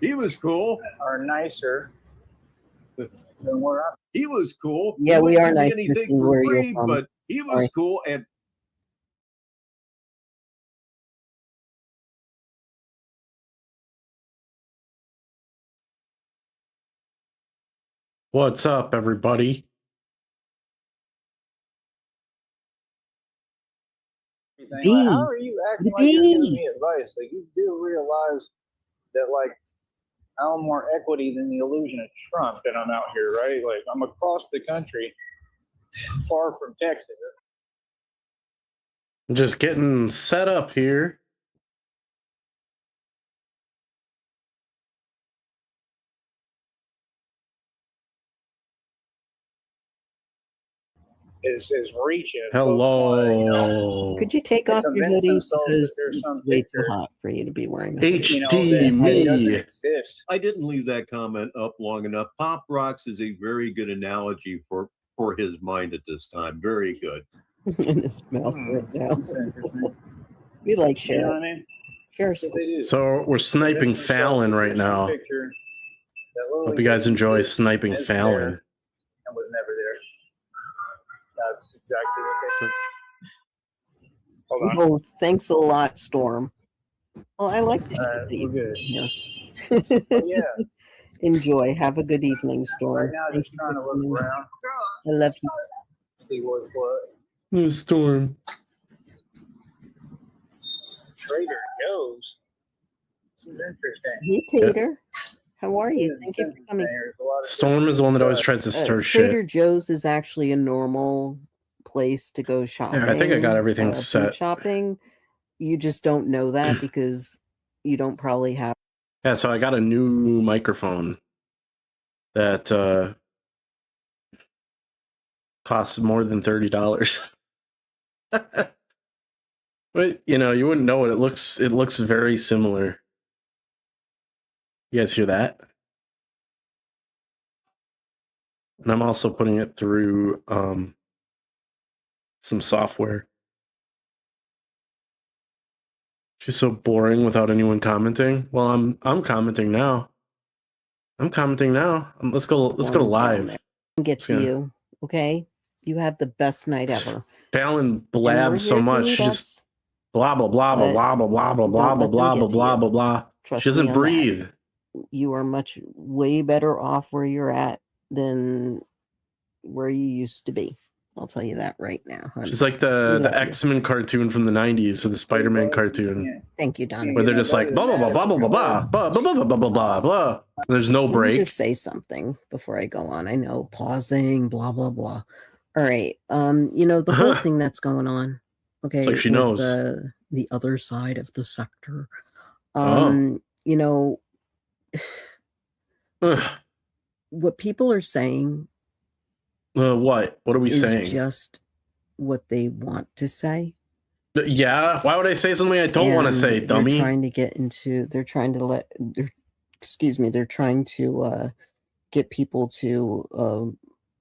He was cool. Are nicer than where I'm. He was cool. Yeah, we are nice. Anything for free, but he was cool. And what's up, everybody? Like, how are you acting like you're giving me advice? Like, you do realize that, like, I'm more equity than the illusion of Trump that I'm out here, right? Like, I'm across the country, far from Texas. Just getting set up here. Is reaching. Hello. Folks, you know, could you take off your hoodie because it's way too hot for you to be wearing a hoodie. HD me. I didn't leave that comment up long enough. Pop rocks is a very good analogy for his mind at this time. Very good. In his mouth right now. We like share. You know what I mean? Share. So we're sniping Fallon right now. Hope you guys enjoy sniping Fallon. And was never there. That's exactly what they took. Hold on. Oh, thanks a lot, Storm. Oh, I like this. We're good. Yeah. Yeah. Enjoy. Have a good evening, Storm. Right now, just trying to look around. I love you. See what's what. The Storm. Trader Joe's. This is interesting. Hey, Tater. How are you? Thank you for coming. Storm is the one that always tries to stir Trader shit. Joe's is actually a normal place to go shopping. Yeah, I think I got everything set. Shopping. You just don't know that because you don't probably have. Yeah, so I got a new microphone that costs more than $30. But you know, you wouldn't know it. It looks very similar. You guys hear that? And I'm also putting it through some software. She's so boring without anyone commenting. Well, I'm commenting now. Let's go live. Get to you, okay? You have the best night ever. Fallon blabs so much. She just blah blah blah blah blah blah blah blah blah blah blah blah blah blah. She doesn't breathe. You are way better off where you're at than where you used to be. I'll tell you that right now, honey. She's like the X-Men cartoon from the 90s or the Spider-Man cartoon. Thank you, Don. Where they're just like blah blah blah blah blah blah blah blah blah blah blah blah blah. There's no break. Let me just say something before I go on. I know pausing, blah blah blah. All right. You know, the whole thing that's going on. Okay. It's like she knows the other side of the sector. You know, what people are saying. What are we saying? Just what they want to say. Yeah. Why would I say something I don't want to say, dummy? They're trying to get people to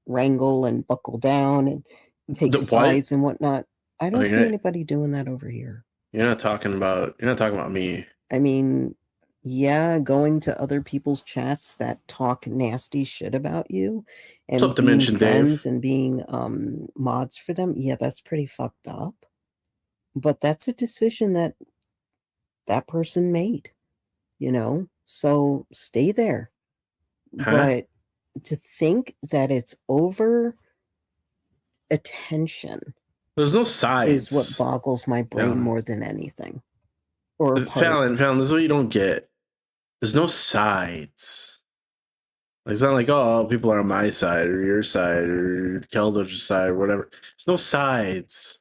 wrangle and buckle down and take sides and whatnot. I don't see anybody doing that over here. You're not talking about me. I mean, yeah, going to other people's chats that talk nasty shit about you and being friends and being mods for them. Yeah, that's pretty fucked up. But that's a decision that person made, you know? So stay there. But to think that it's over attention. There's no sides. Is what boggles my brain more than anything. Or Fallon, this is what you don't get. There's no sides. It's not like, oh, people are on my side or your side or Keldo's side or whatever. There's no sides.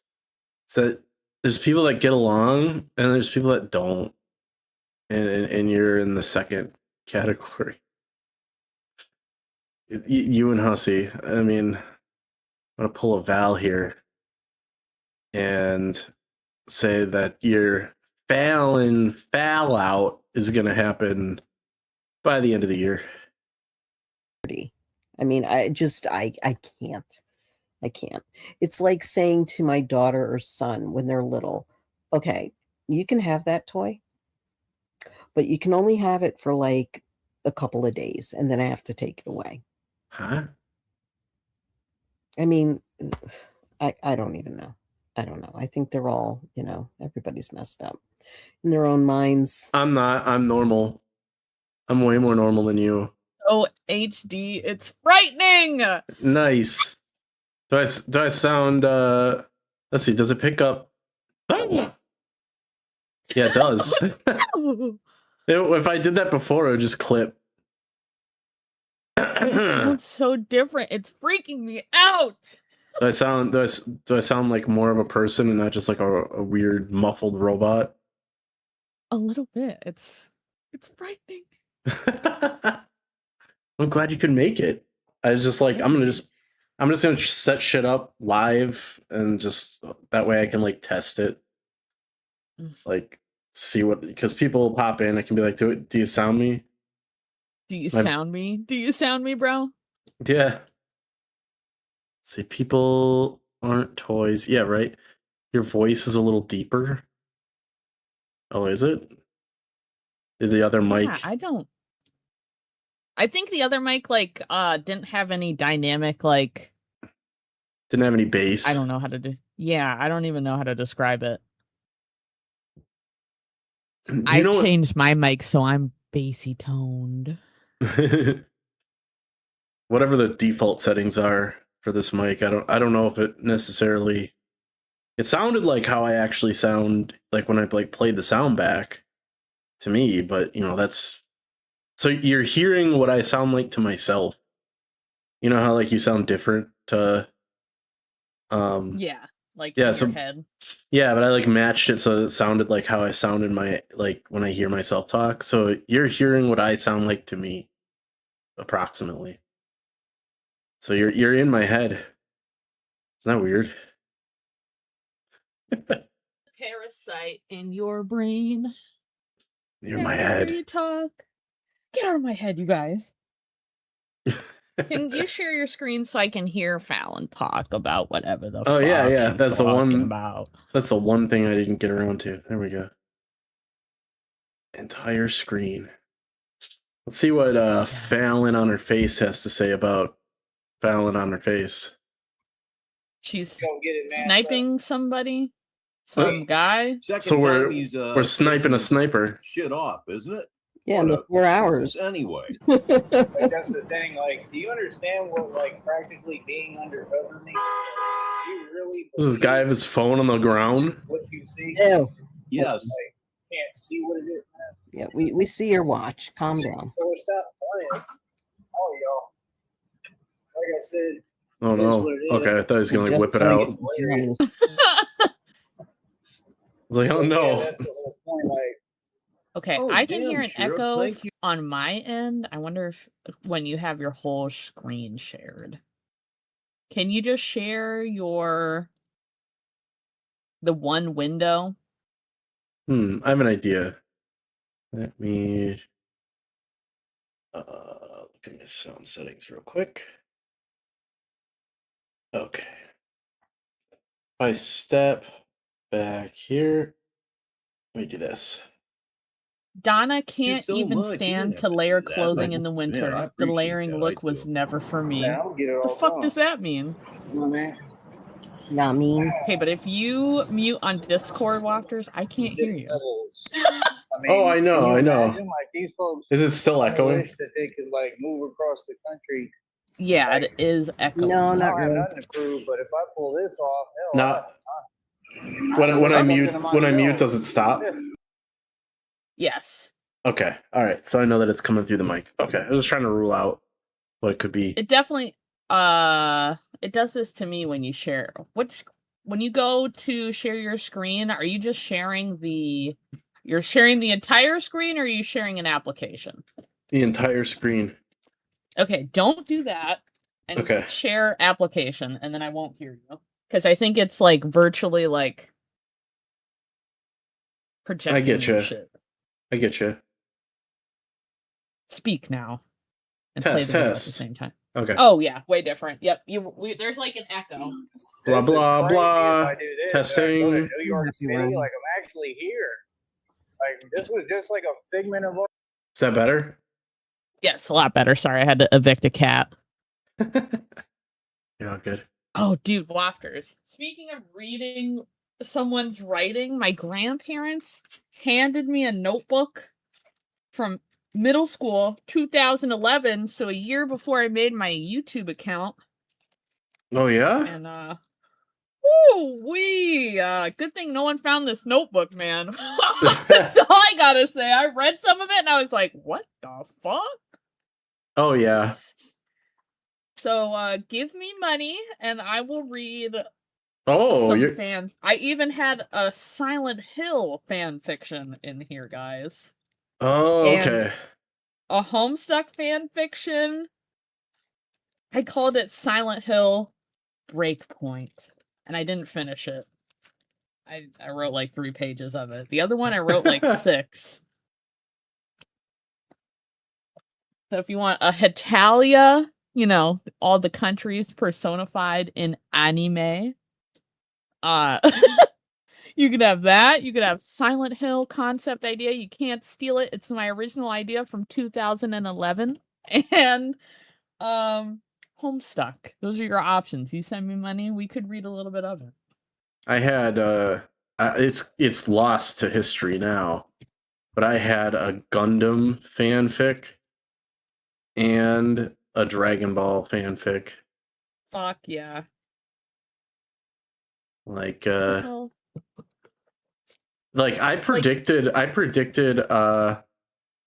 It's that there's people that get along and there's people that don't. And you're in the second category. You and Hussy. I mean, I'm going to pull a Val here and say that your Fallon fallout is going to happen by the end of the year. I mean, I can't. I can't. It's like saying to my daughter or son when they're little, okay, you can have that toy, but you can only have it for like a couple of days, and then I have to take it away. Huh? I mean, I don't even know. I don't know. I think they're all, everybody's messed up in their own minds. I'm not. I'm normal. I'm way more normal than you. Oh, HD, it's frightening. Nice. Do I sound? Let's see. Does it pick up? Yeah, it does. If I did that before, it would just clip. It sounds so different. It's freaking me out. Do I sound like more of a person and not just like a weird muffled robot? A little bit. It's frightening. I'm glad you could make it. I was just like, I'm just gonna set shit up live and just that way I can like test it. Like see what, because people pop in, I can be like, do you sound me? Do you sound me? Do you sound me, bro? Yeah. See, people aren't toys. Yeah, right. Your voice is a little deeper. Oh, is it? The other mic? I think the other mic like didn't have any dynamic like. Didn't have any bass. I don't know how to do. Yeah, I don't even know how to describe it. I've changed my mic so I'm bassy toned. Whatever the default settings are for this mic, I don't know if it necessarily. It sounded like how I actually sound like when I like played the sound back to me, but that's so you're hearing what I sound like to myself. You know how like you sound different to yeah, like in your head. Yeah, but I like matched it so it sounded like how I sound in my like when I hear myself talk. So you're hearing what I sound like to me approximately. So you're in my head. Isn't that weird? Parasite in your brain. You're in my head. You talk. Get out of my head, you guys. Can you share your screen so I can hear Fallon talk about whatever the fuck yeah. she's That's the one about. That's the one thing I didn't get around to. There we go. Entire screen. Let's see what Fallon on her face has to say about Fallon on her face. She's sniping somebody? Some guy? So we're sniping a sniper. Shit off, isn't it? Yeah, in the 4 hours. Anyway. Like, that's the thing. Like, do you understand what like practically being undercover means? Do you really? Does this guy have his phone on the ground? What you see? Ew. Yes. Like, can't see what it is, man. Yeah, we see your watch. Calm down. So stop playing. Oh, y'all. Like I said. Oh no. Okay, I thought he was gonna like whip it out. I was like, oh no. Yeah, that's the whole point, like, okay, I can hear an echo on my end. I wonder if when you have your whole screen shared. Can you just share the one window? I have an idea. Let me look at my sound settings real quick. Okay. If I step back here, let me do this. Donna can't even stand to layer clothing in the winter. Man, the layering look was never for me. yeah, I'll get it all The fuck done. does that mean? You know what I mean? Not mean. Okay, but if you mute on Discord, Wafters, I can't hear you. Oh, I know. Imagine, like, these folks Is it still echoing? wish that they could like move across the country. Yeah, it is echoing. No, I not don't have really. nothing to prove, but if I pull this off, hell, When I mute, does it stop? Yes. Okay. All right. So I know that it's coming through the mic. Okay. I was trying to rule out what it could be. It definitely it does this to me when you share. When you go to share your screen, are you just sharing you're sharing the entire screen, or are you sharing an application? The entire screen. Okay, don't do that. And share application, and then I won't hear you. Because I think it's like virtually like projecting. I get you. Shit. I get you. Speak now. And test. play the video at the same time. Okay. Oh yeah, way different. Yep. There's like an echo. Blah blah blah. Testing. New York City, like I'm actually here. Like this was just like a figment of. Is that better? Yes, a lot better. Sorry, I had to evict a cat. You're not good. Oh, dude, wafters. Speaking of reading someone's writing, my grandparents handed me a notebook from middle school, 2011, so a year before I made my YouTube account. Oh yeah? And good thing no one found this notebook, man. That's all I gotta say. I read some of it and I was like, what the fuck? Oh yeah. So give me money and I will read Oh, fan. I even had a Silent Hill fan fiction in here, guys. Oh, And okay. a Homestuck fan fiction. I called it Silent Hill Breakpoint, and I didn't finish it. I wrote like 3 pages of it. The other one I wrote like 6. So if you want a Hetalia, you know, all the countries personified in anime, you could have that. You could have Silent Hill concept idea. You can't steal it. It's my original idea from 2011. And Homestuck. Those are your options. You send me money, we could read a little bit of it. I had it's lost to history now, but I had a Gundam fanfic and a Dragon Ball fanfic. Fuck yeah. Like I predicted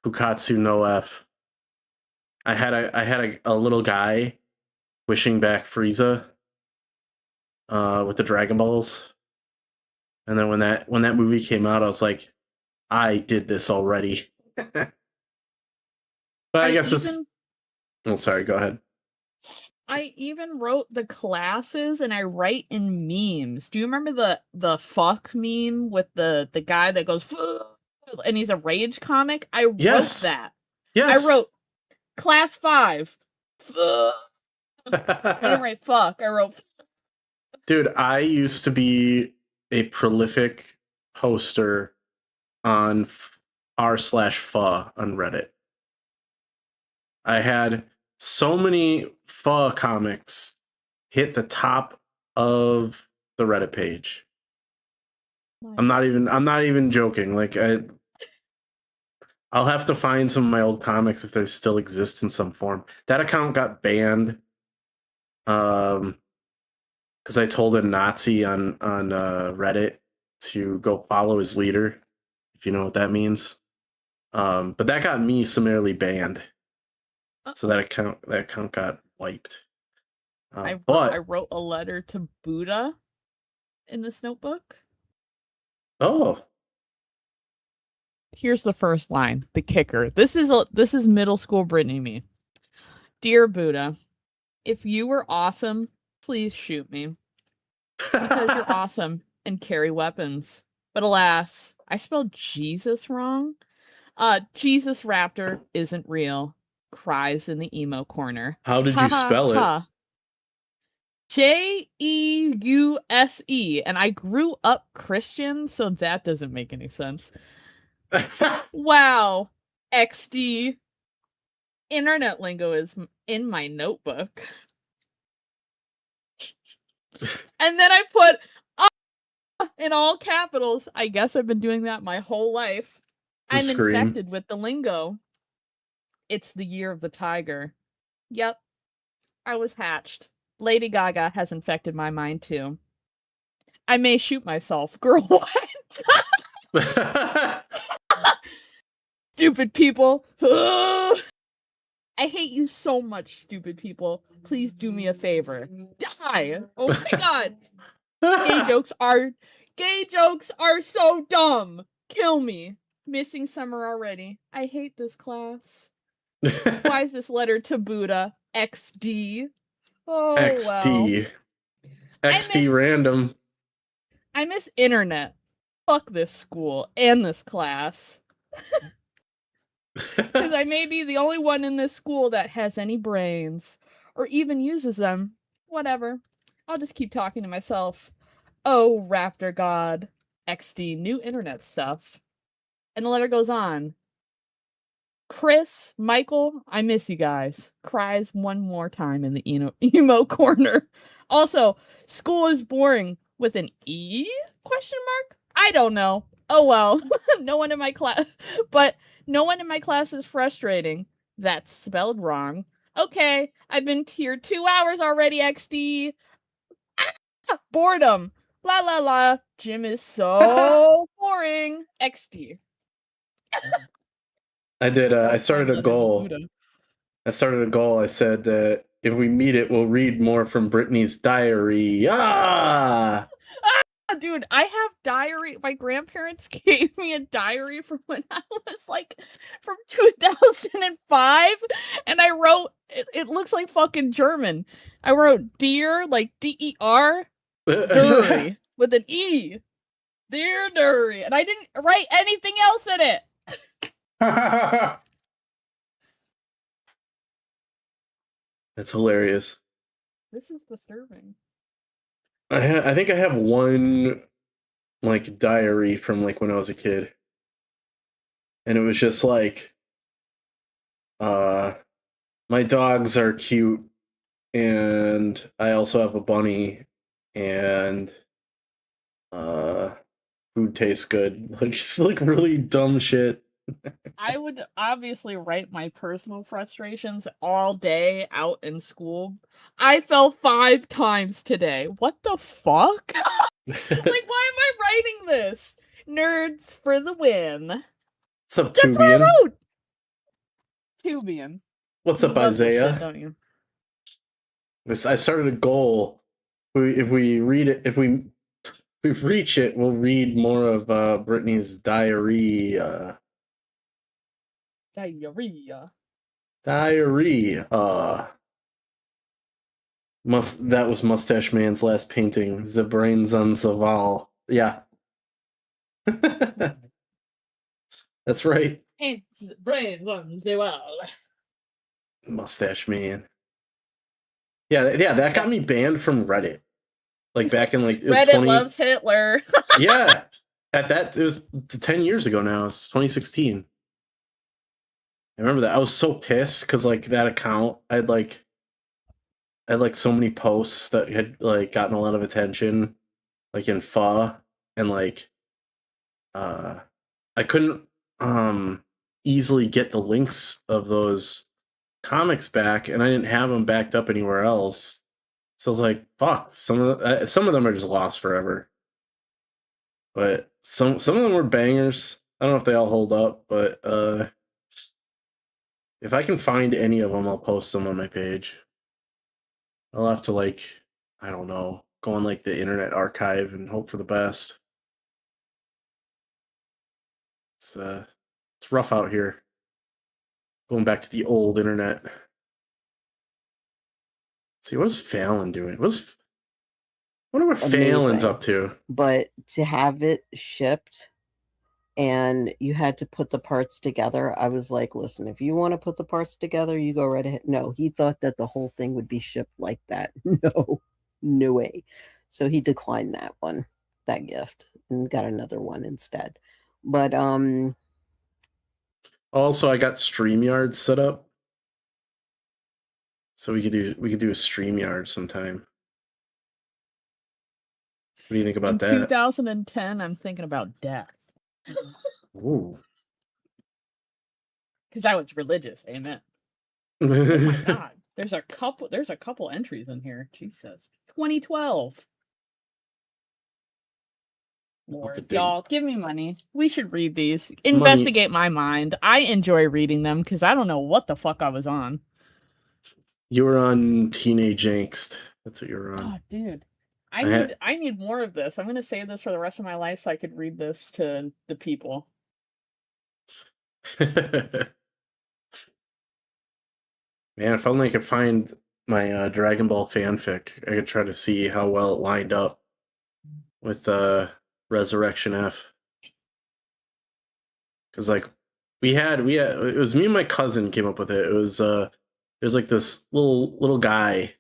Fukatsu no F. I had a little guy wishing back Frieza with the Dragon Balls. And then when that movie came out, I was like, I did this already. But I guess it's... Oh, sorry, go ahead. I even wrote the classes and I write in memes. Do you remember the fuck meme with the guy that goes and he's a rage comic? I wrote that. Yes. I wrote class 5. I didn't write fuck. I wrote Dude, I used to be a prolific poster on r/fa on Reddit. I had so many fa comics hit the top of the Reddit page. I'm not even joking. Like I'll have to find some of my old comics if they still exist in some form. That account got banned because I told a Nazi on Reddit to go follow his leader, if you know what that means. But that got me summarily banned. So that account got wiped. I wrote a letter to Buddha in this notebook. Oh. Here's the first line, the kicker. This is middle school Brittany me. Dear Buddha, if you were awesome, please shoot me. Because you're awesome and carry weapons. But alas, I spelled Jesus wrong. Jesus Raptor isn't real. Cries in the emo corner. How did you spell it? Jeuse. And I grew up Christian, so that doesn't make any sense. Wow. XD. Internet lingo is in my notebook. And then I put in all capitals. I guess I've been doing that my whole life. I'm infected with the lingo. It's the year of the tiger. Yep. I was hatched. Lady Gaga has infected my mind too. I may shoot myself. Girl, what? Stupid people. I hate you so much, stupid people. Please do me a favor. Die. Oh my god. Gay jokes are so dumb. Kill me. Missing summer already. I hate this class. Why is this letter to Buddha? XD. Oh, XD. Well. XD random. I miss internet. Fuck this school and this class. Because I may be the only one in this school that has any brains. Or even uses them. Whatever. I'll just keep talking to myself. Oh, Raptor God. XD. New internet stuff. And the letter goes on. Chris, Michael, I miss you guys. Cries one more time in the emo corner. Also, school is boring with an E question mark? I don't know. Oh well. No one in my class is frustrating. That's spelled wrong. Okay, I've been here 2 hours already, XD. Boredom. La la la. Gym is so boring. XD. I did. I started a goal. I said that if we meet it, we'll read more from Brittany's diary. Dude, I have diary. My grandparents gave me a diary from when I was like from 2005, and I wrote. It looks like fucking German. I wrote dear, like DER, Dury with an E. Dear Dury, and I didn't write anything else in it. That's hilarious. This is disturbing. I think I have one like diary from like when I was a kid, and it was just like, my dogs are cute, and I also have a bunny, and food tastes good. Like just like really dumb shit. I would obviously write my personal frustrations all day out in school. I fell 5 times today. What the fuck? Like, why am I writing this? Nerds for the win. What's up, That's what I Tubian? wrote. Tubian. What's You up, love this Isaiah? shit, don't you? I started a goal. If we read it, if we reach it, we'll read more of Brittany's diary. Diarrhea. Diary. That was Mustache Man's last painting. The Brains on Zaval. Yeah. That's right. It's brains on the wall. Mustache Man. Yeah, that got me banned from Reddit. Like back in like it was Reddit loves Hitler. Yeah. It was 10 years ago now. It's 2016. I remember that. I was so pissed because like that account, I had so many posts that had like gotten a lot of attention, like in pho, and like I couldn't easily get the links of those comics back, and I didn't have them backed up anywhere else. So I was like, "Fuck!" Some of them are just lost forever. But some of them were bangers. I don't know if they all hold up, but if I can find any of them, I'll post them on my page. I'll have to like, I don't know, go on like the Internet Archive and hope for the best. It's rough out here. Going back to the old internet. See, what is Fallon doing? I wonder what Fallon's up to. But to have it shipped and you had to put the parts together, I was like, listen, if you want to put the parts together, you go right ahead. No, he thought that the whole thing would be shipped like that. No way. So he declined that gift, and got another one instead. But also I got StreamYard set up. So we could do a StreamYard sometime. What do you think about that? In 2010, I'm thinking about death. Ooh. Because I was religious, amen. Oh my god. There's a couple entries in here. Jesus. 2012. Lord, y'all, give me money. We should read these. Investigate my mind. I enjoy reading them because I don't know what the fuck I was on. You were on Teenage Angst. That's what you were on. Oh, dude. I need more of this. I'm gonna save this for the rest of my life so I could read this to the people. Man, if only I could find my Dragon Ball fanfic, I could try to see how well it lined up with Resurrection F. Because like we had it was me and my cousin came up with it. It was there's like this little guy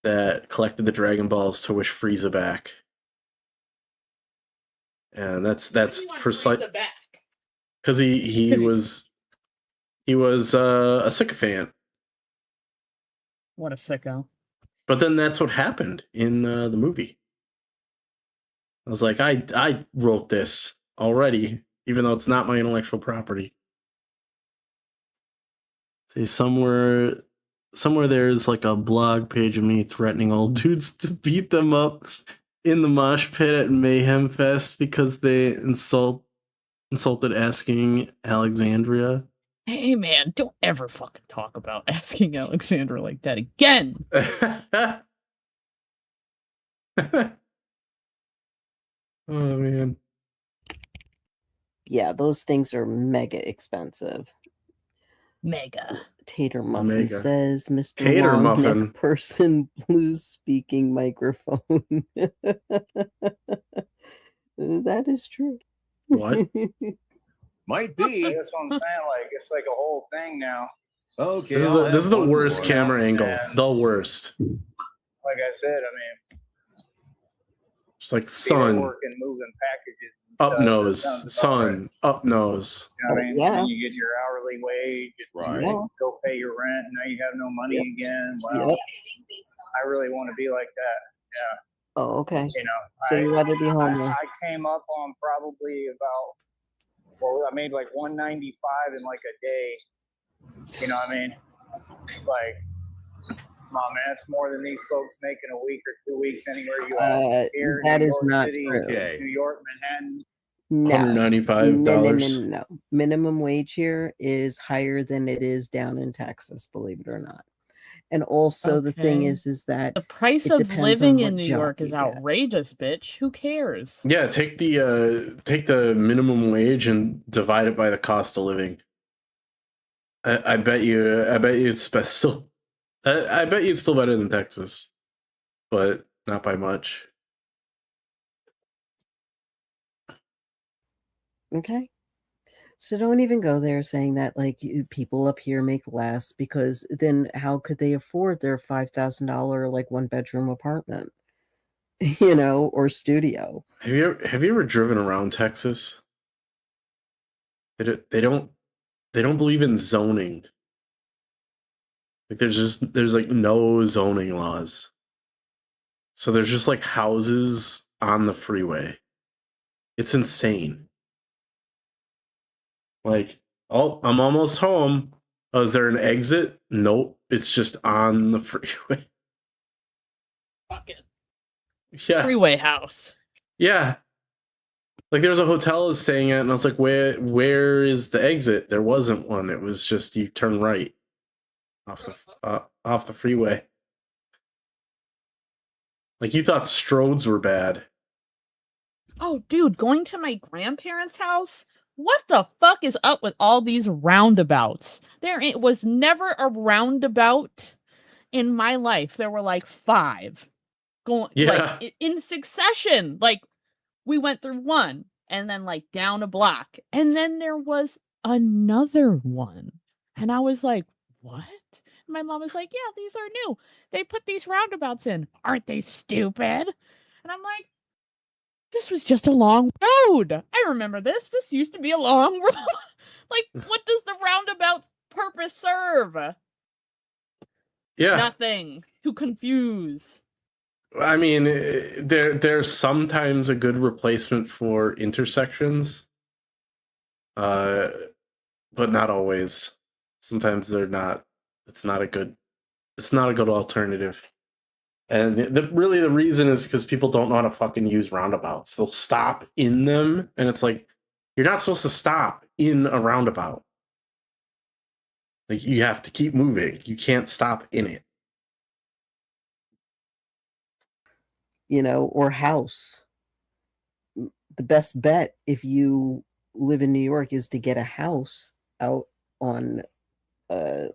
that collected the Dragon Balls to wish Frieza back, and that's precise because he was He was a sycophant. What a sicko. But then that's what happened in the movie. I was like, I wrote this already, even though it's not my intellectual property. See, somewhere there's like a blog page of me threatening old dudes to beat them up in the mosh pit at Mayhem Fest because they insulted asking Alexandria. Hey man, don't ever fucking talk about asking Alexandra like that again. Oh man. Yeah, those things are mega expensive. Mega. Tater Muffin Mega. says, Mr. Tater Long Muffin. Neck Person Blues speaking microphone. That is true. What? Might be. That's what I'm saying. Like, it's like a whole thing now. Okay. This is the worst more. camera angle. And- The worst. Like I said, I mean, It's like people sun, working, moving packages. and up stuff, that nose, sounds about sun, right. up nose. You know what I mean? Yeah. And you get your hourly wage. And Right. you go pay your rent. And now you have no money Yep. again. Well, Yep. I really want to be like that. Yeah. Oh, okay. You know, So you'd rather be homeless. I came up on probably about, well, I made like 195 in like a day. You know what I mean? Like, come on, man, that's more than these folks make in a week or 2 weeks anywhere you are. Here in That New is York not City, true. Okay. New York, Manhattan. No. $195. No. Minimum wage here is higher than it is down in Texas, believe it or not. And also the thing Okay. is that The price it of depends living on in what New job York is you get. outrageous, bitch. Who cares? Yeah, take the minimum wage and divide it by the cost of living. I bet you it's still. I bet you it's still better than Texas, but not by much. Okay. So don't even go there saying that like people up here make less, because then how could they afford their $5,000 like 1-bedroom apartment, or studio? Have you ever driven around Texas? They don't believe in zoning. Like there's like no zoning laws. So there's just like houses on the freeway. It's insane. Like, oh, I'm almost home. Oh, is there an exit? Nope. It's just on the freeway. Fuck it. Yeah. Freeway house. Yeah. Like there's a hotel I was staying at, and I was like, where is the exit? There wasn't one. It was just you turn right off the freeway. Like you thought Strodes were bad. Oh, dude, going to my grandparents' house? What the fuck is up with all these roundabouts? There was never a roundabout in my life. There were like 5 going like in succession. Like we went through one and then like down a block, and then there was another one. And I was like, what? And my mom was like, yeah, these are new. They put these roundabouts in. Aren't they stupid? And I'm like, this was just a long road. I remember this. This used to be a long road. Like, what does the roundabout purpose serve? Yeah. Nothing. To confuse. I mean, there's sometimes a good replacement for intersections, but not always. Sometimes they're not. It's not a good alternative. And really the reason is because people don't know how to fucking use roundabouts. They'll stop in them, and it's like, you're not supposed to stop in a roundabout. Like, you have to keep moving. You can't stop in it. Or house. The best bet if you live in New York is to get a house out on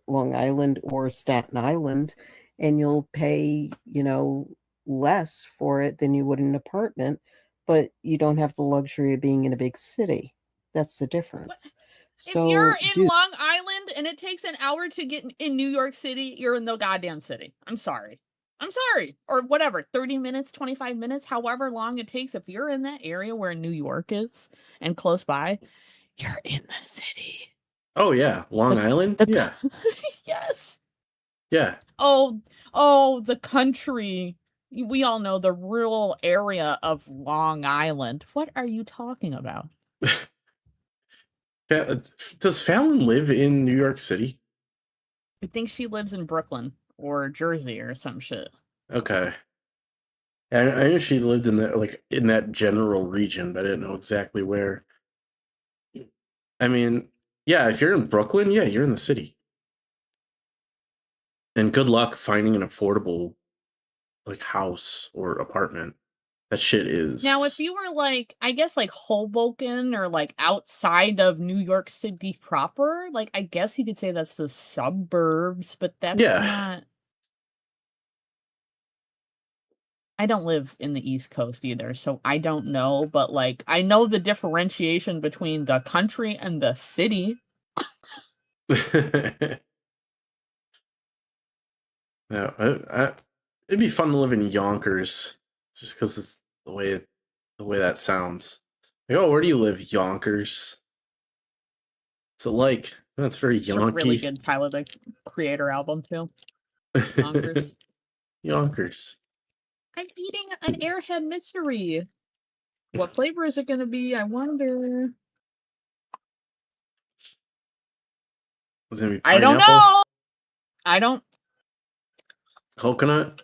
Long Island or Staten Island, and you'll pay, less for it than you would in an apartment, but you don't have the luxury of being in a big city. That's the difference. So if you're in Long Island and it takes an hour to get in New York City, you're in the goddamn city. I'm sorry. Or whatever, 30 minutes, 25 minutes, however long it takes. If you're in that area where New York is and close by, you're in the city. Oh yeah, Long Island. Yeah. Yes. Yeah. Oh, the country. We all know the rural area of Long Island. What are you talking about? Does Fallon live in New York City? I think she lives in Brooklyn or Jersey or some shit. Okay. And I knew she lived in that general region, but I didn't know exactly where. I mean, yeah, if you're in Brooklyn, yeah, you're in the city. And good luck finding an affordable house or apartment. That shit is Now, if you were I guess Hoboken or outside of New York City proper, I guess you could say that's the suburbs, but that's not. I don't live in the East Coast either, so I don't know, but I know the differentiation between the country and the city. Yeah, it'd be fun to live in Yonkers, just because it's the way that sounds. Oh, where do you live, Yonkers? So that's very It's a really Yonky. good Tyler the Creator album too. Yonkers. Yonkers. I'm eating an Airhead Mystery. What flavor is it going to be? I wonder. Was it gonna be I don't pineapple? know. I don't. Coconut?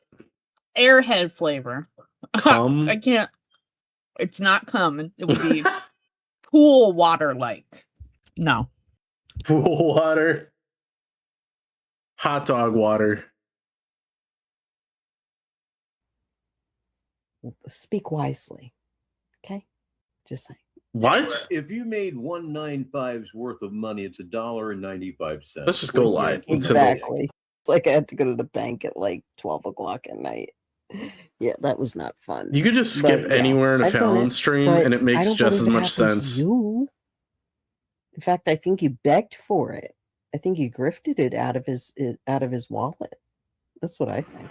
Airhead flavor. Cum? I can't. It's not cum. It would be pool water like. No. Pool water. Hot dog water. Speak wisely. Okay? Just saying. What? If you made 195's worth of money, it's $1.95. Let's just go live. Exactly. It's like I had to go to the bank at 12 o'clock at night. Yeah, that was not fun. You could just skip anywhere in a Fallon stream and it makes just as much sense. In fact, I think you begged for it. I think you grifted it out of his wallet. That's what I think.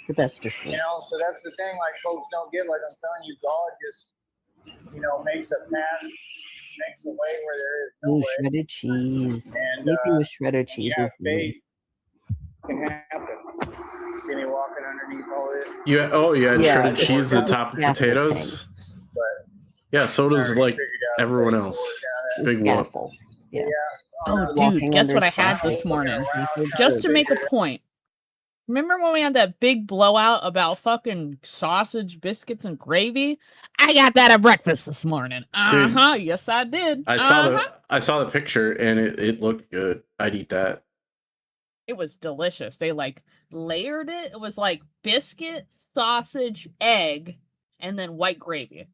The best just you know, so that's the thing. Folks don't get. I'm telling you, God just makes a path, makes a way where there is no way. Shredded cheese. And anything with shredded cheese is faith can happen. See me walking underneath all this. You had shredded cheese on top of potatoes. But yeah, so does everyone else. Big whoop. Yeah. Oh, dude, guess what I had this morning? Just to make a point. Remember when we had that big blowout about fucking sausage, biscuits, and gravy? I got that at breakfast this morning. Yes, I did. I saw the picture and it looked good. I'd eat that. It was delicious. They layered it. It was biscuit, sausage, egg, and then white gravy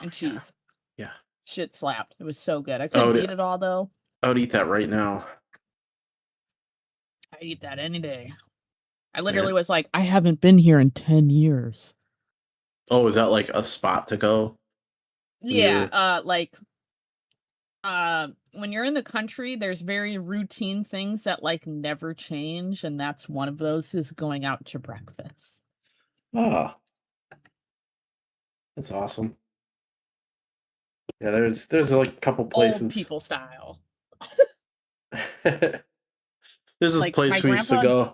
and cheese. Yeah. Shit slapped. It was so good. I couldn't eat it all though. I would eat that right now. I'd eat that any day. I literally was I haven't been here in 10 years. Oh, is that a spot to go? Yeah, when you're in the country, there's very routine things that never change, and that's one of those is going out to breakfast. Oh. That's awesome. Yeah, there's a couple places. Old people style. There's this place we used to go.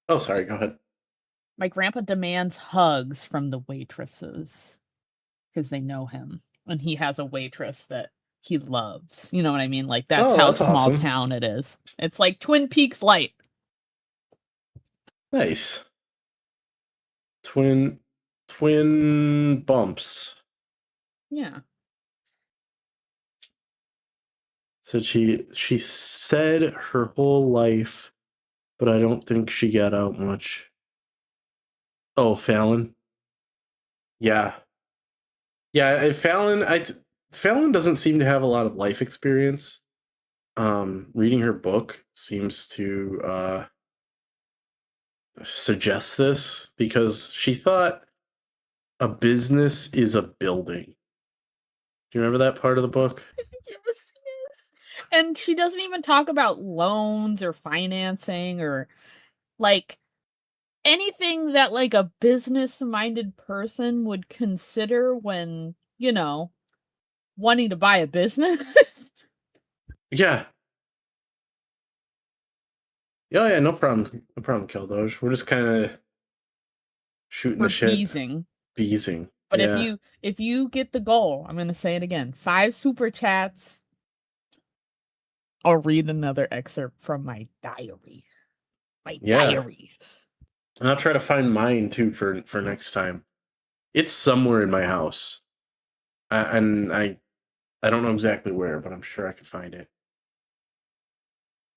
Oh, sorry, go ahead. My grandpa demands hugs from the waitresses because they know him. And he has a waitress that he loves. You know what I mean? That's how small awesome. Town it is. It's like Twin Peaks light. Nice. Twin bumps. Yeah. So she said her whole life, but I don't think she got out much. Oh, Fallon. Yeah. Yeah, Fallon doesn't seem to have a lot of life experience. Reading her book seems to suggest this because she thought a business is a building. Do you remember that part of the book? Yes. And she doesn't even talk about loans or financing or anything that a business-minded person would consider when, wanting to buy a business. Yeah. Yeah, no problem. No problem, Keldoge. We're just kind of shooting We're the shit. beezing. But yeah. if you get the goal, I'm gonna say it again. 5 super chats. I'll read another excerpt from my diary. My diaries. And I'll try to find mine too for next time. It's somewhere in my house. And I don't know exactly where, but I'm sure I can find it.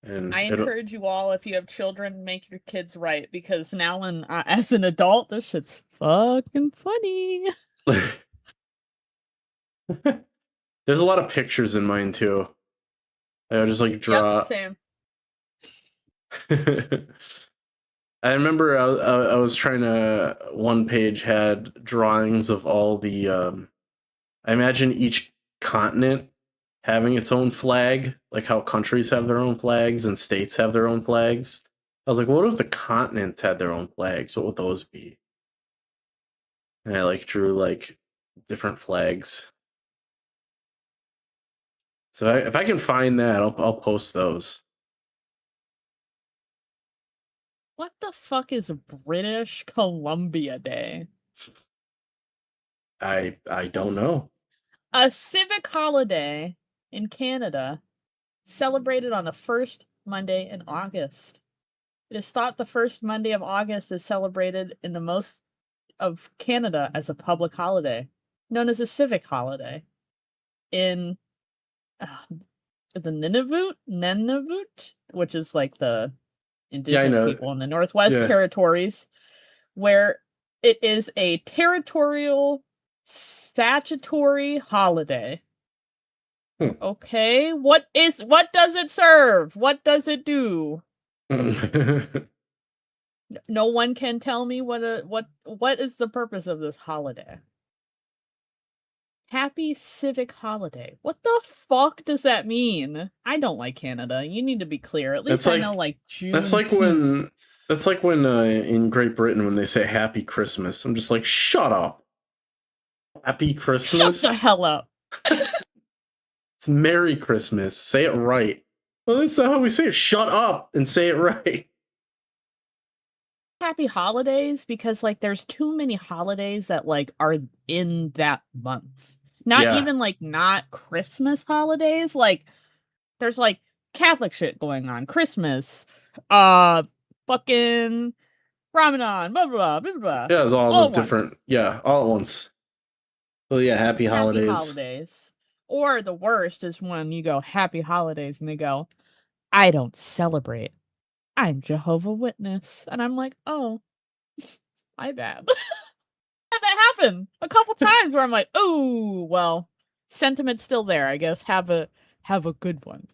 And I encourage you all, if you have children, make your kids write, because now, as an adult, this shit's fucking funny. There's a lot of pictures in mine too. I just like draw. Yep, same. I remember I was trying to. One page had drawings of all the. I imagine each continent having its own flag, like how countries have their own flags and states have their own flags. I was like, what if the continents had their own flags? What would those be? And I like drew like different flags. So if I can find that, I'll post those. What the fuck is British Columbia Day? I don't know. A civic holiday in Canada, celebrated on the first Monday in August. It is thought the first Monday of August is celebrated in the most of Canada as a public holiday, known as a civic holiday. In the Nunavut, which is like the indigenous people in the Northwest Territories, where it is a territorial statutory holiday. Okay, what does it serve? What does it do? No one can tell me what is the purpose of this holiday. Happy Civic Holiday. What the fuck does that mean? I don't like Canada. You need to be clear. At least I know, like, June. That's like when in Great Britain when they say Happy Christmas. I'm just like, shut up. Happy Christmas. Shut the hell up. It's Merry Christmas. Say it right. Well, that's not how we say it. Shut up and say it right. Happy holidays, because like there's too many holidays that like are in that month. Not even like not Christmas holidays. Like there's like Catholic shit going on. Christmas, fucking Ramadan, blah blah blah blah. Yeah, it's all the different. Yeah, all at once. So yeah, happy holidays. Happy holidays. Or the worst is when you go happy holidays and they go, I don't celebrate. I'm Jehovah Witness. And I'm like, oh, my bad. Had that happen a couple times where I'm like, oh, well, sentiment's still there, I guess. Have a good one.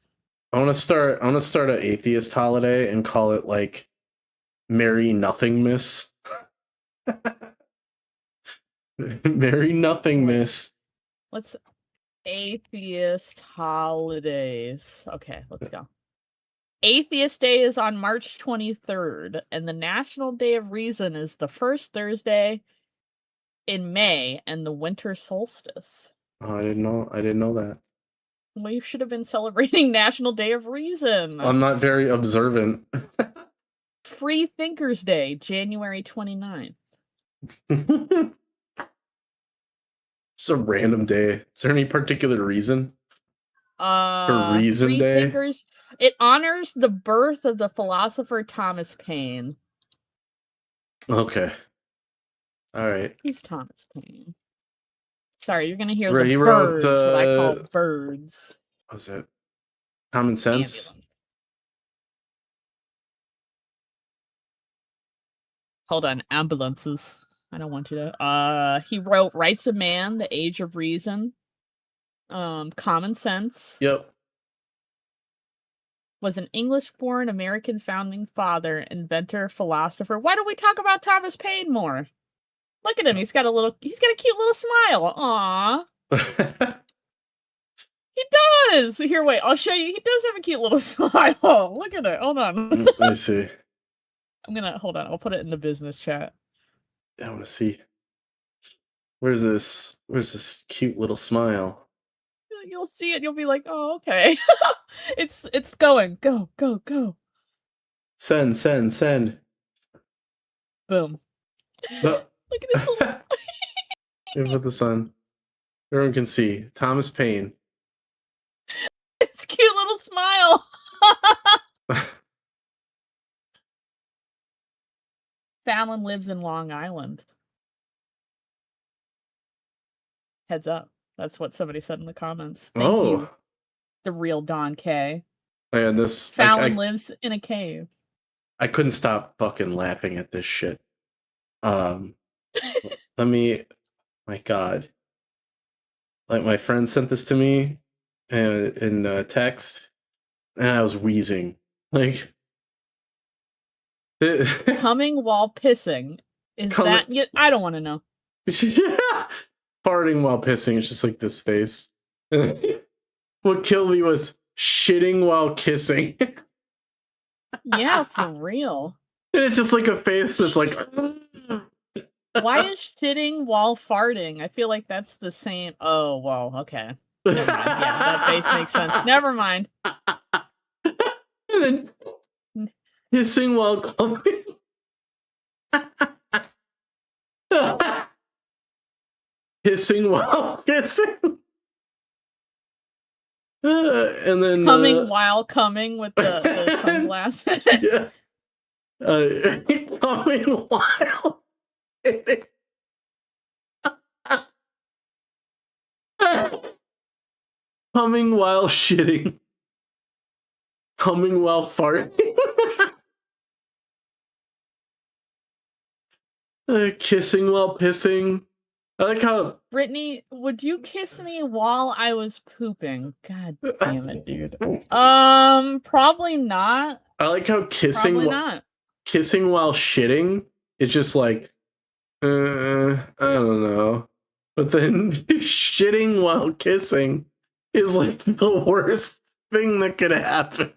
I want to start an atheist holiday and call it like Merry Nothingness. Merry Nothingness. Let's atheist holidays. Okay, let's go. Atheist Day is on March 23rd, and the National Day of Reason is the first Thursday in May and the winter solstice. Oh, I didn't know that. Well, you should have been celebrating National Day of Reason. I'm not very observant. Free Thinkers Day, January 29th. It's a random day. Is there any particular reason? For Reason Free Day? Thinkers. It honors the birth of the philosopher Thomas Paine. Okay. All right. Who's Thomas Paine? Sorry, you're gonna hear Right, the he birds. wrote, What I call birds. What's it? Common Sense. Ambulance. Hold on, ambulances. I don't want you to. He wrote Rights of Man, The Age of Reason, Common Sense. Yep. Was an English-born American founding father, inventor, philosopher. Why don't we talk about Thomas Paine more? Look at him. He's got a cute little smile. Aww. He does. Here, wait. I'll show you. He does have a cute little smile. Look at it. Hold on. Let me see. Hold on. I'll put it in the business chat. I want to see. Where's this cute little smile? You'll see it. You'll be like, oh, okay. It's going. Go. Send. Boom. No. Look at this little. Put this on. Everyone can see. Thomas Paine. It's cute little smile. Fallon lives in Long Island. Heads up. That's what somebody said in the comments. Thank you. The real Don K. And this Fallon lives in a cave. I couldn't stop fucking laughing at this shit. My God. Like, my friend sent this to me in text, and I was wheezing. Like, coming while pissing. I don't want to know. Farting while pissing is just like this face. What killed me was shitting while kissing. Yeah, for real. And it's just like a face that's like. Why is shitting while farting? I feel like that's the same. Oh, whoa, okay. Never mind. Yeah, that face makes sense. Never mind. And then hissing while coming. Hissing while kissing. And then coming while coming with the sunglasses. Yeah. Coming while. Coming while shitting. Coming while farting. Kissing while pissing. I like how Brittany, would you kiss me while I was pooping? God damn it, dude. Probably not. I like how kissing while shitting is just like I don't know. But then shitting while kissing is like the worst thing that could happen.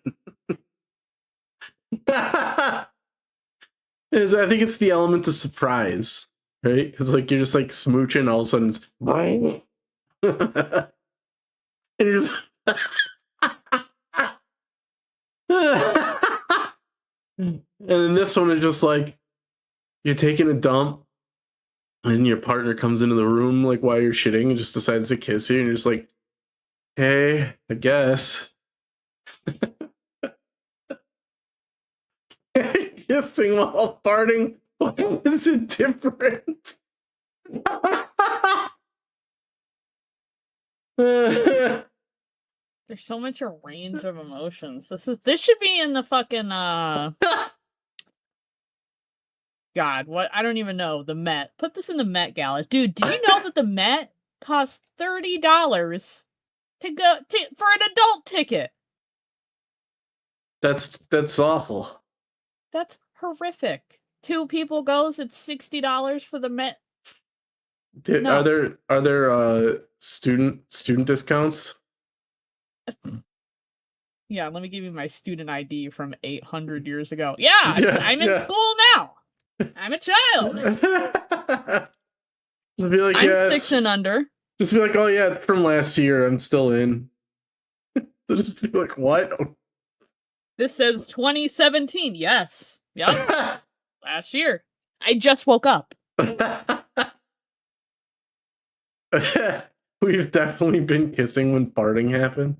I think it's the element of surprise, right? It's like you're just like smooching, all of a sudden it's and you're just and then this one is just like you're taking a dump and your partner comes into the room like while you're shitting and just decides to kiss you and you're just like, hey, I guess. Kissing while farting? Why is it different? There's so much a range of emotions. This should be in the fucking God, what? I don't even know. The Met. Put this in the Met Gala. Dude, did you know that the Met costs $30 to go for an adult ticket? That's awful. That's horrific. 2 people goes, it's $60 for the Met. No. Are there student discounts? Yeah, let me give you my student ID from 800 years ago. I'm in school now. I'm a child. Be like, I'm 6 and under. Just be like, oh yeah, from last year, I'm still in. Just be like, what? This says 2017. Yes. Yep. Last year. I just woke up. We've definitely been kissing when farting happened.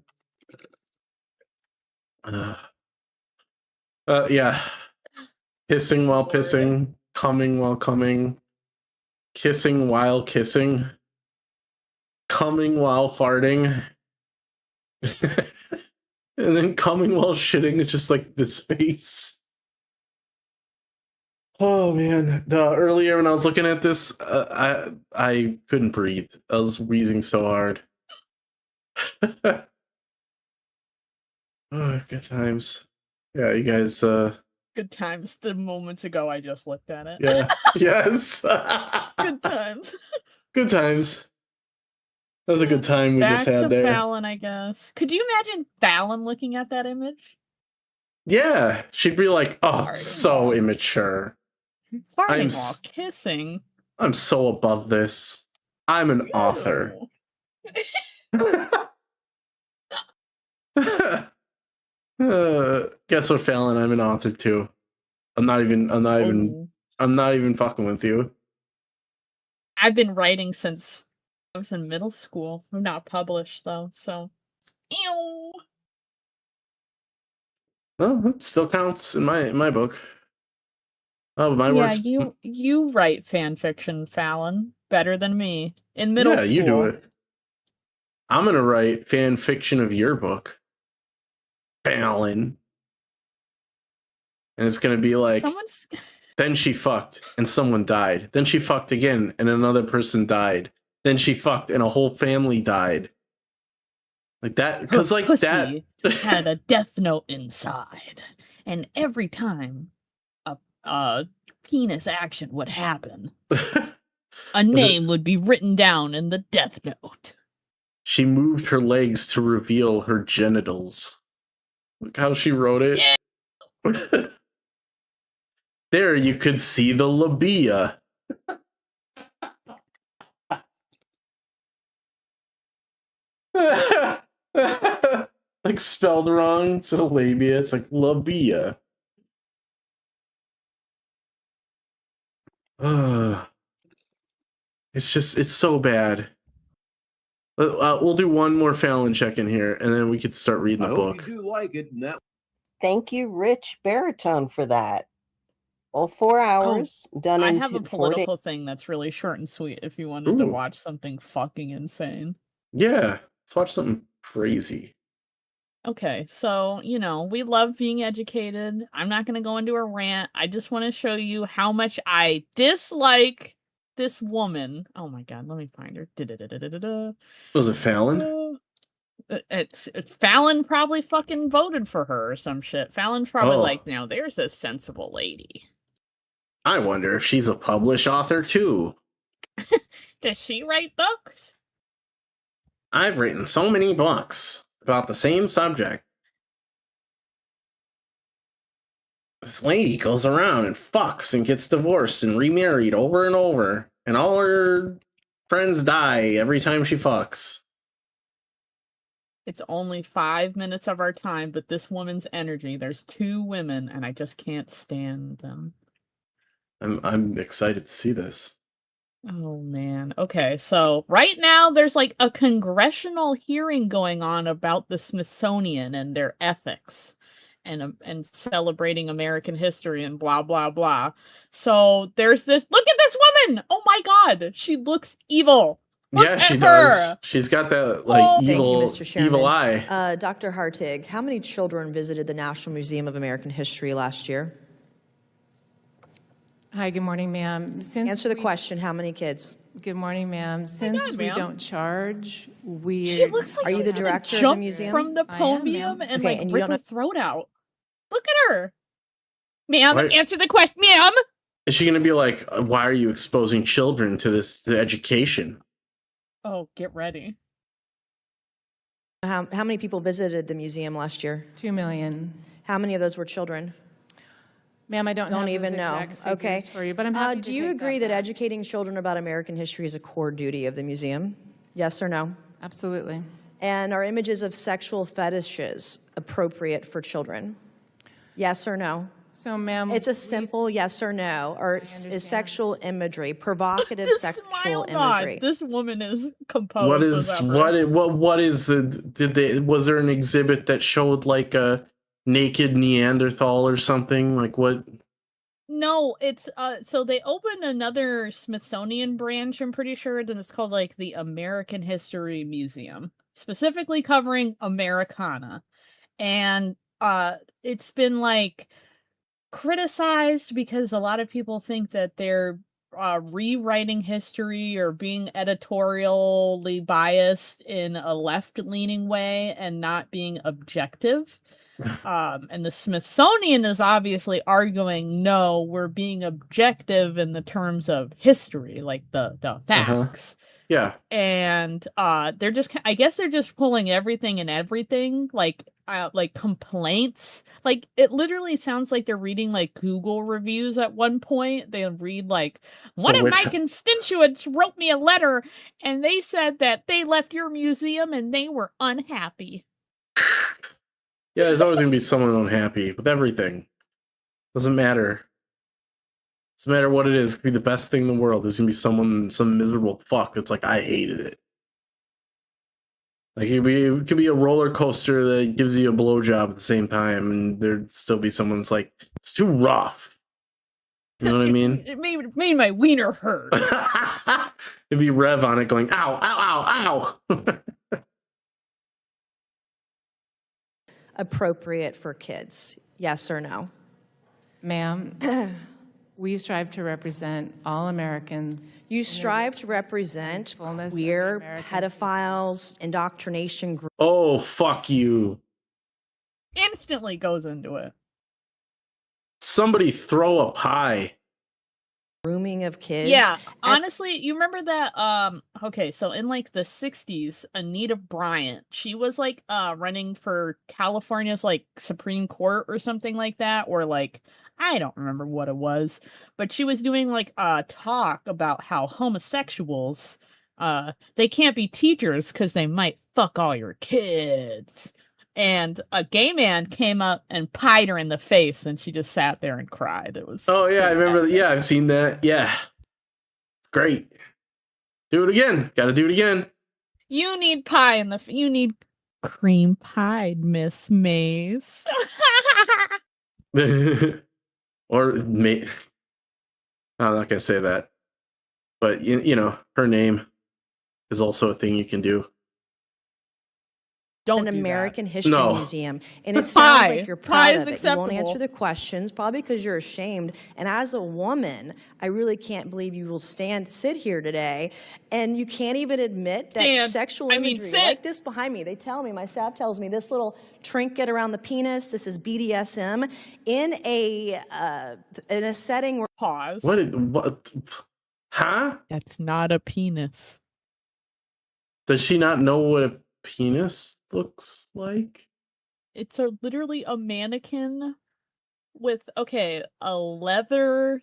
Yeah. Hissing while pissing, coming while coming, kissing while kissing, coming while farting, and then coming while shitting is just like this face. Oh man, earlier when I was looking at this, I couldn't breathe. I was wheezing so hard. Oh, good times. Yeah, you guys. Good times. The moments ago, I just looked at it. Yeah. Yes. Good times. Good times. That was a good time we just had there. Fallon, I guess. Could you imagine Fallon looking at that image? Yeah, she'd be like, "Oh, so immature." Farting while kissing. I'm so above this. I'm an author. Guess what, Fallon? I'm an author too. I'm not even fucking with you. I've been writing since I was in middle school. I'm not published though, so. Ew. Well, that still counts in my book. Oh, my Yeah, work's. you write fan fiction, Fallon, better than me in middle school. Yeah, you do it. I'm gonna write fan fiction of your book, Fallon, and it's gonna be like, then she fucked and someone died. Then she fucked again and another person died. Then she fucked and a whole family died. Like that, because like pussy that had a death note inside, and every time a penis action would happen, a name would be written down in the death note. She moved her legs to reveal her genitals. Look how she wrote it. Yeah. There you could see the labia. Like spelled wrong. It's a labia. It's like labia. It's so bad. We'll do one more Fallon check in here, and then we could start reading the book. I hope you do like it. And Thank you, Rich Baritone, for that. Well, 4 hours done. I have a political thing that's really short and sweet. If you wanted to watch something fucking insane, yeah, let's watch something crazy. Okay, so, we love being educated. I'm not going to go into a rant. I just want to show you how much I dislike this woman. Oh my god, let me find her. Was it Fallon? It's Fallon probably fucking voted for her or some shit. Fallon's probably like, now there's a sensible lady. I wonder if she's a published author too. Does she write books? I've written so many books about the same subject. This lady goes around and fucks and gets divorced and remarried over and over, and all her friends die every time she fucks. It's only 5 minutes of our time, but this woman's energy, there's 2 women, and I just can't stand them. I'm excited to see this. Oh man. Okay, so right now there's like a congressional hearing going on about the Smithsonian and their ethics and celebrating American history and blah blah blah. So there's this, look at this woman. Oh my god, she looks evil. Look she does. She's got that like evil eye. Dr. Hartig, how many children visited the National Museum of American History last year? Hi, good morning, ma'am. Answer the question, how many kids? Good morning, ma'am. Since we don't charge, she looks like are you the director of the museum? From the podium and rip her throat out. Look at her. Ma'am, answer the question, ma'am. Is she going to be like, why are you exposing children to to education? Oh, get ready. How many people visited the museum last year? 2 million. How many of those were children? Ma'am, I don't even know. Okay. For you, but I'm happy do you agree that educating children about American history is a core duty of the museum? Yes or no? Absolutely. And are images of sexual fetishes appropriate for children? Yes or no? So, ma'am, it's a simple yes or no. Or is sexual imagery, provocative sexual imagery? This woman is composed. What is was there an exhibit that showed like a naked Neanderthal or something? Like what? No, it's so they opened another Smithsonian branch, I'm pretty sure, and it's called like the American History Museum, specifically covering Americana. And it's been like criticized because a lot of people think that they're rewriting history or being editorially biased in a left-leaning way and not being objective. And the Smithsonian is obviously arguing, no, we're being objective in the terms of history, like the facts. Yeah. And they're just, I guess they're just pulling everything and everything, like complaints. Like it literally sounds like they're reading like Google reviews at one point. They read like, one of my constituents wrote me a letter and they said that they left your museum and they were unhappy. Yeah, there's always gonna be someone unhappy with everything. Doesn't matter. Doesn't matter what it is. It could be the best thing in the world. There's gonna be some miserable fuck that's like, I hated it. Like it could be a roller coaster that gives you a blowjob at the same time, and there'd still be someone that's like, it's too rough. You know what I mean? It made my wiener hurt. It'd be Rev on it going, ow, ow, ow, ow. Appropriate for kids? Yes or no? Ma'am, we strive to represent all Americans. You strive to represent fullness of queer, American pedophiles, indoctrination groups. Oh, fuck you. Instantly goes into it. Somebody throw a pie. Grooming of kids. Yeah, honestly, you remember that okay, so in like the 60s, Anita Bryant, she was like running for California's like Supreme Court or something like that, or like I don't remember what it was, but she was doing like a talk about how homosexuals they can't be teachers cuz they might fuck all your kids. And a gay man came up and pied her in the face, and she just sat there and cried. It was. Oh yeah, I remember that. Yeah, I've seen that. Yeah, it's great. Do it again. Got to do it again. You need pie in the. You need cream pie, Miss Mace. Or I'm not gonna say that, but you know, her name is also a thing you can do. Don't an do American that. History No. Museum, and it sounds like you're Pie proud is of it. You acceptable. won't answer the questions, probably because you're ashamed. And as a woman, I really can't believe you will sit here today, and you can't even admit that sexual imagery like this behind me. They tell me, my staff tells me, this little trinket around the penis. This is BDSM in a setting where Pause. What? Huh? That's not a penis. Does she not know what a penis looks like? It's literally a mannequin with a leather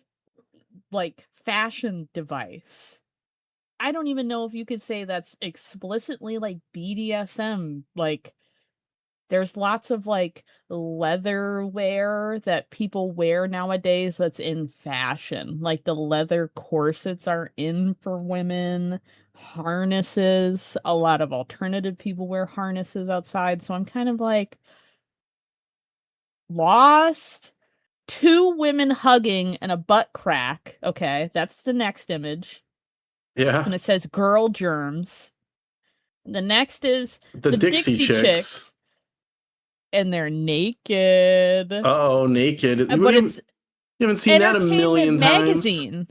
like fashion device. I don't even know if you could say that's explicitly like BDSM. Like there's lots of like leather wear that people wear nowadays that's in fashion. Like the leather corsets are in for women, harnesses. A lot of alternative people wear harnesses outside. So I'm kind of like lost. 2 women hugging and a butt crack. Okay, that's the next image. Yeah. And it says girl germs. The next is the Dixie Chicks. And they're naked. Oh, naked. But you haven't seen that a million magazine. times.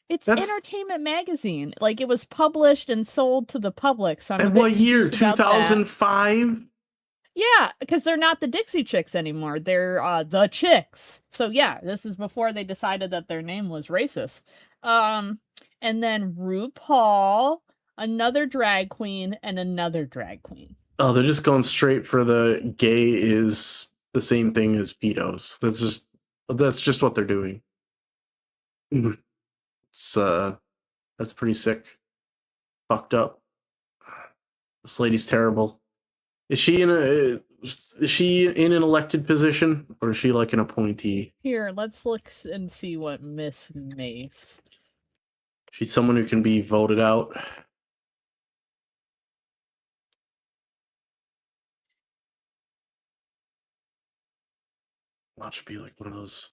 It's Entertainment Magazine. Like it was published and sold to the public. So I'm and what year? 2005? Yeah, because they're not the Dixie Chicks anymore. They're the Chicks. So yeah, this is before they decided that their name was racist. And then RuPaul, another drag queen, and another drag queen. Oh, they're just going straight for the gay is the same thing as pedos. That's just what they're doing. It's that's pretty sick. Fucked up. This lady's terrible. Is she in an elected position, or is she like an appointee? Here, let's look and see what Miss Mace. She's someone who can be voted out. Should be like one of those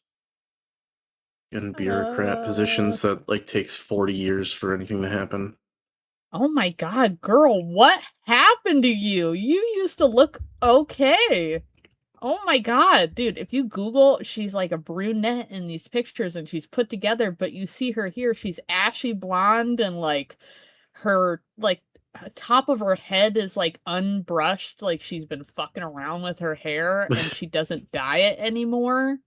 good bureaucrat positions that like takes 40 years for anything to happen. Oh my god, girl, what happened to you? You used to look okay. Oh my god, dude, if you Google, she's like a brunette in these pictures and she's put together, but you see her here, she's ashy blonde and like her like top of her head is like unbrushed, like she's been fucking around with her hair and she doesn't dye it anymore.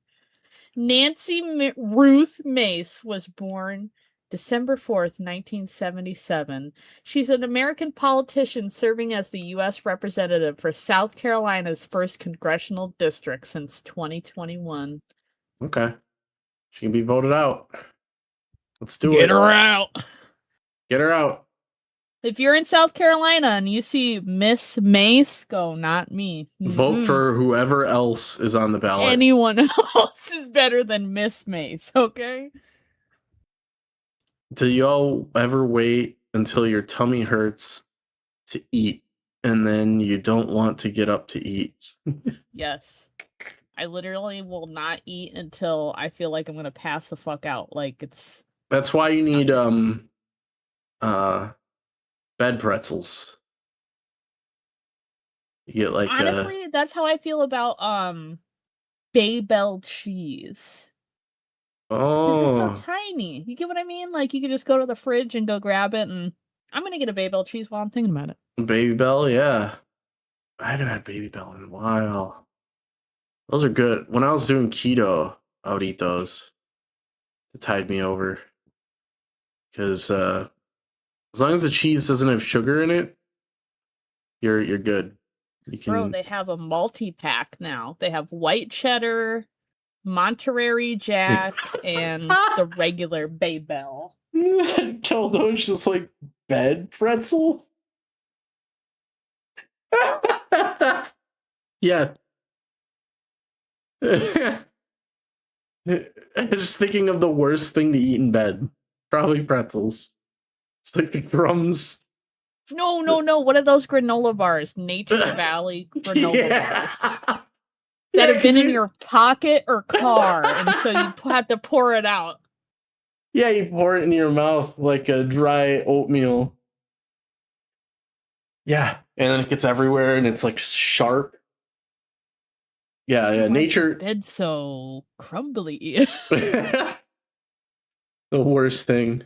Nancy Ruth Mace was born December 4th, 1977. She's an American politician serving as the U.S. representative for South Carolina's 1st congressional district since 2021. Okay. She can be voted out. Let's do it. Get her out. Get her out. If you're in South Carolina and you see Miss Mace, go, not me. Vote for whoever else is on the ballot. Anyone else is better than Miss Mace, okay? Do y'all ever wait until your tummy hurts to eat and then you don't want to get up to eat? Yes. I literally will not eat until I feel like I'm gonna pass the fuck out. Like it's. That's why you need bed pretzels. You get like honestly, that's how I feel about Baybel cheese. Oh, it's so tiny. You get what I mean? Like you could just go to the fridge and go grab it, and I'm gonna get a Baybel cheese while I'm thinking about it. Babybel, yeah. I haven't had Babybel in a while. Those are good. When I was doing keto, I would eat those. It tied me over. Because as long as the cheese doesn't have sugar in it, you're good. You can... Bro, they have a multi-pack now. They have white cheddar, Monterey Jack, and the regular Baybel. Tell those just like bed pretzel. Yeah. Just thinking of the worst thing to eat in bed. Probably pretzels. It's like the crumbs. No. What are those granola bars? Nature Valley granola bars. That have been in your pocket or car, and so you have to pour it out. Yeah, you pour it in your mouth like a dry oatmeal. Yeah, and then it gets everywhere, and it's like sharp. Yeah, nature. Bed so crumbly. The worst thing.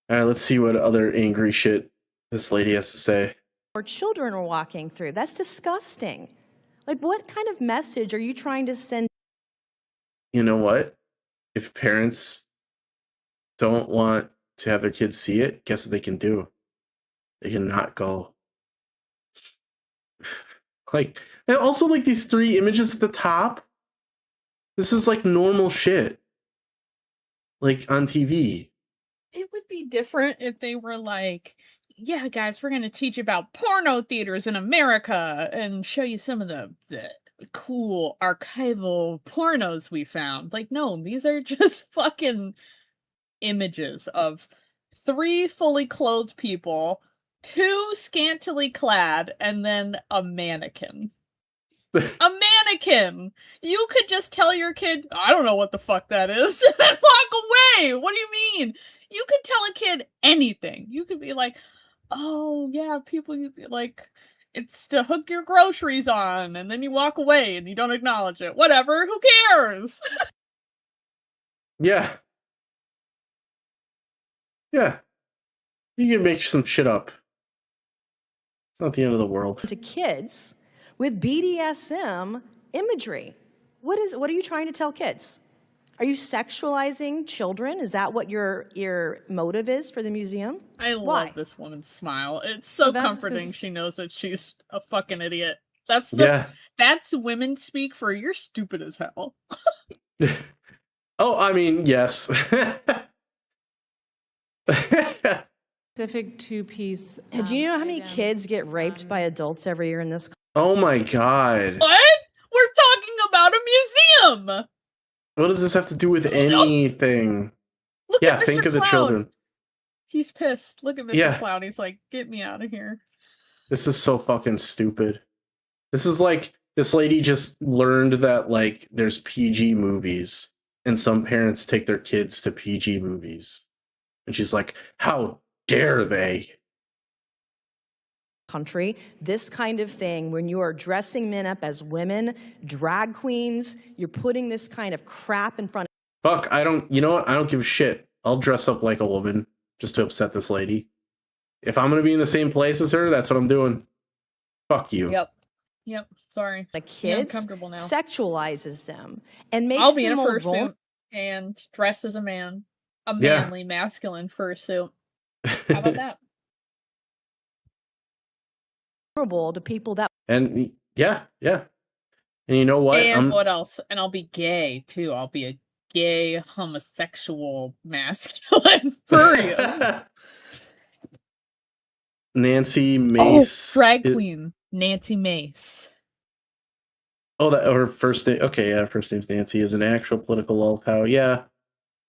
All right, let's see what other angry shit this lady has to say. Or children are walking through. That's disgusting. Like, what kind of message are you trying to send? You know what? If parents don't want to have their kids see it, guess what they can do? They can not go. Like, and also like these 3 images at the top. This is like normal shit. Like on TV. It would be different if they were like, yeah, guys, we're going to teach you about porno theaters in America and show you some of the cool archival pornos we found. Like, no, these are just fucking images of 3 fully clothed people, 2 scantily clad, and then a mannequin. A mannequin! You could just tell your kid, I don't know what the fuck that is, and then walk away! What do you mean? You could tell a kid anything. You could be like, oh, yeah, people, like, it's to hook your groceries on, and then you walk away and you don't acknowledge it. Whatever, who cares? Yeah. Yeah. You can make some shit up. It's not the end of the world. To kids with BDSM imagery. What are you trying to tell kids? Are you sexualizing children? Is that what your motive is for the museum? I love this woman's smile. It's so comforting. She knows that she's a fucking idiot. That's women speak for you're stupid as hell. Oh, I mean, yes. Specific 2-piece. Do you know how many kids get raped by adults every year in this? Oh my god. What? We're talking about a museum. What does this have to do with anything? Look at Mr. Think of Clown. the children. He's pissed. Look at Mr. Clown. He's like, get me out of here. This is so fucking stupid. This is like, this lady just learned that, like, there's PG movies, and some parents take their kids to PG movies. And she's like, how dare they? Country, this kind of thing, when you are dressing men up as women, drag queens, you're putting this kind of crap in front of. Fuck, you know what? I don't give a shit. I'll dress up like a woman just to upset this lady. If I'm going to be in the same place as her, that's what I'm doing. Fuck you. Yep. Sorry. The kids uncomfortable now. Sexualizes them and makes I'll be in them a more fursuit and dressed as a man. A manly, masculine fursuit. How about that? To people that. And yeah. And you know what? And what else? And I'll be gay too. I'll be a gay, homosexual, masculine furry. Nancy Mace. Drag queen Nancy Mace. Oh, that her first name. Okay, yeah, her first name's Nancy. Is an actual political lol cow. Yeah,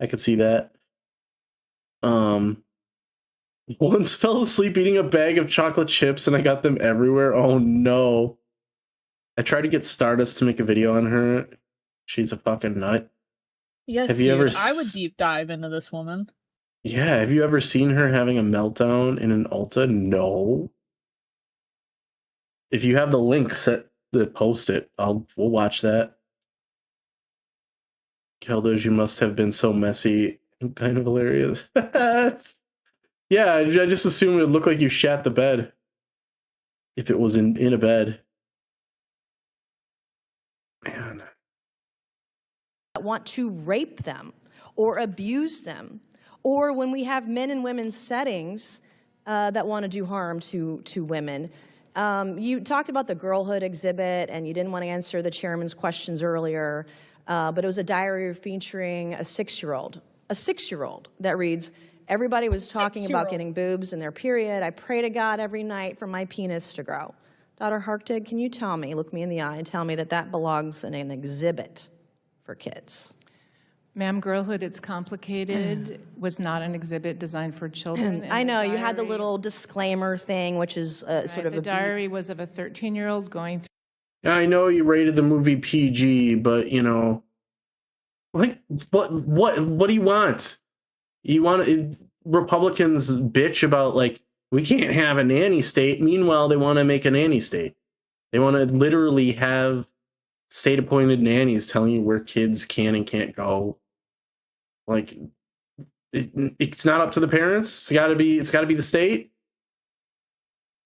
I could see that. Once fell asleep eating a bag of chocolate chips and I got them everywhere. Oh no. I tried to get Stardust to make a video on her. She's a fucking nut. Yes, have you ever I would deep dive into this woman. Yeah, have you ever seen her having a meltdown in an Ulta? No. If you have the link set to post it, we'll watch that. Keldos, you must have been so messy and kind of hilarious. Yeah, I just assumed it would look like you shat the bed. If it was in a bed. Man. Want to rape them or abuse them, or when we have men in women's settings that want to do harm to women. You talked about the girlhood exhibit, and you didn't want to answer the chairman's questions earlier, but it was a diary featuring a six-year-old that reads, everybody was talking about getting boobs in their period. I pray to God every night for my penis to grow. Dr. Hartig, can you tell me, look me in the eye and tell me that belongs in an exhibit for kids? Ma'am, Girlhood, It's Complicated was not an exhibit designed for children. I know, you had the little disclaimer thing, which is sort of the diary was of a 13-year-old going through. Yeah, I know you rated the movie PG, but you know, like, what do you want? You want Republicans bitch about, like, we can't have a nanny state. Meanwhile, they want to make a nanny state. They want to literally have state-appointed nannies telling you where kids can and can't go. Like, it's not up to the parents. It's got to be the state.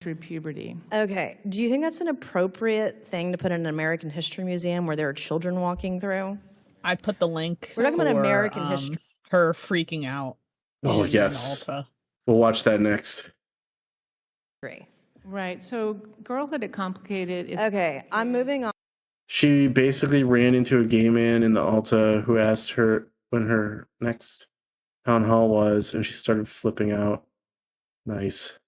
Through puberty. Okay. Do you think that's an appropriate thing to put in an American History Museum where there are children walking through? I put the link. We're talking about American history. Her freaking out. Oh, yes. We'll watch that next. Right. So Girlhood, It's Complicated. Okay. I'm moving on. She basically ran into a gay man in the Alta who asked her when her next town hall was, and she started flipping out. Nice.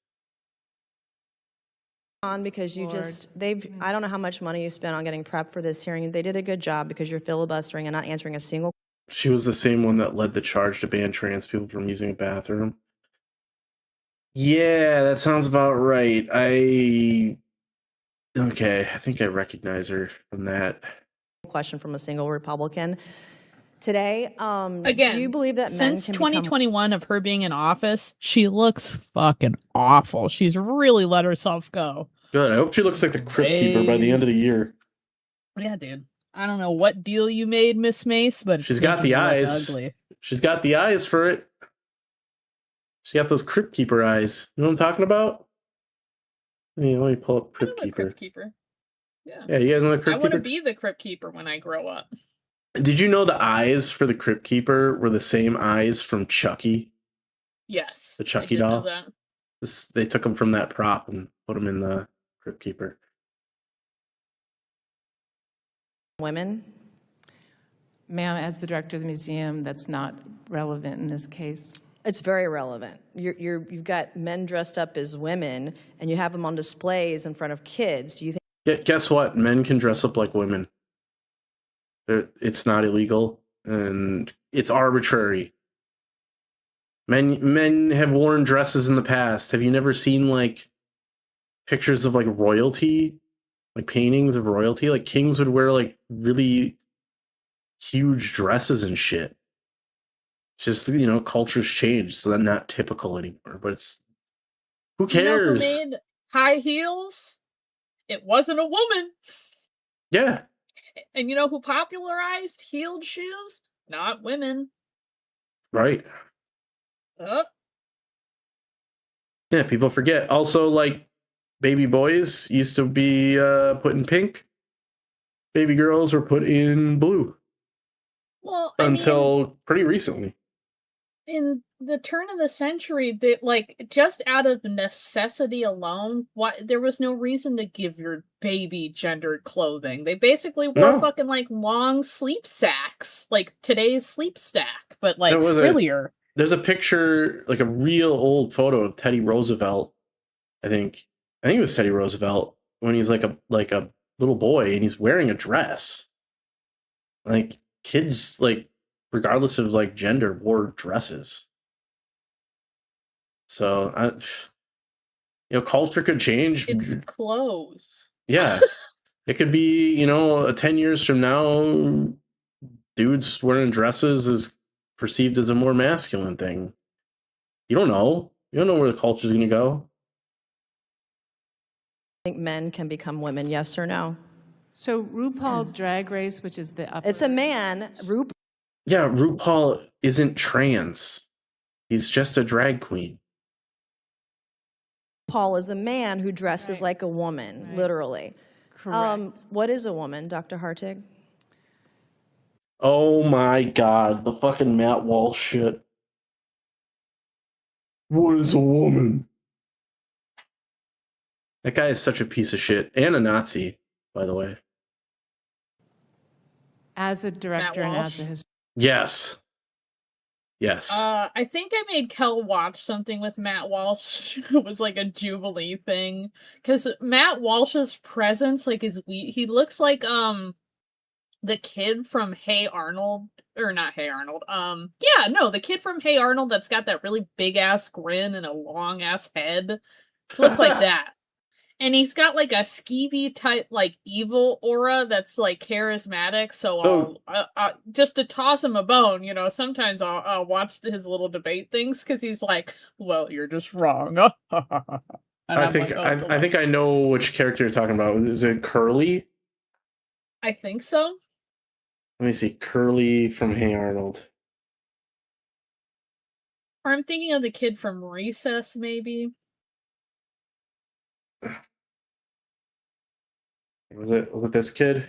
On because I don't know how much money you spent on getting prepped for this hearing. They did a good job because you're filibustering and not answering a single. She was the same one that led the charge to ban trans people from using a bathroom. Yeah, that sounds about right. I think I recognize her from that. Question from a single Republican today. Again, do you believe that since 2021 of her being in office, she looks fucking awful. She's really let herself go. Good. I hope she looks like the Crypt Keeper by the end of the year. Yeah, dude. I don't know what deal you made, Miss Mace, but she's got the eyes. Ugly. She's got the eyes for it. She got those Crypt Keeper eyes. You know what I'm talking about? Let me pull up Crypt Keeper. Crypt Keeper. Yeah, you guys know the Crypt Keeper? I want to be the Crypt Keeper when I grow up. Did you know the eyes for the Crypt Keeper were the same eyes from Chucky? Yes. The Chucky doll? They took them from that prop and put them in the Crypt Keeper. Women? Ma'am, as the director of the museum, that's not relevant in this case. It's very relevant. You've got men dressed up as women, and you have them on displays in front of kids. Do you think? Yeah, guess what? Men can dress up like women. It's not illegal, and it's arbitrary. Men have worn dresses in the past. Have you never seen, like, pictures of, like, royalty? Like, paintings of royalty? Like, kings would wear, like, really huge dresses and shit. Just, you know, cultures change, so they're not typical anymore. But it's, who cares? You know who made high heels? It wasn't a woman. Yeah. And you know who popularized heeled shoes? Not women. Right. Yeah, people forget. Also, like, baby boys used to be put in pink. Baby girls were put in blue. Well, until pretty recently. In the turn of the century, they, like, just out of necessity alone, there was no reason to give your baby gendered clothing. They basically wore fucking, like, long sleep sacks, like today's sleep stack, but, like, frillier. There's a picture, like a real old photo of Teddy Roosevelt I think it was Teddy Roosevelt when he's like a little boy and he's wearing a dress. Like kids, like regardless of like gender, wore dresses. So culture could change. It's clothes. Yeah. It could be, 10 years from now, dudes wearing dresses is perceived as a more masculine thing. You don't know. You don't know where the culture is going to go. I think men can become women, yes or no? So RuPaul's Drag Race, which is the upper... It's a man. Yeah, RuPaul isn't trans. He's just a drag queen. RuPaul is a man who dresses like a woman, literally. Correct. What is a woman, Dr. Hartig? Oh my god, the fucking Matt Walsh shit. What is a woman? That guy is such a piece of shit and a Nazi, by the way. As a director and as a historian. Yes. I think I made Kel watch something with Matt Walsh. It was like a Jubilee thing. Because Matt Walsh's presence, like, he looks like the kid from Hey Arnold. Or not Hey Arnold. The kid from Hey Arnold that's got that really big ass grin and a long ass head. Looks like that. And he's got like a skeevy type, like evil aura that's like charismatic. So just to toss him a bone, sometimes I'll watch his little debate things because he's like, "Well, you're just wrong." I think I know which character you're talking about. Is it Curly? I think so. Let me see, Curly from Hey Arnold. Or I'm thinking of the kid from Recess, maybe. Was it this kid?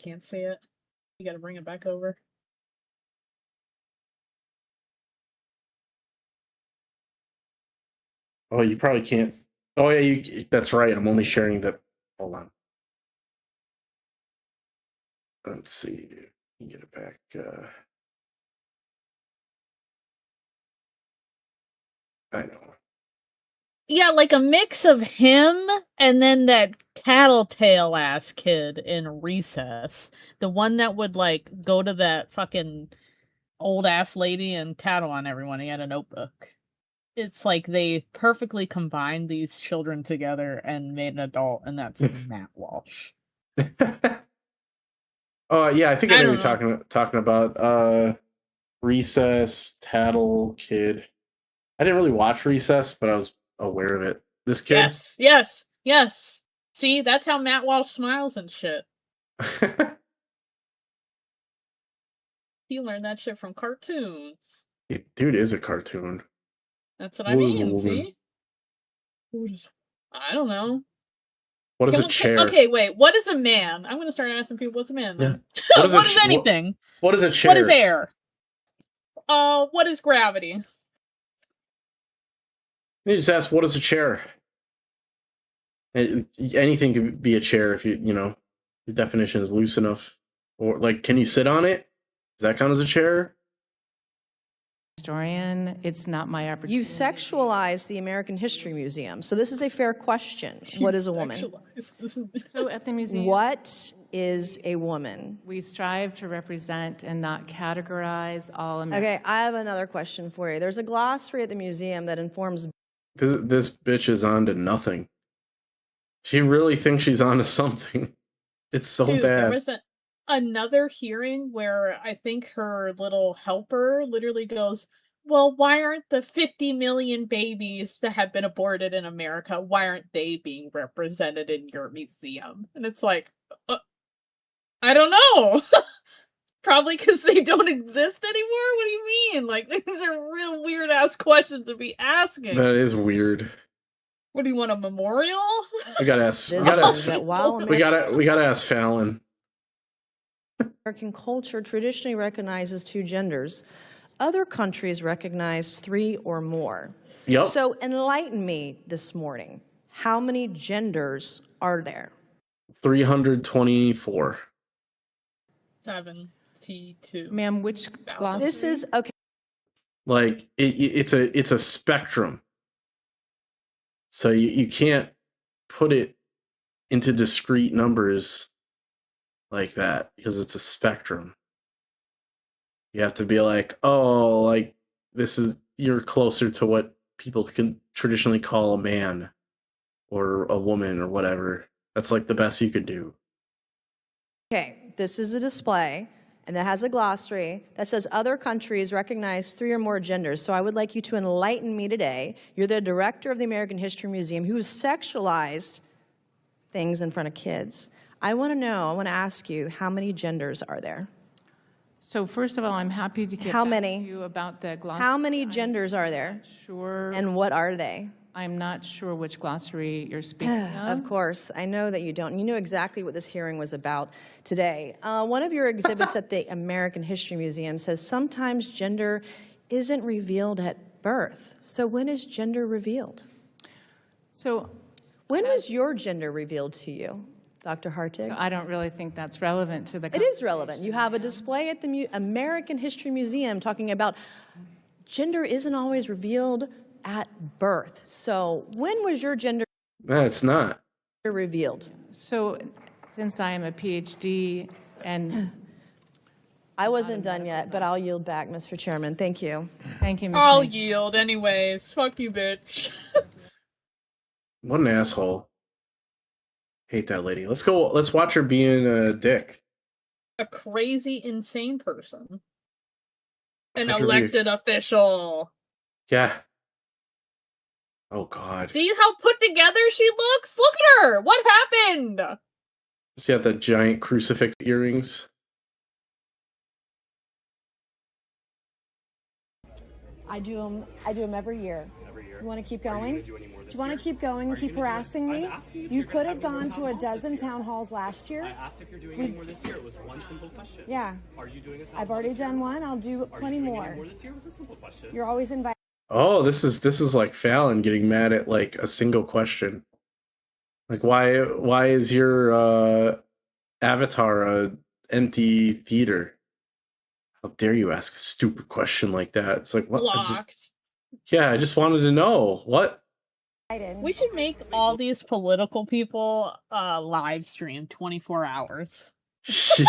Can't see it. You gotta bring it back over. Oh, you probably can't. Oh yeah, that's right. I'm only sharing the. Hold on. Let's see. Get it back. I know. Yeah, like a mix of him and then that tattletale ass kid in Recess. The one that would like go to that fucking old ass lady and tattle on everyone. He had a notebook. It's like they perfectly combined these children together and made an adult, and that's Matt Walsh. Oh yeah, I think I know what you're talking about. Recess, Tattle, Kid. I didn't really watch Recess, but I was aware of it. This kid? Yes. See, that's how Matt Walsh smiles and shit. He learned that shit from cartoons. Dude is a cartoon. That's what I mean, see? I don't know. What is a chair? Okay, wait. What is a man? I'm going to start asking people, what's a man then? Yeah. What is anything? What is a chair? What is air? What is gravity? You just ask, what is a chair? Anything could be a chair if the definition is loose enough. Or like, can you sit on it? Does that count as a chair? Historian, it's not my opportunity. You sexualize the American History Museum, so this is a fair question. What is a woman? So at the museum, what is a woman? We strive to represent and not categorize all Americans. Okay, I have another question for you. There's a glossary at the museum that informs. This bitch is on to nothing. She really thinks she's on to something. It's so bad. There was another hearing where I think her little helper literally goes, well, why aren't the 50 million babies that have been aborted in America, why aren't they being represented in your museum? And it's like, I don't know. Probably because they don't exist anymore? What do you mean? Like, these are real weird-ass questions to be asking. That is weird. What do you want, a memorial? We gotta ask Fallon. American culture traditionally recognizes two genders. Other countries recognize three or more. Yep. So enlighten me this morning. How many genders are there? 324. 72. Ma'am, which glossary? This is okay. Like it's a spectrum. So you can't put it into discrete numbers like that because it's a spectrum. You have to be like, oh, like you're closer to what people can traditionally call a man or a woman or whatever. That's like the best you could do. Okay, this is a display, and that has a glossary that says other countries recognize 3 or more genders. So I would like you to enlighten me today. You're the director of the American History Museum who's sexualized things in front of kids. I want to ask you, how many genders are there? So first of all, I'm happy to get How back many? to you about the glossary. How many genders are there? Sure. And what are they? I'm not sure which glossary you're speaking of. Of course, I know that you don't. You know exactly what this hearing was about today. One of your exhibits at the American History Museum says sometimes gender isn't revealed at birth. So when is gender revealed? So when was your gender revealed to you, Dr. Hartig? So I don't really think that's relevant to the It is relevant. You have a display at the American History Museum talking about gender isn't always revealed at birth. So when was your gender It's not revealed? So since I am a PhD and I wasn't done yet, but I'll yield back, Mr. Chairman. Thank you. Thank you, Ms. I'll Mace. yield anyways. Fuck you, bitch. What an asshole. Hate that lady. Let's go. Let's watch her being a dick. A crazy, insane person. An Such a elected official. Yeah. Oh, God. See how put together she looks? Look at her! What happened? She had the giant crucifix earrings. I do them every year. You want to keep going? Do you want to keep going and keep harassing me? You could have gone to a dozen town halls last year. I asked if you're doing any more this year. It was one simple question. Yeah. Are you doing a town I've hall already this year? done one. I'll do plenty more. Any more this year? It was a simple question. You're always invited. Oh, this is like Fallon getting mad at like a single question. Like why is your avatar a empty theater? How dare you ask a stupid question like that? It's like what? Blocked. I just wanted to know what. We should make all these political people live stream 24 hours.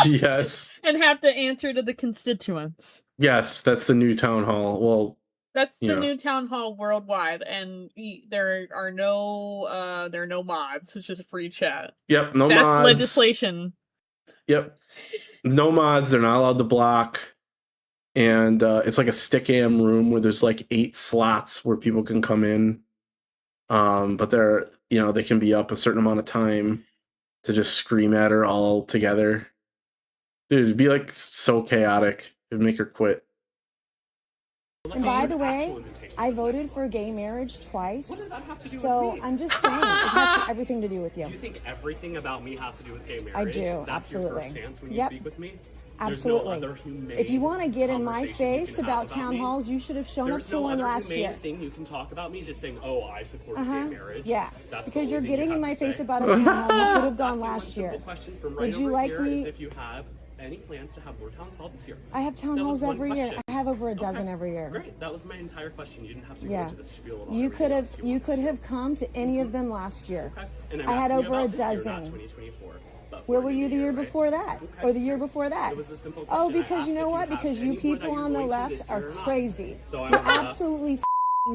Yes. And have to answer to the constituents. Yes, that's the new town hall. Well, that's the new town hall worldwide, and there are no mods. It's just a free chat. Yep, no mods. That's legislation. Yep, no mods. They're not allowed to block, and it's like a stick-am room where there's like 8 slots where people can come in. But they can be up a certain amount of time to just scream at her all together. Dude, it'd be like so chaotic. It'd make her quit. And by the way, I voted for gay marriage twice. What does that have to do with me? I'm just saying, it has everything to do with you. Do you think everything about me has to do with gay marriage? I do, That's absolutely. Your first stance when you speak with me? Absolutely. No other humane if you want to get in my conversation face you can have about town me? halls, you should have shown There's up to no one other last humane year. thing you can talk about me just saying, oh, I support gay marriage. Yeah, That's because you're the only thing getting you in have my to face say. about a town hall you could have gone Asking one last year. simple question from right Would you over like here me? is if you have any plans to have more town halls this year. I have town That was halls one every year. question. I have over a dozen every year. Great, that was my entire question. You didn't have to go Yeah, into the spiel about you could have everything else you could have come to any of them last year. Okay. And I'm I had asking you over a about this year, dozen. not 2024. But Where we're were in you the year right? before that, or the year before that? It was a simple Oh, question. I because asked you know if what? have Because any you more that people you're on the going to left this are year or not. crazy. So I'm You're gonna- absolutely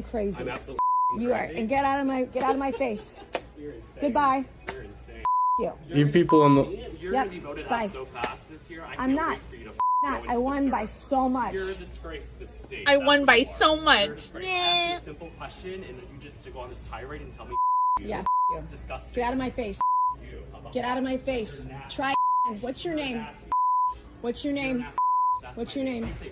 crazy. I'm absolutely You are, crazy. and get out of my face. You're insane. Goodbye. You're insane. You. You people on the You're Yep, gonna be voted bye. out so fast this year. I I'm can't not. wait for you to Not. go I into won the by dirt. so much. You're a disgrace to this state. I That's won what by you are. so You're a much. disgrace. I asked you a simple question, and you just to go on this tirade and tell me you. Yeah. You. Disgusting. Get out of my face. You. How about Get out of my face. Try. What's your name? What's your name? That's What's my your name. name? You say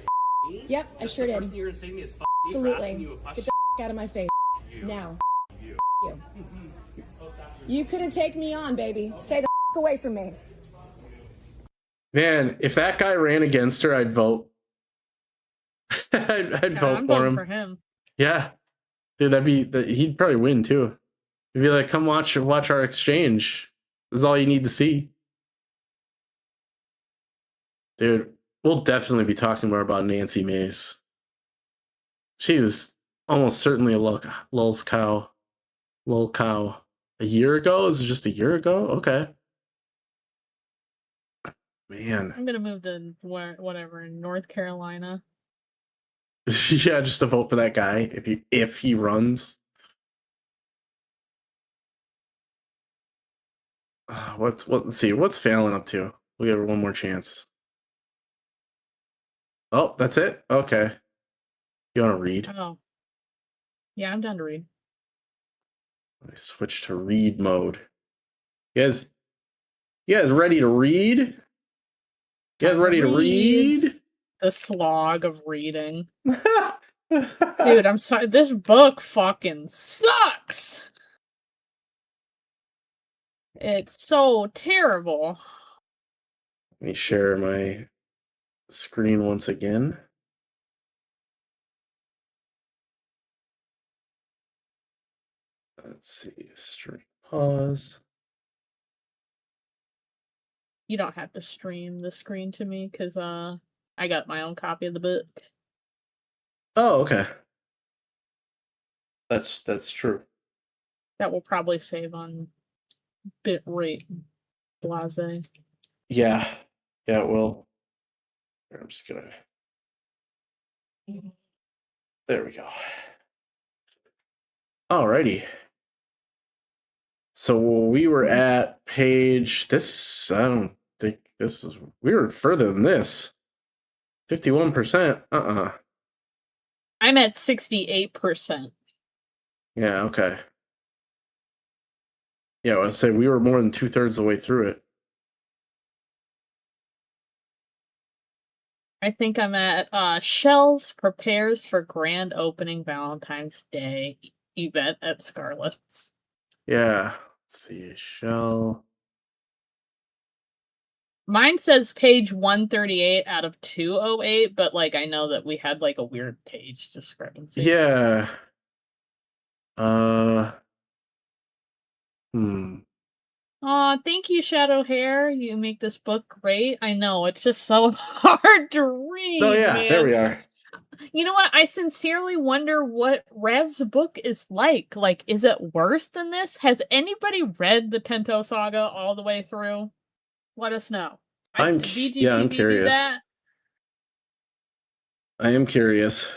me? Yep, I Just sure the did. first thing you're gonna say to me is me for asking Absolutely. you a Get question. the out of my face You. now. You. You. You couldn't take me on, baby. Stay the away from me. man, if that guy ran against her, I'd vote. I'd Yeah, vote I'm for voting him. for him. Yeah, dude, he'd probably win too. He'd be like, "Come watch our exchange. This is all you need to see." Dude, we'll definitely be talking more about Nancy Mace. She is almost certainly a Lulz cow. Lil cow. A year ago? Is it just a year ago? Okay. Man. I'm gonna move to whatever in North Carolina. Yeah, just to vote for that guy if he runs. Let's see. What's Fallon up to? We give her one more chance. Oh, that's it? Okay. You want to read? Oh. Yeah, I'm done to read. I switch to read mode. You guys ready to read? You guys ready to read? The slog of reading. Dude, I'm sorry. This book fucking sucks. It's so terrible. Let me share my screen once again. Let's see. Stream pause. You don't have to stream the screen to me because I got my own copy of the book. Oh, okay. That's true. That will probably save on bit rate blase. Yeah, it will. I'm just gonna. There we go. Alrighty. So we were at page this. I don't think this is. We were further than this. 51%. I'm at 68%. Yeah. Okay. Yeah, I would say we were more than 2/3 of the way through it. I think I'm at Shells prepares for grand opening Valentine's Day event at Scarlett's. Yeah. Let's see. Shell. Mine says page 138 out of 208, but like I know that we had like a weird page discrepancy. Yeah. Thank you, Shadow Hair. You make this book great. I know, it's just so hard to read. Oh yeah, man. there we are. You know what? I sincerely wonder what Rev's book is like. Like, is it worse than this? Has anybody read the Tento Saga all the way through? Let us know. I'm curious. I am curious.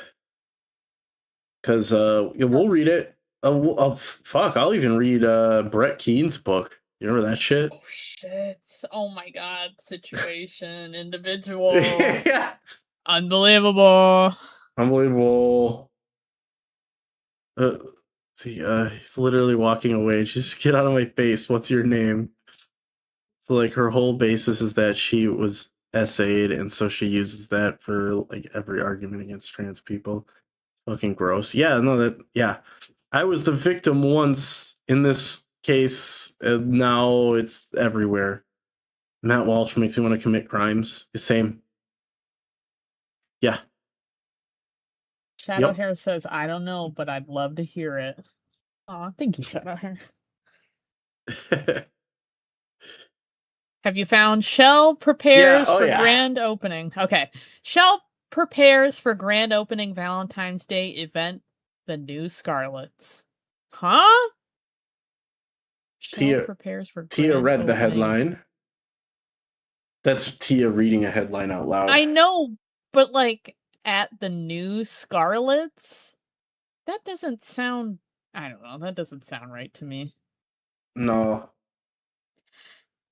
Because we'll read it. Fuck, I'll even read Brett Keene's book. You remember that shit? Oh shit. Oh my god. Situation. Individual. Yeah. Unbelievable. See, he's literally walking away. Just get out of my face. What's your name? So like her whole basis is that she was essayed, and so she uses that for like every argument against trans people. Fucking gross. Yeah, no, I was the victim once in this case, and now it's everywhere. Matt Walsh makes me want to commit crimes. The same. Yeah. Shadow Hair says, I don't know, but I'd love to hear it. Aw, thank you, Shadow Hair. Have you found Shell prepares for grand opening? Okay. Shell prepares for grand opening Valentine's Day event, the new Scarlets. Huh? Tia prepares for Tia read opening. the headline. That's Tia reading a headline out loud. I know, but like at the new Scarlets? That doesn't sound, I don't know, that doesn't sound right to me. No.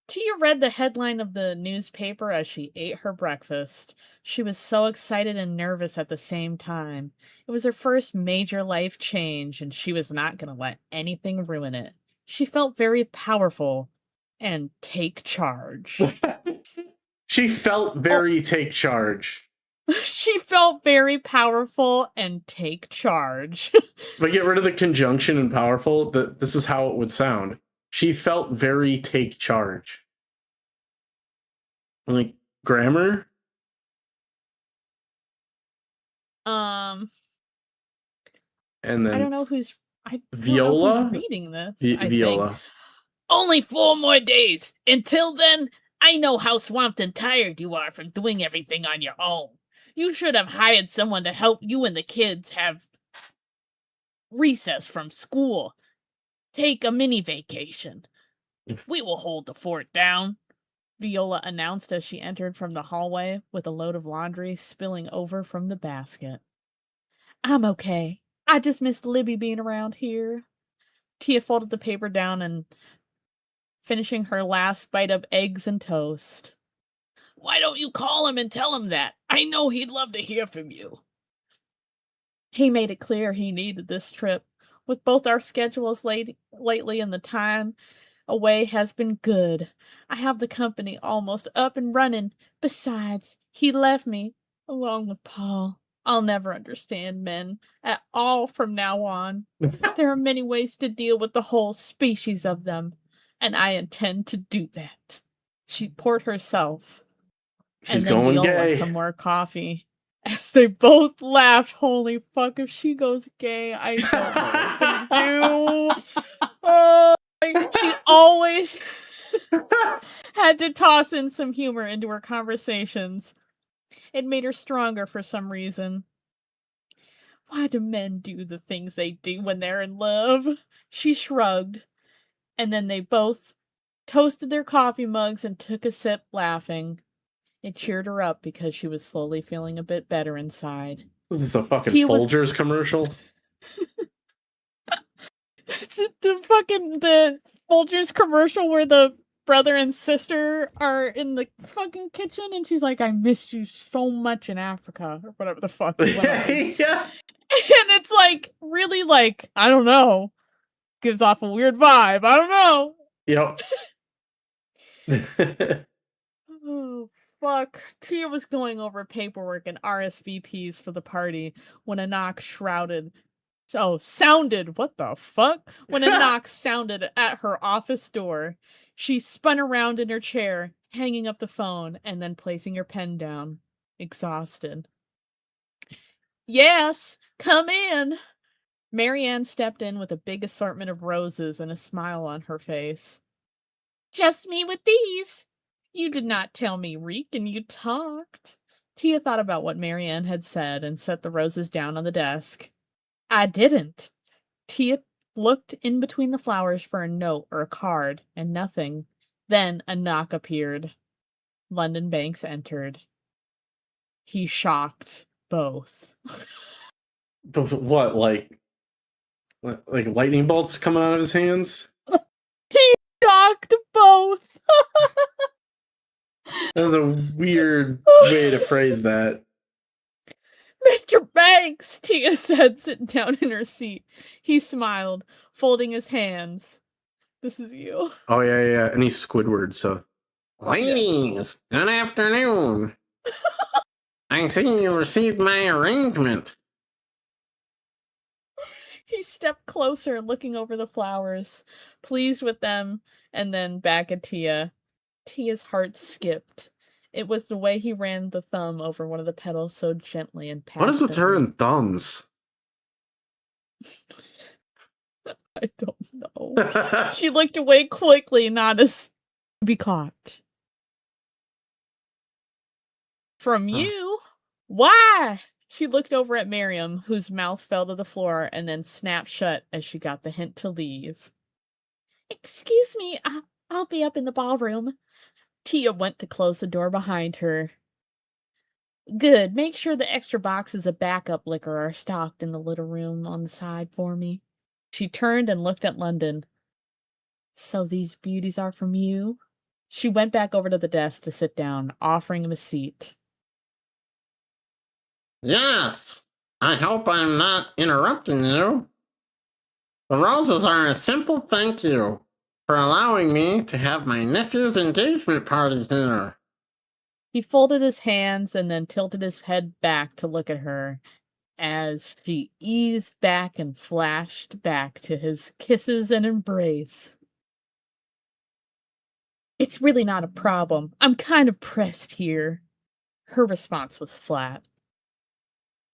Tia read the headline of the newspaper as she ate her breakfast. She was so excited and nervous at the same time. It was her first major life change, and she was not going to let anything ruin it. She felt very powerful and take charge. She felt very take charge. She felt very powerful and take charge. But get rid of the conjunction and powerful. This is how it would sound. She felt very take charge. Like grammar? And then I don't know who's reading this. Viola. Think. Only 4 more days. Until then, I know how swamped and tired you are from doing everything on your own. You should have hired someone to help you and the kids have recess from school. Take a mini vacation. We will hold the fort down, Viola announced as she entered from the hallway with a load of laundry spilling over from the basket. I'm okay. I just missed Libby being around here. Tia folded the paper down and finishing her last bite of eggs and toast. Why don't you call him and tell him that? I know he'd love to hear from you. He made it clear he needed this trip. With both our schedules lately and the time away has been good. I have the company almost up and running. Besides, he left me, along with Paul. I'll never understand men at all from now on. There are many ways to deal with the whole species of them, and I intend to do that. She poured herself and then going Viola gay. some more coffee. As they both laughed, holy fuck, if she goes gay, I don't know what to do. Oh, she always had to toss in some humor into her conversations. It made her stronger for some reason. Why do men do the things they do when they're in love? She shrugged, and then they both toasted their coffee mugs and took a sip, laughing. It cheered her up because she was slowly feeling a bit better inside. Was this a fucking Folgers commercial? the Folgers commercial where the brother and sister are in the fucking kitchen and she's like, I missed you so much in Africa, or whatever the fuck. Yeah. And it's like, really, like, I don't know. Gives off a weird vibe. I don't know. Yep. Oh, fuck. Tia was going over paperwork and RSVPs for the party when a knock sounded. What the fuck? When a knock sounded at her office door, she spun around in her chair, hanging up the phone and then placing her pen down, exhausted. Yes, come in. Marianne stepped in with a big assortment of roses and a smile on her face. Just me with these. You did not tell me, Reek, and you talked. Tia thought about what Marianne had said and set the roses down on the desk. I didn't. Tia looked in between the flowers for a note or a card, and nothing. Then a knock appeared. London Banks entered. He shocked both. What, like lightning bolts coming out of his hands? He shocked both. That was a weird way to phrase that. Mr. Banks, Tia said, sitting down in her seat. He smiled, folding his hands. This is you. Oh, yeah. And he's Squidward, so. Ladies, good afternoon. I see you received my arrangement. He stepped closer, looking over the flowers, pleased with them, and then back at Tia. Tia's heart skipped. It was the way he ran the thumb over one of the petals so gently and passionately. What is with her and thumbs? I don't know. She looked away quickly, not as to be caught. From you? Why? She looked over at Miriam, whose mouth fell to the floor and then snapped shut as she got the hint to leave. Excuse me, I'll be up in the ballroom. Tia went to close the door behind her. Good. Make sure the extra boxes of backup liquor are stocked in the little room on the side for me. She turned and looked at London. So these beauties are from you? She went back over to the desk to sit down, offering him a seat. Yes. I hope I'm not interrupting you. The roses are a simple thank you for allowing me to have my nephew's engagement party here. He folded his hands and then tilted his head back to look at her as she eased back and flashed back to his kisses and embrace. It's really not a problem. I'm kind of pressed here. Her response was flat.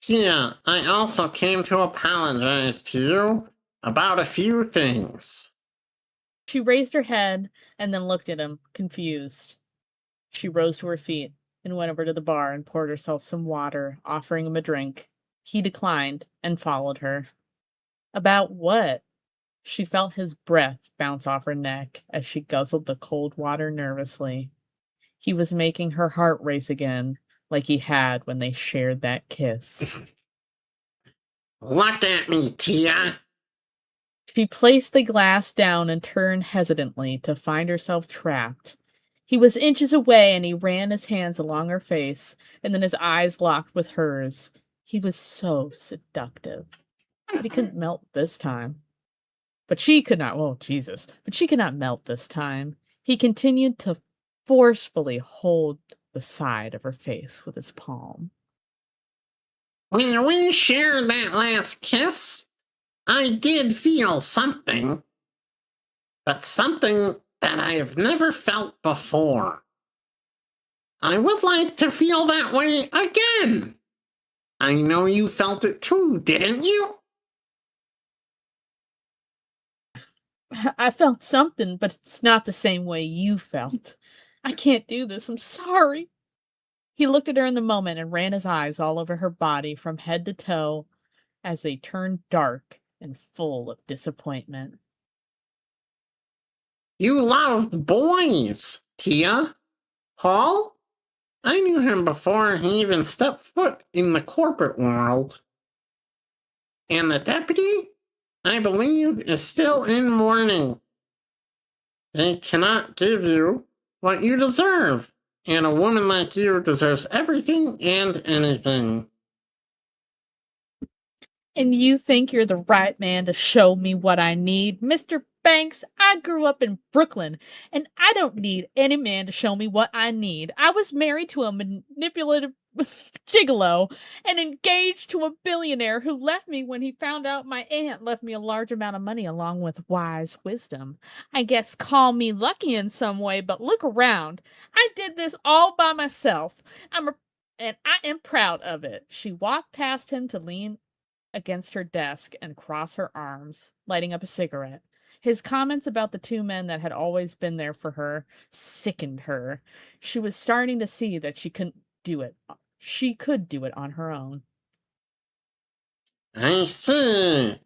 Yeah, I also came to apologize to you about a few things. She raised her head and then looked at him, confused. She rose to her feet and went over to the bar and poured herself some water, offering him a drink. He declined and followed her. About what? She felt his breath bounce off her neck as she guzzled the cold water nervously. He was making her heart race again, like he had when they shared that kiss. Look at me, Tia. She placed the glass down and turned hesitantly to find herself trapped. He was inches away and he ran his hands along her face, and then his eyes locked with hers. He was so seductive. But he couldn't melt this time. But she could not, oh Jesus, but she could not melt this time. He continued to forcefully hold the side of her face with his palm. When we shared that last kiss, I did feel something. But something that I have never felt before. I would like to feel that way again. I know you felt it too, didn't you? I felt something, but it's not the same way you felt. I can't do this. I'm sorry. He looked at her in the moment and ran his eyes all over her body from head to toe as they turned dark and full of disappointment. You loved boys, Tia. Paul? I knew him before he even stepped foot in the corporate world. And the deputy, I believe, is still in mourning. They cannot give you what you deserve, and a woman like you deserves everything and anything. And you think you're the right man to show me what I need? Mr. Banks, I grew up in Brooklyn, and I don't need any man to show me what I need. I was married to a manipulative gigolo and engaged to a billionaire who left me when he found out my aunt left me a large amount of money along with wise wisdom. I guess call me lucky in some way, but look around. I did this all by myself. And I am proud of it. She walked past him to lean against her desk and cross her arms, lighting up a cigarette. His comments about the two men that had always been there for her sickened her. She was starting to see that she couldn't do it. She could do it on her own. I see.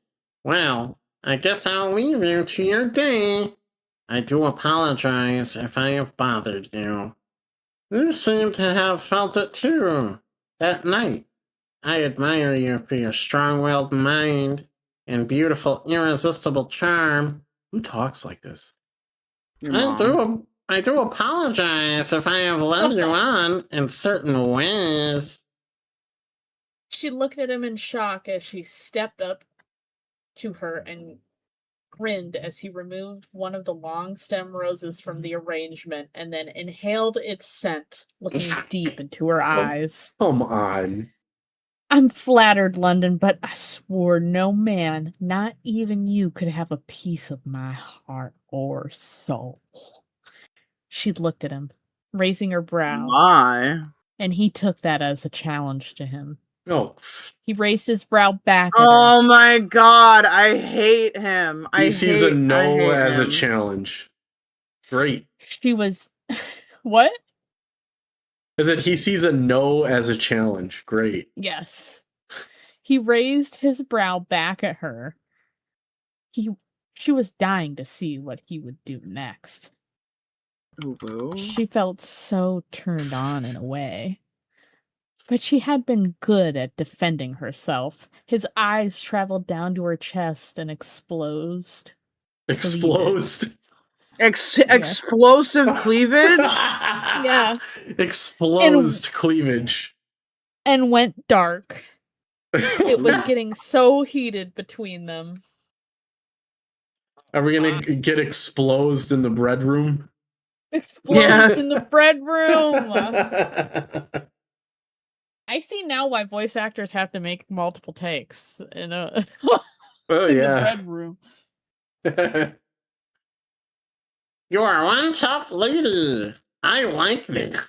Well, I guess I'll leave you to your day. I do apologize if I have bothered you. You seem to have felt it too, that night. I admire you for your strong-willed mind and beautiful, irresistible charm. Who talks like this? I do apologize if I have led you on in certain ways. She looked at him in shock as she stepped up to her and grinned as he removed one of the long stem roses from the arrangement and then inhaled its scent, looking deep into her eyes. Come on. I'm flattered, London, but I swore no man, not even you, could have a piece of my heart or soul. She looked at him, raising her brow. Why? And he took that as a challenge to him. Oh. He raised his brow back at Oh her. my god, I hate him. He sees a no as a challenge. Great. She was... What? Is that he sees a no as a challenge. Great. Yes. He raised his brow back at her. She was dying to see what he would do next. Ooh. She felt so turned on in a way. But she had been good at defending herself. His eyes traveled down to her chest and explosed. Explosive cleavage? Yeah. Explosed cleavage. And went dark. It was getting so heated between them. Are we gonna get explosed in the bread room? Explosed in the bread room. I see now why voice actors have to make multiple takes in a the bread room. You are one tough lady. I like that.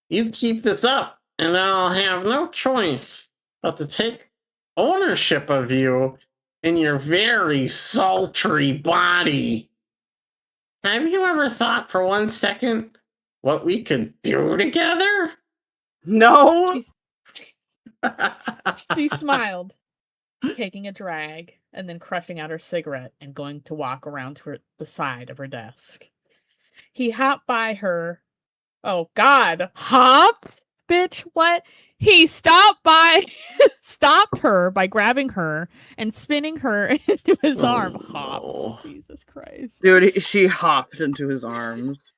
You keep this up, and I'll have no choice but to take ownership of you and your very sultry body. Have you ever thought for 1 second what we could do together? No. She smiled, taking a drag. and then crushing out her cigarette and going to walk around to the side of her desk. He hopped by her. Oh, God. Hopped? Bitch, what? He stopped her by grabbing her and spinning her into his arm. Hopped. Jesus Christ. Dude, she hopped into his arms.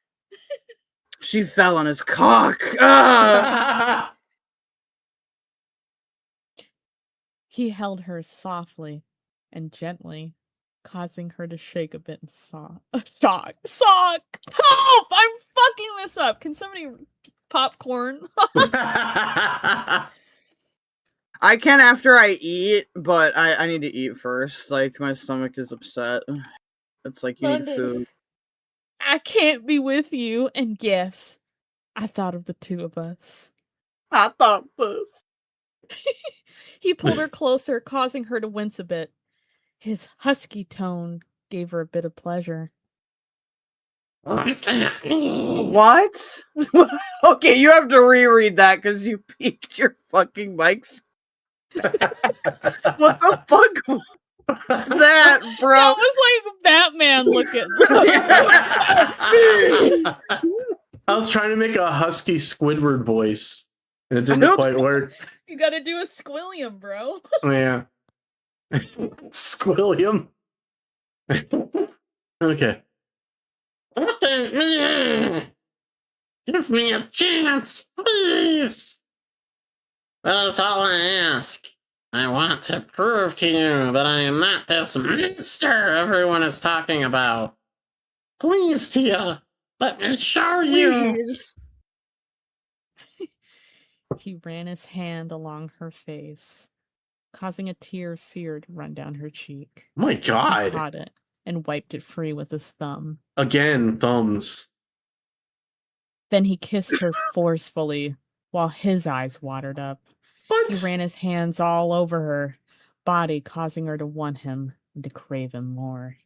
She fell on his cock. Ah! He held her softly and gently, causing her to shake a bit in shock. Help! I'm fucking this up. Can somebody popcorn? I can after I eat, but I need to eat first. Like, my stomach is upset. It's like you need food. I can't be with you. And yes, I thought of the two of us. I thought this. He pulled her closer, causing her to wince a bit. His husky tone gave her a bit of pleasure. What? Okay, you have to reread that because you peaked your fucking mics. What the fuck was that, bro? That was like Batman looking. I was trying to make a husky Squidward voice, and it didn't quite work. You gotta do a squillium, bro. Yeah. Squillium. Okay. Look at me! Give me a chance, please! That's all I ask. I want to prove to you that I am not this monster everyone is talking about. Please, Tia, let me show you. He ran his hand along her face, causing a tear of fear to run down her cheek. Oh my God. He caught it and wiped it free with his thumb. Again, thumbs. Then he kissed her forcefully while his eyes watered up. What? He ran his hands all over her body, causing her to want him and to crave him more.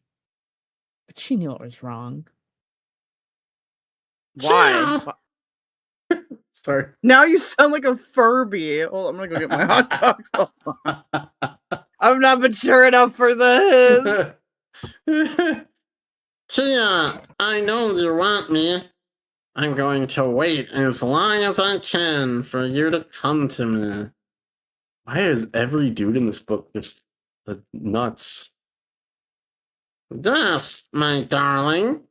But she knew it was wrong. Why? Sorry. Now you sound like a Furby. Hold on, I'm gonna go get my hot dogs. Hold on. I'm not mature enough for this. Tia, I know you want me. I'm going to wait as long as I can for you to come to me. Why is every dude in this book just nuts? Yes, my darling.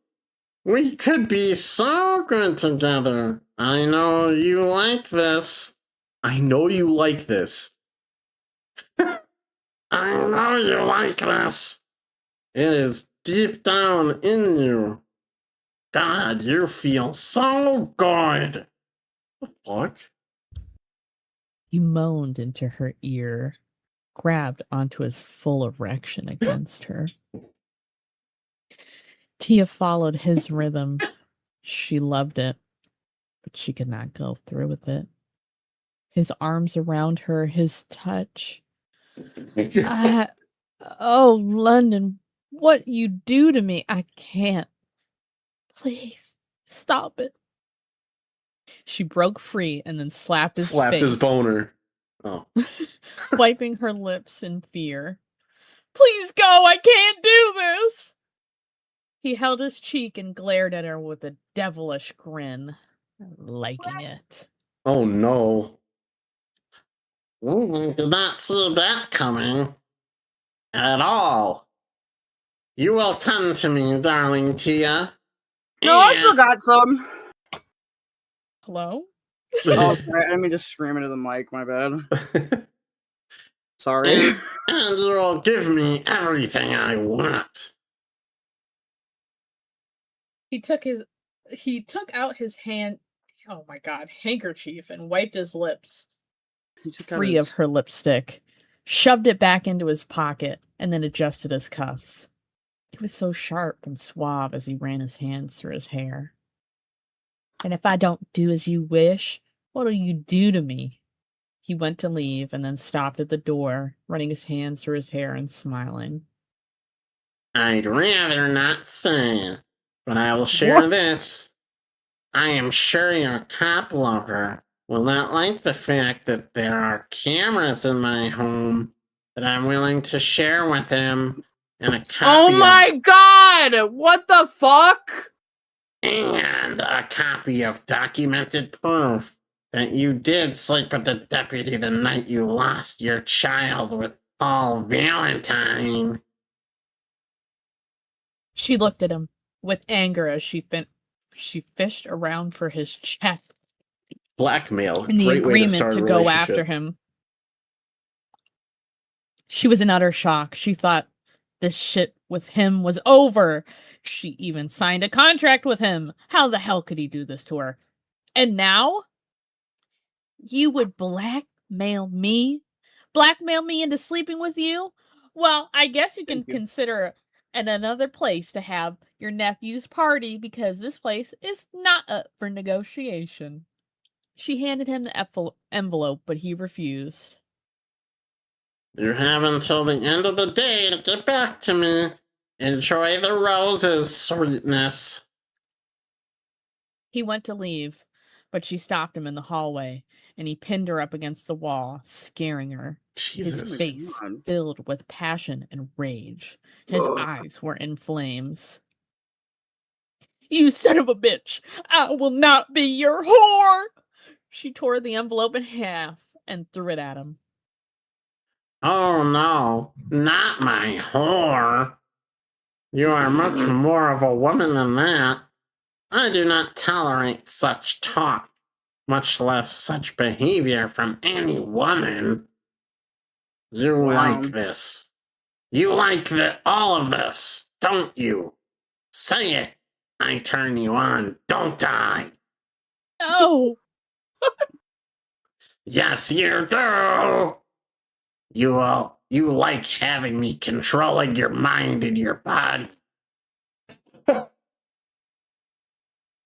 We could be so good together. I know you like this. I know you like this. I know you like this. It is deep down in you. God, you feel so good. What? He moaned into her ear, grabbed onto his full erection against her. Tia followed his rhythm. She loved it, but she could not go through with it. His arms around her, his touch. Oh, London, what you do to me, I can't. Please, stop it. She broke free and then slapped his face. His boner. Oh. Wiping her lips in fear. Please go, I can't do this. He held his cheek and glared at her with a devilish grin, liking it. Oh no. Did not see that coming. At all. You will come to me, darling Tia. No, I still got some. Hello? Oh, sorry. Let me just scream into the mic. My bad. Sorry. And you will give me everything I want. He took out his hand, oh my God, handkerchief and wiped his lips free of her lipstick, shoved it back into his pocket, and then adjusted his cuffs. He was so sharp and suave as he ran his hands through his hair. And if I don't do as you wish, what'll you do to me? He went to leave and then stopped at the door, running his hands through his hair and smiling. I'd rather not say, but I will share this. I am sure your cop lover will not like the fact that there are cameras in my home. that I'm willing to share with him and a copy Oh my god! What the fuck? And a copy of documented proof that you did sleep with the deputy the night you lost your child with Paul Valentine. She looked at him with anger as she fished around for his check. Blackmail. And the Great way to agreement start to a go relationship. after him. She was in utter shock. She thought this shit with him was over. She even signed a contract with him. How the hell could he do this to her? And now? You would blackmail me? Blackmail me into sleeping with you? Well, I guess you can consider another place to have your nephew's party because this place is not up for negotiation. She handed him the envelope, but he refused. You have until the end of the day to get back to me. Enjoy the roses, sweetness. He went to leave, but she stopped him in the hallway, and he pinned her up against the wall, scaring her. Jesus. His face filled with passion and rage. His eyes were in flames. You son of a bitch! I will not be your whore! She tore the envelope in half and threw it at him. Oh no, not my whore. You are much more of a woman than that. I do not tolerate such talk, much less such behavior from any woman. You like this. You like all of this, don't you? Say it. I turn you on, don't I? No! Yes, you do! You like having me controlling your mind and your body.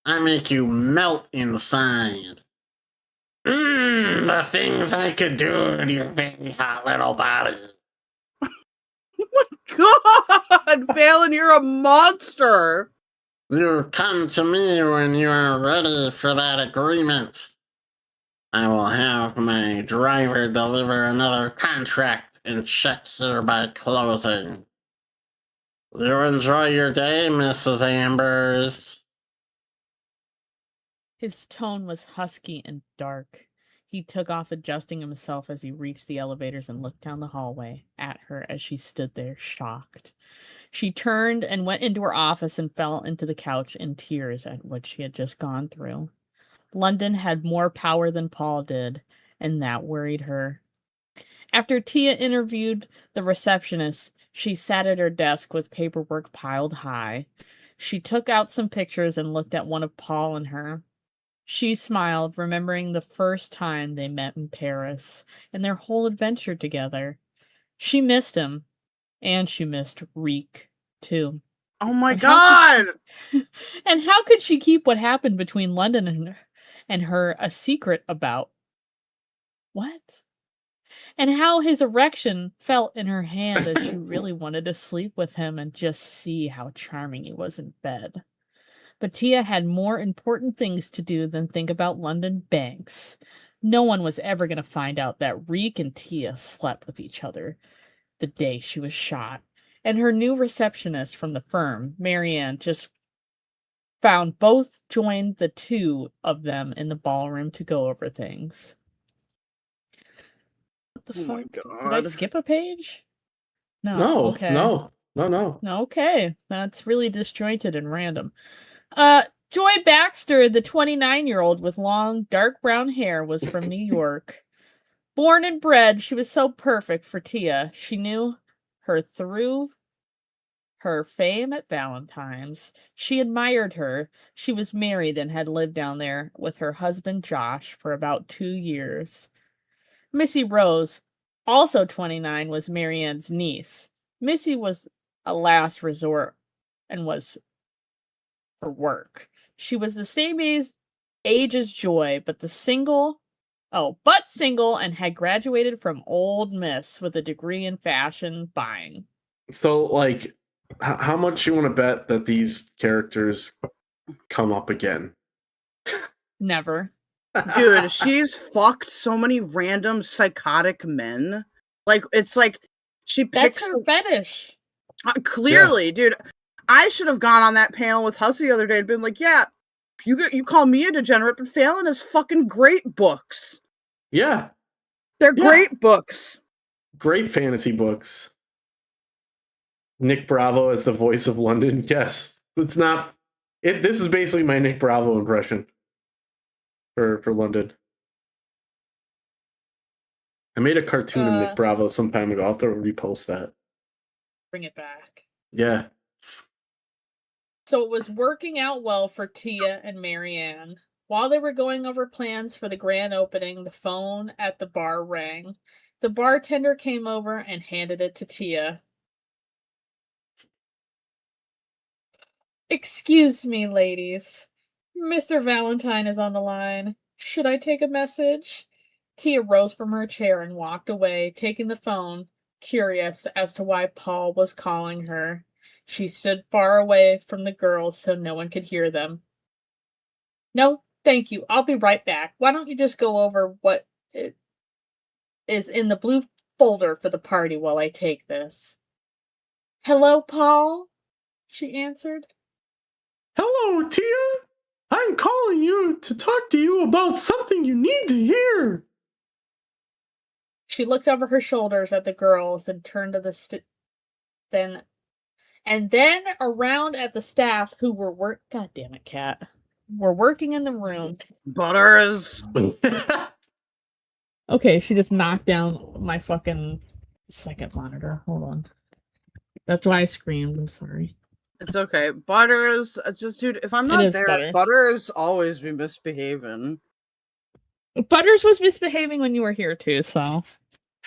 I make you melt inside. The things I could do to your baby hot little body. God, Fallon, you're a monster. You come to me when you are ready for that agreement. I will have my driver deliver another contract and check here by closing. You enjoy your day, Mrs. Ambers. His tone was husky and dark. He took off adjusting himself as he reached the elevators and looked down the hallway at her as she stood there, shocked. She turned and went into her office and fell into the couch in tears at what she had just gone through. London had more power than Paul did, and that worried her. After Tia interviewed the receptionist, she sat at her desk with paperwork piled high. She took out some pictures and looked at one of Paul and her. She smiled, remembering the first time they met in Paris and their whole adventure together. She missed him, and she missed Reek, too. Oh my god! And how could she keep what happened between London and her a secret about? What? And how his erection felt in her hand as she really wanted to sleep with him and just see how charming he was in bed. But Tia had more important things to do than think about London Banks. No one was ever going to find out that Reek and Tia slept with each other the day she was shot. And her new receptionist from the firm, Marianne, just found both joined the two of them in the ballroom to go over things. What the fuck? My god. Did I skip a page? No. Okay. No. Okay. That's really disjointed and random. Joy Baxter, the 29-year-old with long, dark brown hair, was from New York. Born and bred, she was so perfect for Tia. She knew her through her fame at Valentine's. She admired her. She was married and had lived down there with her husband Josh for about 2 years. Missy Rose, also 29, was Marianne's niece. Missy was a last resort and was for work. She was the same age as Joy, but single and had graduated from Old Miss with a degree in fashion buying. So, like, how much you want to bet that these characters come up again? Never. Dude, she's fucked so many random psychotic men. Like, it's like That's her fetish. Clearly, dude. I should have gone on that panel with Hussey the other day and been like, yeah, you call me a degenerate, but Fallon has fucking great books. Yeah. They're great books. Great fantasy books. Nick Bravo as the voice of London. Yes. It's not... This is basically my Nick Bravo impression for London. I made a cartoon of Nick Bravo some time ago. I'll have to repost that. Bring it back. Yeah. So it was working out well for Tia and Marianne. While they were going over plans for the grand opening, the phone at the bar rang. The bartender came over and handed it to Tia. Excuse me, ladies. Mr. Valentine is on the line. Should I take a message? Tia rose from her chair and walked away, taking the phone, curious as to why Paul was calling her. She stood far away from the girls so no one could hear them. No, thank you. I'll be right back. Why don't you just go over what is in the blue folder for the party while I take this? Hello, Paul? She answered. Hello, Tia. I'm calling you to talk to you about something you need to hear. She looked over her shoulders at the girls and turned to the then around at the staff who were God damn it, Cat. Were working in the room. Butters. Okay, she just knocked down my fucking second monitor. Hold on. That's why I screamed. I'm sorry. It's okay. Butters, dude, if I'm not there, Butters always be misbehaving. Butters was misbehaving when you were here too, so.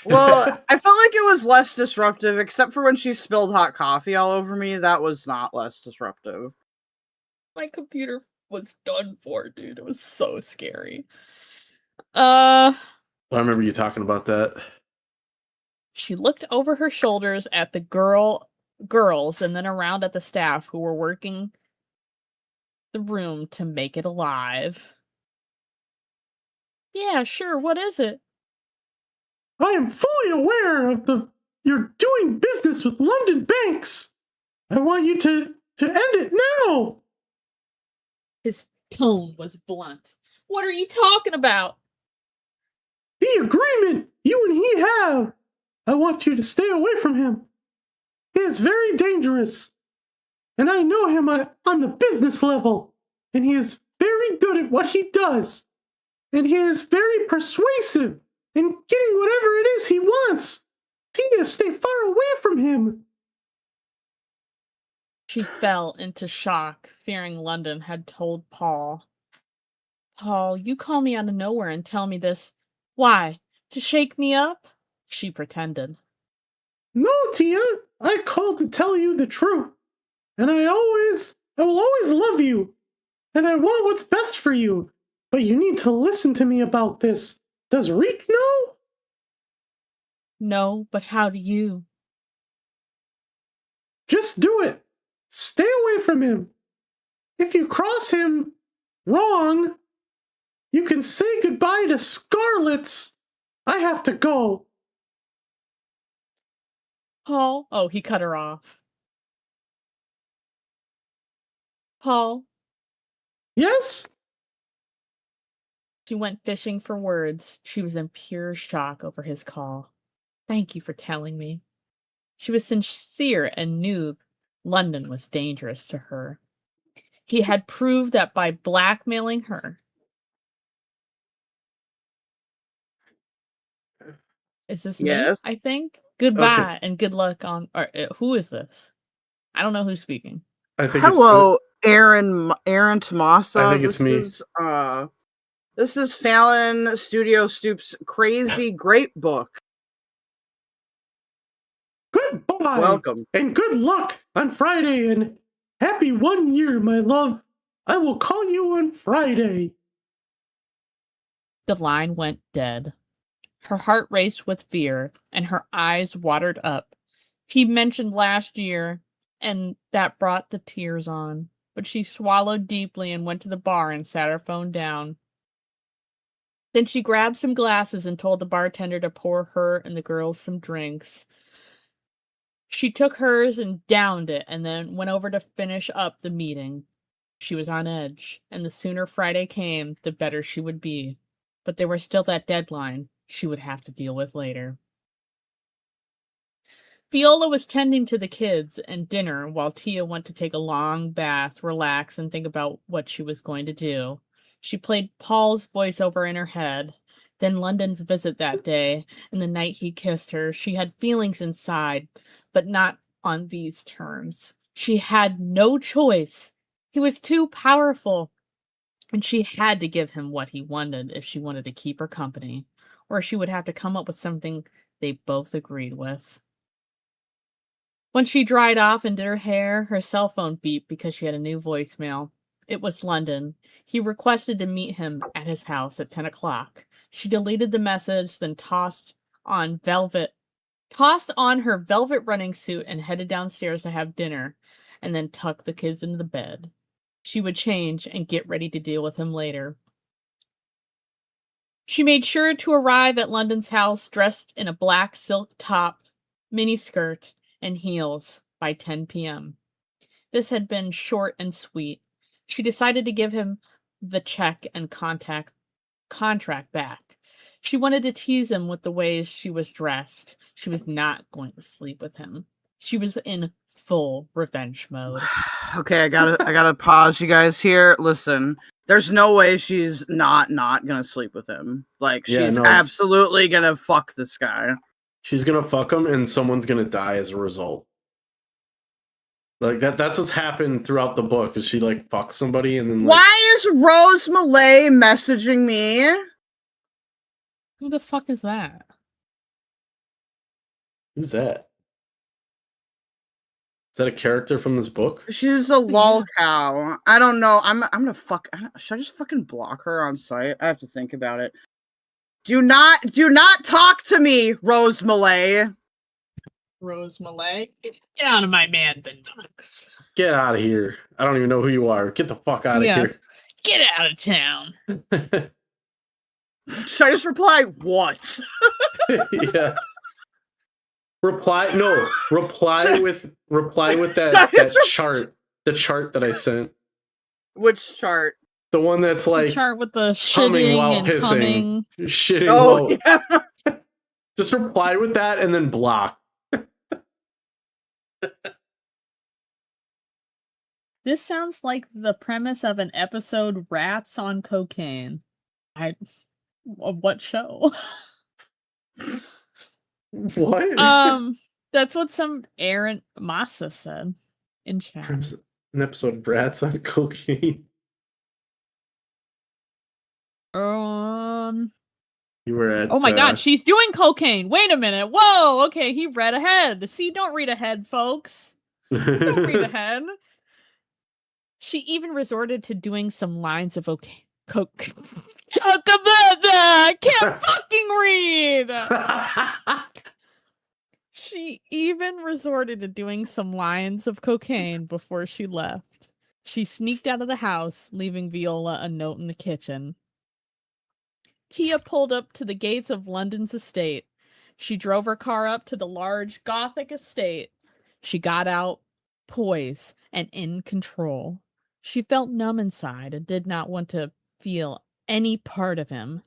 Well, I felt like it was less disruptive, except for when she spilled hot coffee all over me. That was not less disruptive. My computer was done for, dude. It was so scary. I remember you talking about that. She looked over her shoulders at the girls and then around at the staff who were working the room to make it alive. Yeah, sure. What is it? I am fully aware of you're doing business with London banks. I want you to end it now. His tone was blunt. What are you talking about? The agreement you and he have. I want you to stay away from him. He is very dangerous. And I know him on the business level. And he is very good at what he does. And he is very persuasive in getting whatever it is he wants. Tia, stay far away from him. She fell into shock, fearing London had told Paul. Paul, you call me out of nowhere and tell me this. Why? To shake me up? She pretended. No, Tia. I called to tell you the truth. And I will always love you. And I want what's best for you. But you need to listen to me about this. Does Reek know? No, but how do you? Just do it. Stay away from him. If you cross him wrong, you can say goodbye to Scarlet's. I have to go. Paul? Oh, he cut her off. Paul? Yes? She went fishing for words. She was in pure shock over his call. Thank you for telling me. She was sincere and knew London was dangerous to her. He had proved that by blackmailing her. Is this me? I think. Goodbye and good luck on. Who is this? I don't know who's speaking. Hello, Aaron Tomasa. I think it's me. This is Fallon Studio Stoop's crazy great book. Goodbye. Welcome. And good luck on Friday and happy 1 year, my love. I will call you on Friday. The line went dead. Her heart raced with fear, and her eyes watered up. He mentioned last year, and that brought the tears on. But she swallowed deeply and went to the bar and sat her phone down. Then she grabbed some glasses and told the bartender to pour her and the girls some drinks. She took hers and downed it and then went over to finish up the meeting. She was on edge, and the sooner Friday came, the better she would be. But there was still that deadline she would have to deal with later. Viola was tending to the kids and dinner while Tia went to take a long bath, relax, and think about what she was going to do. She played Paul's voiceover in her head. Then London's visit that day, and the night he kissed her. She had feelings inside, but not on these terms. She had no choice. He was too powerful, and she had to give him what he wanted if she wanted to keep her company, or she would have to come up with something they both agreed with. When she dried off and did her hair, her cell phone beeped because she had a new voicemail. It was London. He requested to meet him at his house at 10 o'clock. She deleted the message, then tossed on her velvet running suit and headed downstairs to have dinner, and then tucked the kids into the bed. She would change and get ready to deal with him later. She made sure to arrive at London's house dressed in a black silk top, miniskirt, and heels by 10 p.m. This had been short and sweet. She decided to give him the check and contract back. She wanted to tease him with the ways she was dressed. She was not going to sleep with him. She was in full revenge mode. Okay, I gotta pause you guys here. Listen, there's no way she's not gonna sleep with him. Like, she's absolutely gonna fuck this guy. She's gonna fuck him, and someone's gonna die as a result. Like that's what's happened throughout the book. Is she like fucks somebody and then? Like, why is Rose Malay messaging me? Who the fuck is that? Who's that? Is that a character from this book? She's a lol cow. I don't know. I'm gonna should I just fucking block her on site? I have to think about it. Do not talk to me, Rose Malay. Rose Malay? Get out of my man's inbox. Get out of here. I don't even know who you are. Get the fuck out of here. Get out of town. Should I just reply, what? Yeah. Reply with that chart. The chart that I sent. Which chart? The one that's like the chart with the shitting while and pissing. Coming. Shitting while... Yeah. Just reply with that and then block. This sounds like the premise of an episode Rats on Cocaine. What show? What? That's what some Aaron Massa said in chat. An episode of Rats on Cocaine. You were at. Oh my god, she's doing cocaine. Wait a minute. Whoa. Okay, he read ahead. See, don't read ahead, folks. Don't read ahead. She even resorted to doing some lines of coke. I can't fucking read. She even resorted to doing some lines of cocaine before she left. She sneaked out of the house, leaving Viola a note in the kitchen. Tia pulled up to the gates of London's estate. She drove her car up to the large Gothic estate. She got out, poised, and in control. She felt numb inside and did not want to feel any part of him.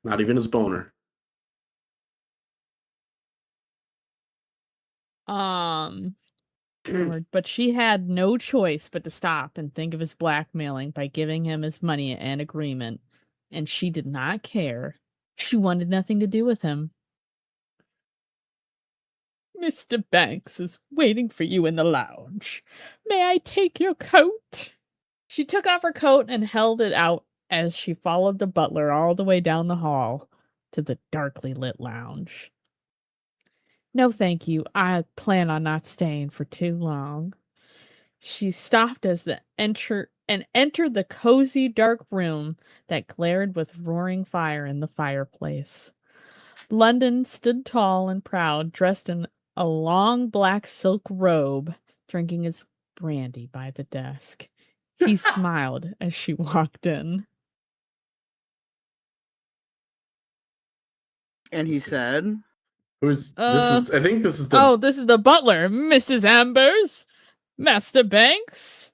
Not even his boner. But she had no choice but to stop and think of his blackmailing by giving him his money and agreement. And she did not care. She wanted nothing to do with him. Mr. Banks is waiting for you in the lounge. May I take your coat? She took off her coat and held it out as she followed the butler all the way down the hall to the darkly lit lounge. No, thank you. I plan on not staying for too long. She stopped as entered the cozy dark room that glared with roaring fire in the fireplace. London stood tall and proud, dressed in a long black silk robe, drinking his brandy by the desk. He smiled as she walked in. And he said, Who's this? Is I think this is the. Oh, this is the butler, Mrs. Ambers, Master Banks.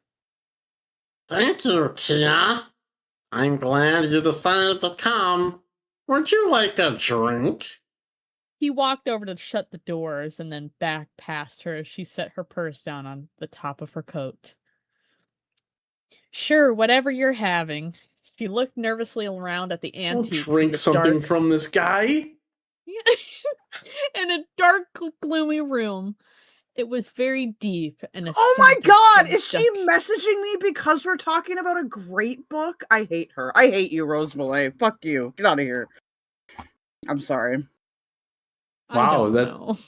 Thank you, Tia. I'm glad you decided to come. Would you like a drink? He walked over to shut the doors and then back past her as she set her purse down on the top of her coat. Sure, whatever you're having. She looked nervously around at the antiques. I'll drink something from this guy. In a dark, gloomy room. It was very deep and a oh my god, is she messaging me because we're talking about a great book? I hate her. I hate you, Rose Malay. Fuck you. Get out of here. I'm sorry. Wow,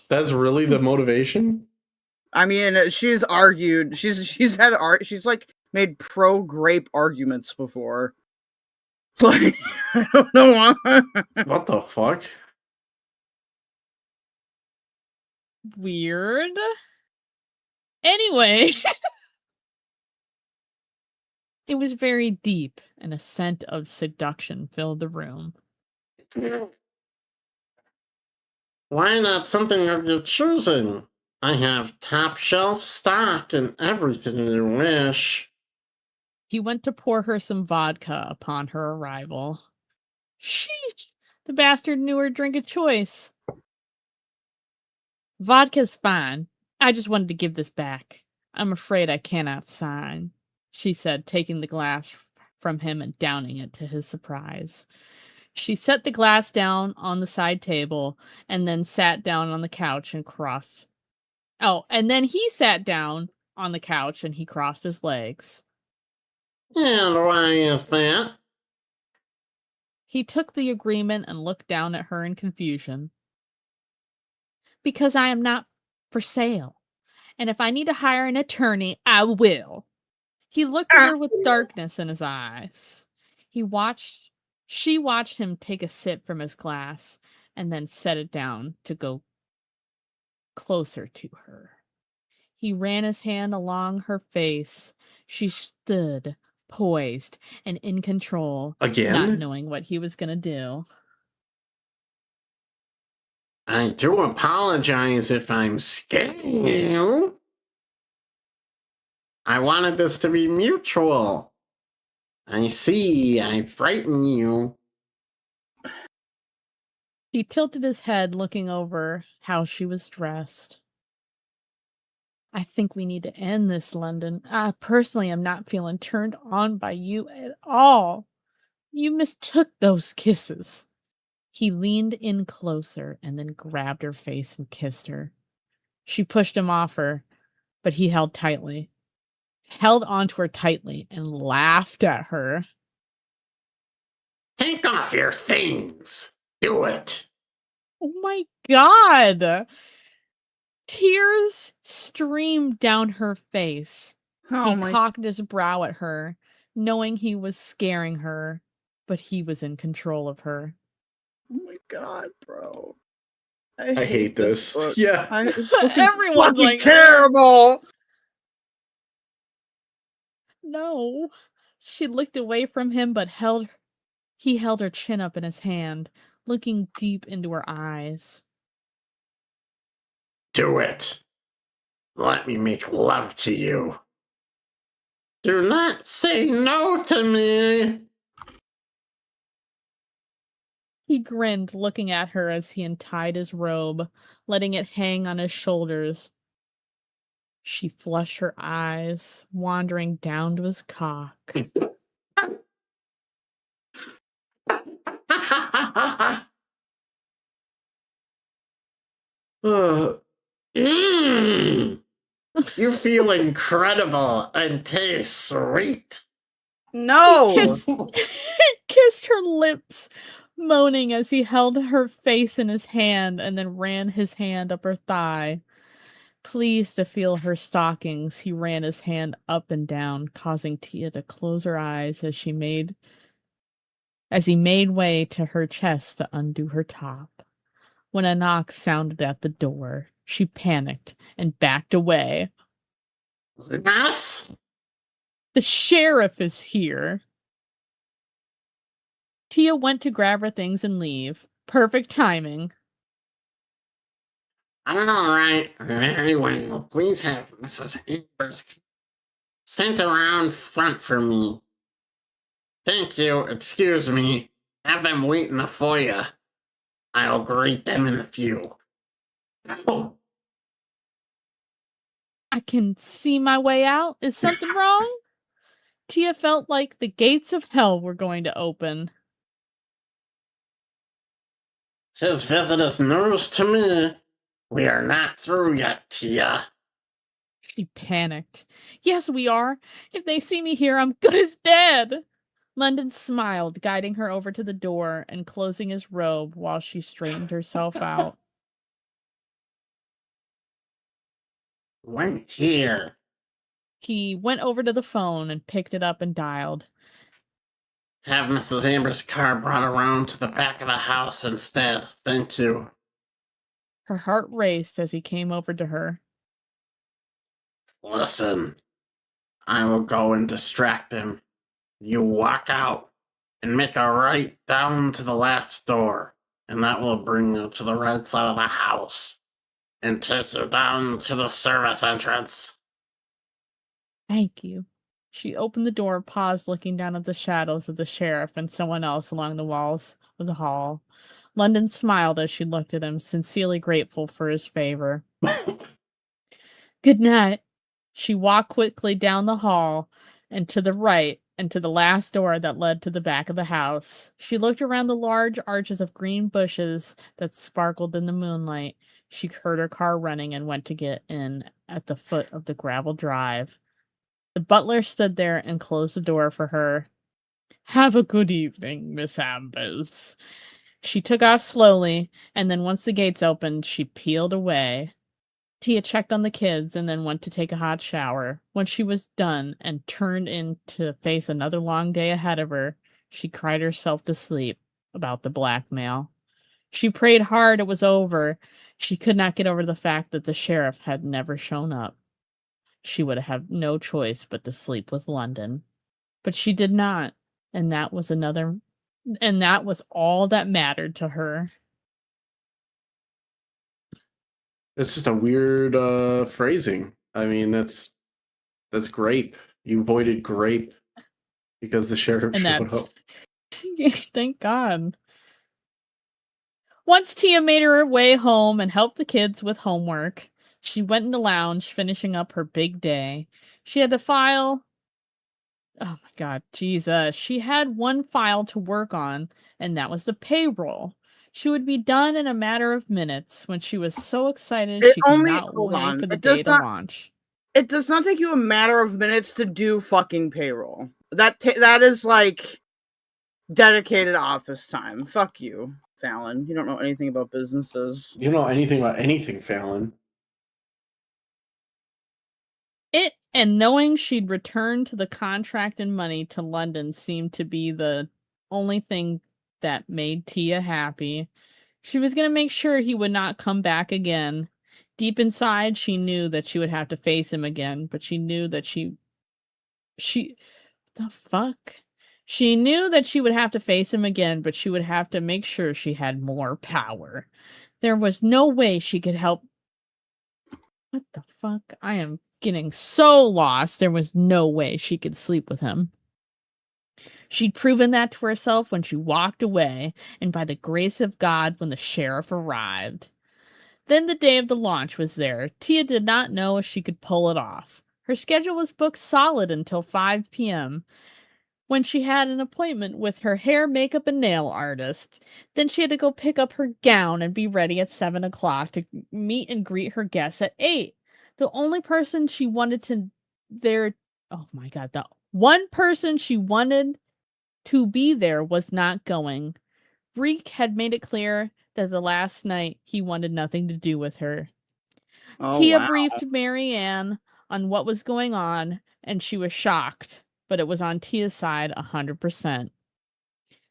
that's really the motivation? I mean, she's argued. She's like made pro grape arguments before. Like, I don't know why. What the fuck? Weird. Anyway, it was very deep, and a scent of seduction filled the room. Why not something of your choosing? I have top shelf stock and everything you wish. He went to pour her some vodka upon her arrival. Sheesh! The bastard knew her drink of choice. Vodka's fine. I just wanted to give this back. I'm afraid I cannot sign, she said, taking the glass from him and downing it to his surprise. She set the glass down on the side table and then sat down on the couch and crossed. Oh, and then he sat down on the couch and he crossed his legs. And why is that? He took the agreement and looked down at her in confusion. Because I am not for sale. And if I need to hire an attorney, I will. He looked at her with darkness in his eyes. She watched him take a sip from his glass and then set it down to go closer to her. He ran his hand along her face. She stood, poised and in control, again, not knowing what he was going to do. I do apologize if I'm scaring you. I wanted this to be mutual. I see, I frighten you. He tilted his head, looking over how she was dressed. I think we need to end this, London. I personally am not feeling turned on by you at all. You mistook those kisses. He leaned in closer and then grabbed her face and kissed her. She pushed him off her, but he held onto her tightly and laughed at her. Take off your things. Do it. Oh my God. Tears streamed down her face. He cocked his brow at her, knowing he was scaring her, but he was in control of her. Oh my God, bro. I hate this. Book. Yeah. Everyone's like terrible. No. She looked away from him, but he held her chin up in his hand, looking deep into her eyes. Do it. Let me make love to you. Do not say no to me. He grinned, looking at her as he untied his robe, letting it hang on his shoulders. She flushed her eyes, wandering down to his cock. You feel incredible and taste sweet. No! He kissed her lips, moaning as he held her face in his hand and then ran his hand up her thigh. Pleased to feel her stockings, he ran his hand up and down, causing Tia to close her eyes as he made way to her chest to undo her top. When a knock sounded at the door, she panicked and backed away. Yes? The sheriff is here. Tia went to grab her things and leave. Perfect timing. All right, very well. Please have Mrs. Ambers sent around front for me. Thank you. Excuse me. Have them wait in the foyer. I'll greet them in a few. Oh. I can see my way out. Is something wrong? Tia felt like the gates of hell were going to open. His visit is news to me. We are not through yet, Tia. She panicked. Yes, we are. If they see me here, I'm good as dead. London smiled, guiding her over to the door and closing his robe while she straightened herself out. Wait here. He went over to the phone and picked it up and dialed. Have Mrs. Amber's car brought around to the back of the house instead. Thank you. Her heart raced as he came over to her. Listen, I will go and distract them. You walk out and make a right down to the last door, and that will bring you to the right side of the house and take you down to the service entrance. Thank you. She opened the door, paused, looking down at the shadows of the sheriff and someone else along the walls of the hall. London smiled as she looked at him, sincerely grateful for his favor. Good night. She walked quickly down the hall and to the right and to the last door that led to the back of the house. She looked around the large arches of green bushes that sparkled in the moonlight. She heard her car running and went to get in at the foot of the gravel drive. The butler stood there and closed the door for her. Have a good evening, Miss Ambers. She took off slowly, and then once the gates opened, she peeled away. Tia checked on the kids and then went to take a hot shower. When she was done and turned in to face another long day ahead of her, she cried herself to sleep about the blackmail. She prayed hard it was over. She could not get over the fact that the sheriff had never shown up. She would have no choice but to sleep with London. But she did not, and that was all that mattered to her. It's just a weird phrasing. I mean, that's grape. You avoided grape because the sheriff showed up. Thank God. Once Tia made her way home and helped the kids with homework, she went in the lounge, finishing up her big day. She had to file... Oh my God, Jesus. She had one file to work on, and that was the payroll. She would be done in a matter of minutes when she was so excited she could not wait for the day to launch. It does not take you a matter of minutes to do fucking payroll. That is like dedicated office time. Fuck you, Fallon. You don't know anything about businesses. You don't know anything about anything, Fallon. It and knowing she'd return to the contract and money to London seemed to be the only thing that made Tia happy. She was going to make sure he would not come back again. Deep inside, she knew that she would have to face him again, but she knew that she knew that she would have to face him again, but she would have to make sure she had more power. There was no way she could help. What the fuck? I am getting so lost. There was no way she could sleep with him. She'd proven that to herself when she walked away, and by the grace of God when the sheriff arrived. Then the day of the launch was there. Tia did not know if she could pull it off. Her schedule was booked solid until 5 p.m., when she had an appointment with her hair, makeup, and nail artist. Then she had to go pick up her gown and be ready at 7 o'clock to meet and greet her guests at 8. The only person she wanted to the one person she wanted to be there was not going. Reek had made it clear that the last night he wanted nothing to do with her. Tia briefed Marianne on what was going on, and she was shocked, but it was on Tia's side 100%.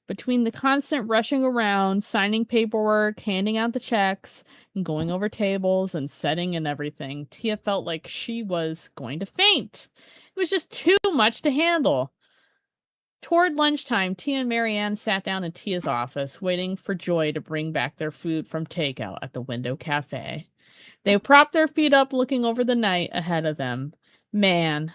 Between the constant rushing around, signing paperwork, handing out the checks, and going over tables and setting and everything, Tia felt like she was going to faint. It was just too much to handle. Toward lunchtime, Tia and Marianne sat down in Tia's office, waiting for Joy to bring back their food from takeout at the Window Cafe. They propped their feet up, looking over the night ahead of them. Man,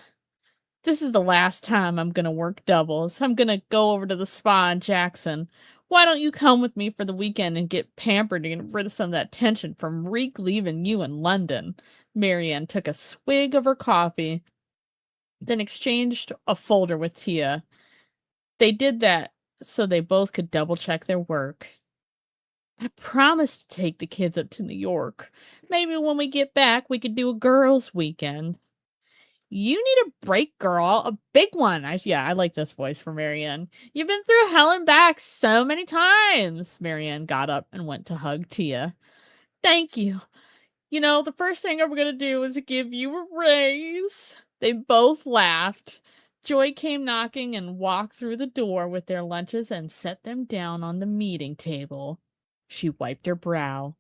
this is the last time I'm gonna work doubles. I'm gonna go over to the spa in Jackson. Why don't you come with me for the weekend and get pampered and get rid of some of that tension from Reek leaving you in London? Marianne took a swig of her coffee, then exchanged a folder with Tia. They did that so they both could double-check their work. I promised to take the kids up to New York. Maybe when we get back, we could do a girls' weekend. You need a break, girl. A big one. I like this voice for Marianne. You've been through hell and back so many times. Marianne got up and went to hug Tia. Thank you. You know, the first thing I'm going to do is give you a raise. They both laughed. Joy came knocking and walked through the door with their lunches and set them down on the meeting table. She wiped her brow,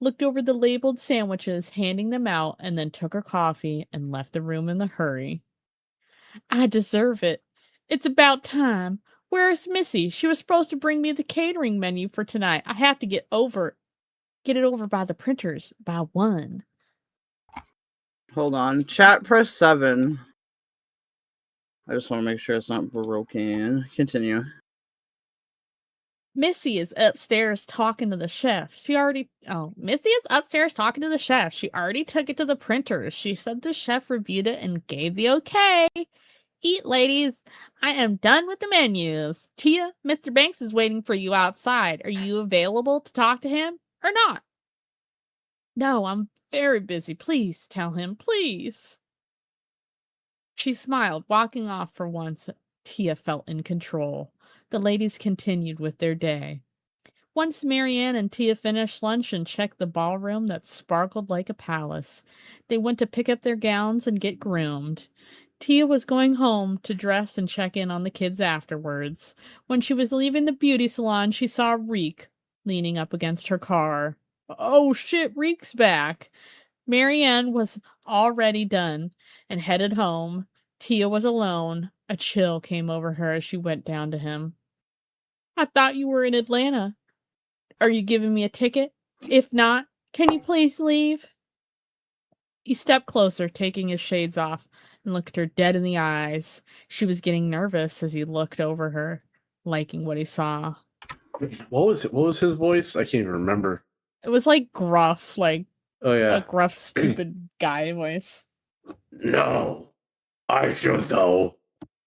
looked over the labeled sandwiches, handing them out, and then took her coffee and left the room in a hurry. I deserve it. It's about time. Where's Missy? She was supposed to bring me the catering menu for tonight. I have to get it over by the printers by 1. Hold on. Chat, press 7. I just want to make sure it's not broken. Continue. Missy is upstairs talking to the chef. Missy is upstairs talking to the chef. She already took it to the printers. She said the chef reviewed it and gave the okay. Eat, ladies. I am done with the menus. Tia, Mr. Banks is waiting for you outside. Are you available to talk to him or not? No, I'm very busy. Please tell him, please. She smiled, walking off for once. Tia felt in control. The ladies continued with their day. Once Marianne and Tia finished lunch and checked the ballroom that sparkled like a palace, they went to pick up their gowns and get groomed. Tia was going home to dress and check in on the kids afterwards. When she was leaving the beauty salon, she saw Reek leaning up against her car. Oh shit, Reek's back. Marianne was already done and headed home. Tia was alone. A chill came over her as she went down to him. I thought you were in Atlanta. Are you giving me a ticket? If not, can you please leave? He stepped closer, taking his shades off, and looked her dead in the eyes. She was getting nervous as he looked over her, liking what he saw. What was his voice? I can't even remember. It was like gruff, like a gruff, stupid guy voice. No, I should though,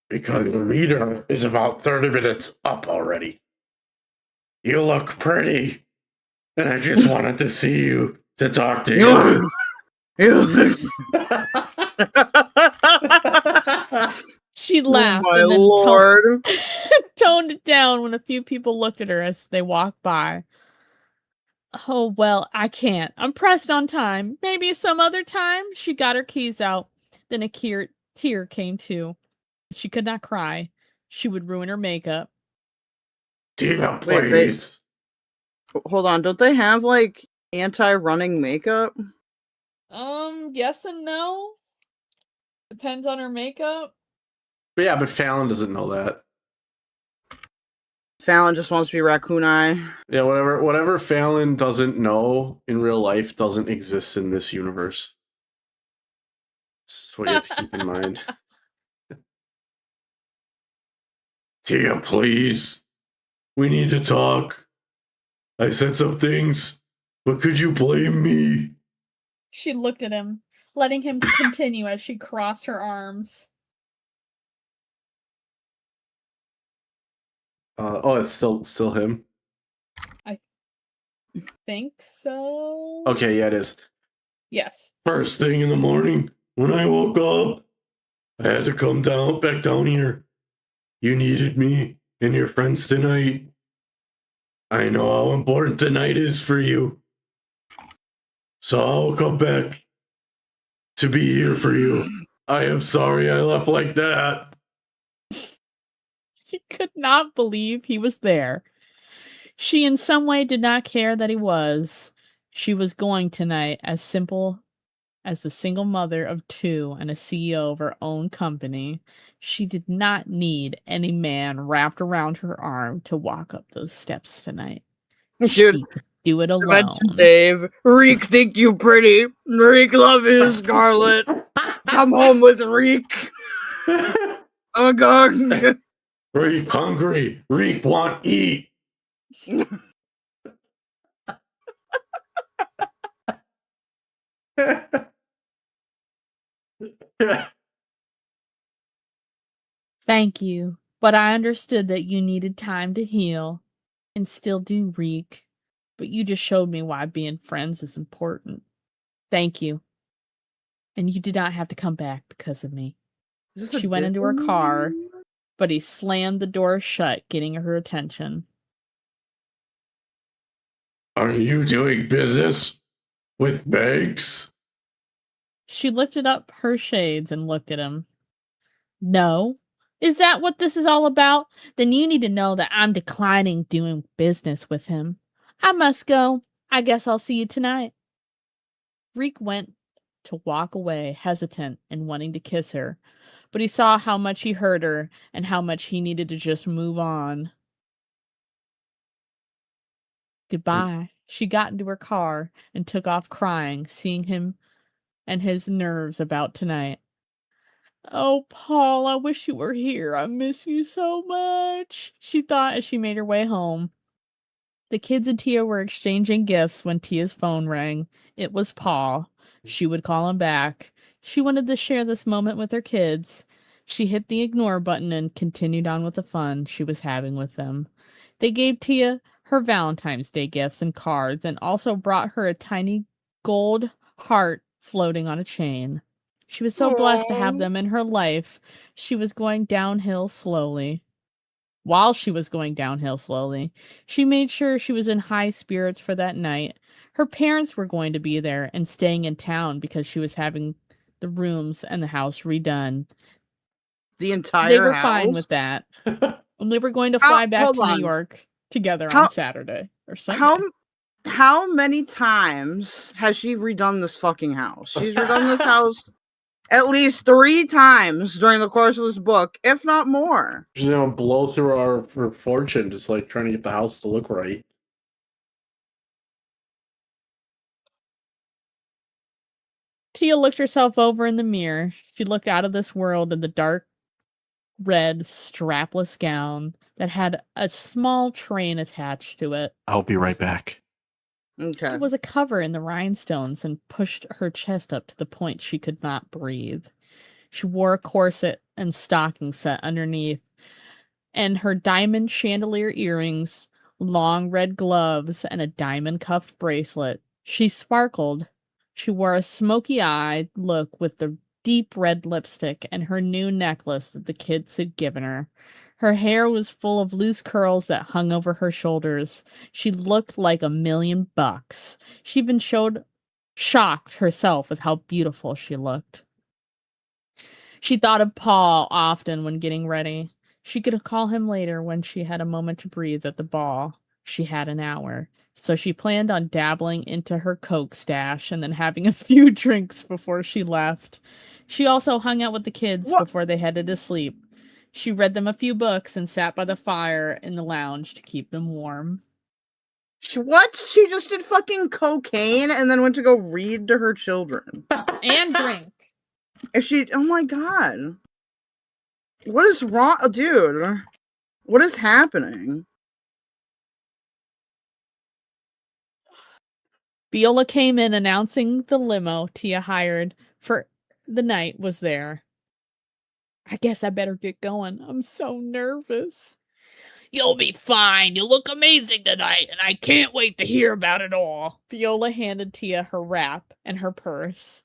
because the reader is about 30 minutes up already. You look pretty, and I just wanted to see you to talk to you. She laughed oh my and then Lord. toned it down when a few people looked at her as they walked by. Oh, well, I can't. I'm pressed on time. Maybe some other time? She got her keys out. Then a tear came too. She could not cry. She would ruin her makeup. Tina, please. Hold on. Don't they have, like, anti-running makeup? Yes and no. Depends on her makeup. But yeah, but Fallon doesn't know that. Fallon just wants to be Raccoon Eye. Yeah, whatever Fallon doesn't know in real life doesn't exist in this universe. That's what you have to keep in mind. Tia, please. We need to talk. I said some things, but could you blame me? She looked at him, letting him continue as she crossed her arms. It's still him? I think so. Okay, yeah, it is. Yes. First thing in the morning, when I woke up, I had to come back down here. You needed me and your friends tonight. I know how important tonight is for you. So I'll come back to be here for you. I am sorry I left like that. She could not believe he was there. She in some way did not care that he was. She was going tonight as simple as the single mother of 2 and a CEO of her own company. She did not need any man wrapped around her arm to walk up those steps tonight. Dude, Do it alone. Dave. Reek think you pretty. Reek love you, Scarlet. Come home with Reek. Oh god. Reek hungry. Reek want eat. Thank you, but I understood that you needed time to heal, and still do, Reek. But you just showed me why being friends is important. Thank you. And you did not have to come back because of me. She went into her car, but he slammed the door shut, getting her attention. Are you doing business with banks? She lifted up her shades and looked at him. No. Is that what this is all about? Then you need to know that I'm declining doing business with him. I must go. I guess I'll see you tonight. Reek went to walk away, hesitant and wanting to kiss her, but he saw how much he hurt her and how much he needed to just move on. Goodbye. She got into her car and took off crying, seeing him and his nerves about tonight. Oh, Paul, I wish you were here. I miss you so much, she thought as she made her way home. The kids and Tia were exchanging gifts when Tia's phone rang. It was Paul. She would call him back. She wanted to share this moment with her kids. She hit the ignore button and continued on with the fun she was having with them. They gave Tia her Valentine's Day gifts and cards and also brought her a tiny gold heart floating on a chain. She was so blessed to have them in her life. She was going downhill slowly. While she was going downhill slowly, she made sure she was in high spirits for that night. Her parents were going to be there and staying in town because she was having the rooms and the house redone. The entire They were house? fine with that. And they were going to fly back to New York together on Saturday or Sunday. How many times has she redone this fucking house? She's redone this house at least 3 times during the course of this book, if not more. She's gonna blow through our fortune just like trying to get the house to look right. Tia looked herself over in the mirror. She looked out of this world in the dark red strapless gown that had a small train attached to it. I'll be right back. Okay. It was a cover in the rhinestones and pushed her chest up to the point she could not breathe. She wore a corset and stocking set underneath, and her diamond chandelier earrings, long red gloves, and a diamond cuff bracelet. She sparkled. She wore a smoky-eyed look with the deep red lipstick and her new necklace that the kids had given her. Her hair was full of loose curls that hung over her shoulders. She looked like $1,000,000. She even shocked herself with how beautiful she looked. She thought of Paul often when getting ready. She could call him later when she had a moment to breathe at the ball. She had an hour, so she planned on dabbling into her Coke stash and then having a few drinks before she left. She also hung out with the kids before they headed to sleep. She read them a few books and sat by the fire in the lounge to keep them warm. What? She just did fucking cocaine and then went to go read to her children. And drink. Oh my god. What is wrong? Dude, what is happening? Viola came in announcing the limo Tia hired for the night was there. I guess I better get going. I'm so nervous. You'll be fine. You look amazing tonight, and I can't wait to hear about it all. Viola handed Tia her wrap and her purse.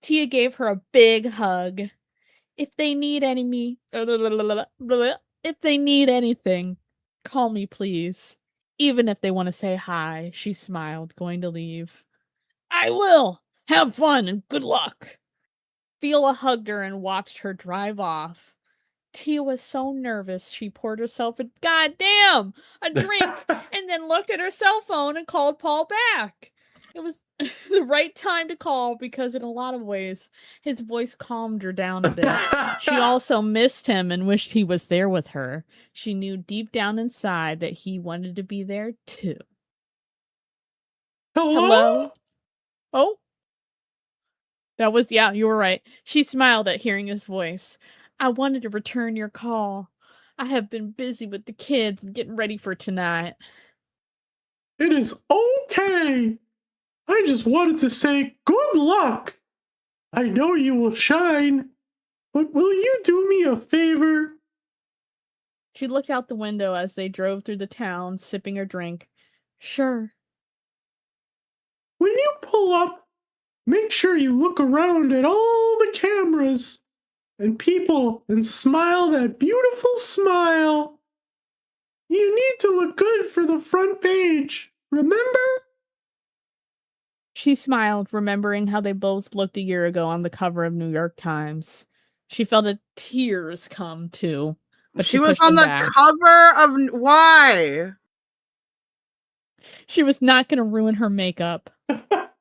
Tia gave her a big hug. If they need anything, call me, please. Even if they want to say hi, she smiled, going to leave. I will. Have fun and good luck. Viola hugged her and watched her drive off. Tia was so nervous she poured herself a goddamn a drink and then looked at her cell phone and called Paul back. It was the right time to call because in a lot of ways his voice calmed her down a bit. She also missed him and wished he was there with her. She knew deep down inside that he wanted to be there too. Hello? Oh. That was, yeah, you were right. She smiled at hearing his voice. I wanted to return your call. I have been busy with the kids and getting ready for tonight. It is okay. I just wanted to say good luck. I know you will shine, but will you do me a favor? She looked out the window as they drove through the town, sipping her drink. Sure. When you pull up, make sure you look around at all the cameras and people and smile that beautiful smile. You need to look good for the front page, remember? She smiled, remembering how they both looked a year ago on the cover of New York Times. She felt a tears come too, but she was on the cover of why? She was not going to ruin her makeup.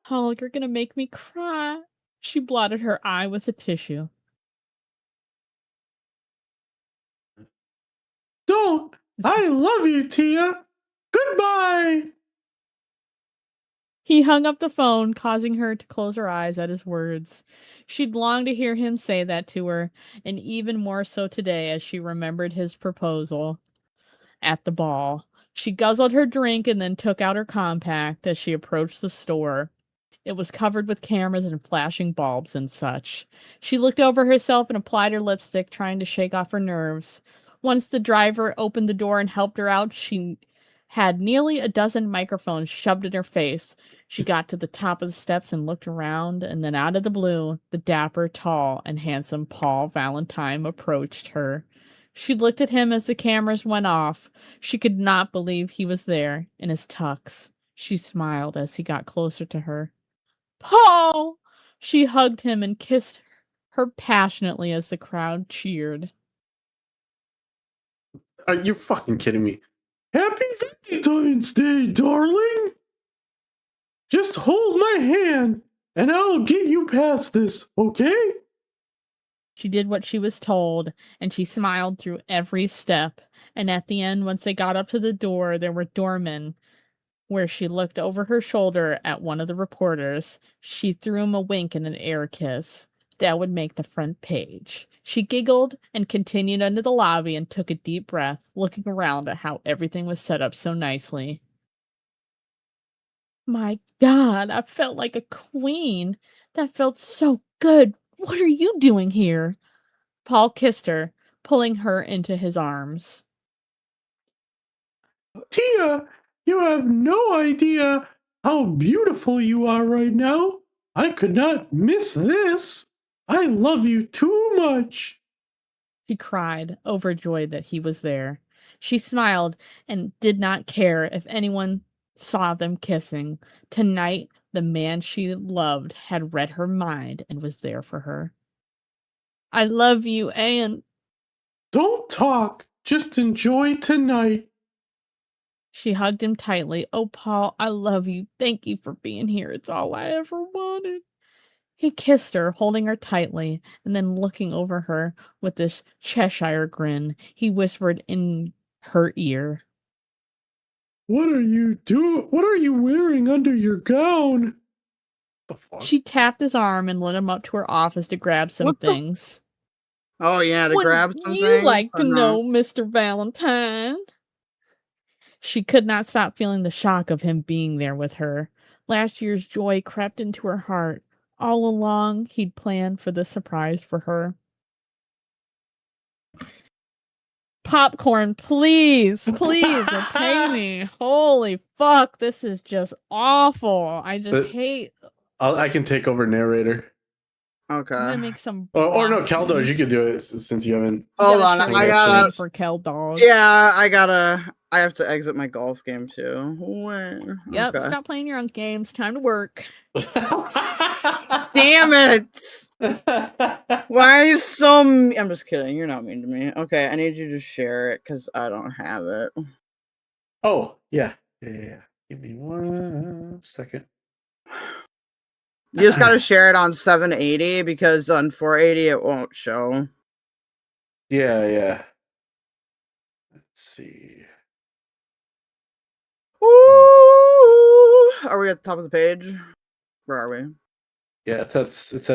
Oh, you're going to make me cry. She blotted her eye with a tissue. Don't. I love you, Tia. Goodbye. He hung up the phone, causing her to close her eyes at his words. She'd longed to hear him say that to her, and even more so today as she remembered his proposal at the ball. She guzzled her drink and then took out her compact as she approached the store. It was covered with cameras and flashing bulbs and such. She looked over herself and applied her lipstick, trying to shake off her nerves. Once the driver opened the door and helped her out, she had nearly a dozen microphones shoved in her face. She got to the top of the steps and looked around, and then out of the blue, the dapper, tall, and handsome Paul Valentine approached her. She looked at him as the cameras went off. She could not believe he was there, in his tux. She smiled as he got closer to her. Paul! She hugged him and kissed her passionately as the crowd cheered. Are you fucking kidding me? Happy Valentine's Day, darling! Just hold my hand, and I'll get you past this, okay? She did what she was told, and she smiled through every step. And at the end, once they got up to the door, there were doormen where she looked over her shoulder at one of the reporters. She threw him a wink and an air kiss. That would make the front page. She giggled and continued into the lobby and took a deep breath, looking around at how everything was set up so nicely. My God, I felt like a queen. That felt so good. What are you doing here? Paul kissed her, pulling her into his arms. Tia, you have no idea how beautiful you are right now. I could not miss this. I love you too much. She cried, overjoyed that he was there. She smiled and did not care if anyone saw them kissing. Tonight, the man she loved had read her mind and was there for her. I love you, and... Don't talk. Just enjoy tonight. She hugged him tightly. Oh, Paul, I love you. Thank you for being here. It's all I ever wanted. He kissed her, holding her tightly, and then looking over her with this Cheshire grin, he whispered in her ear. What are you doing? What are you wearing under your gown? The fuck? She tapped his arm and led him up to her office to grab some things. Oh, yeah, to grab some things? You'd like to know, Mr. Valentine? She could not stop feeling the shock of him being there with her. Last year's joy crept into her heart. All along, he'd planned for this surprise for her. Popcorn, please, please, or pay me. Holy fuck, this is just awful. I just hate... I can take over narrator. Okay. I'm gonna make some... Or no, Caldos, you can do it since you haven't... Hold on, I gotta... For Caldos. Yeah, I have to exit my golf game too. Where? Yep, Okay. stop playing your own games. Time to work. Damn it! Why are you so mean? I'm just kidding. You're not mean to me. Okay, I need you to share it because I don't have it. Oh, yeah. Yeah. Give me 1 second. You just gotta share it on 780 because on 480 it won't show. Yeah. Let's see. Ooh, Are we at the top of the page? Where are we? Yeah, it's at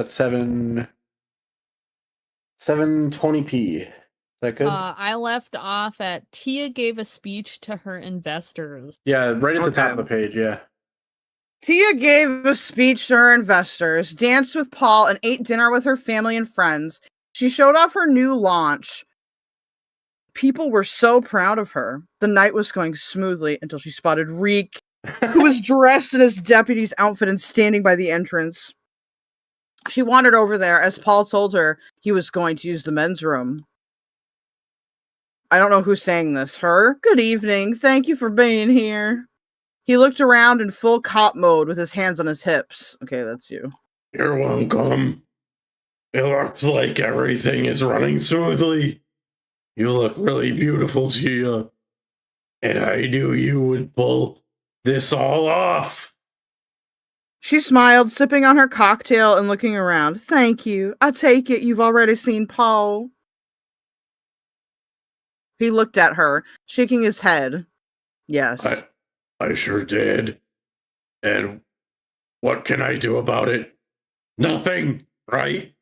720p. Is that good? I left off at Tia gave a speech to her investors. Yeah, right at the top of the page, yeah. Tia gave a speech to her investors, danced with Paul, and ate dinner with her family and friends. She showed off her new launch. People were so proud of her. The night was going smoothly until she spotted Reek, who was dressed in his deputy's outfit and standing by the entrance. She wandered over there as Paul told her he was going to use the men's room. I don't know who's saying this. Her? Good evening. Thank you for being here. He looked around in full cop mode with his hands on his hips. Okay, that's you. You're welcome. It looks like everything is running smoothly. You look really beautiful, Tia. And I knew you would pull this all off. She smiled, sipping on her cocktail and looking around. Thank you. I take it you've already seen Paul. He looked at her, shaking his head. Yes. I sure did. And what can I do about it? Nothing, right?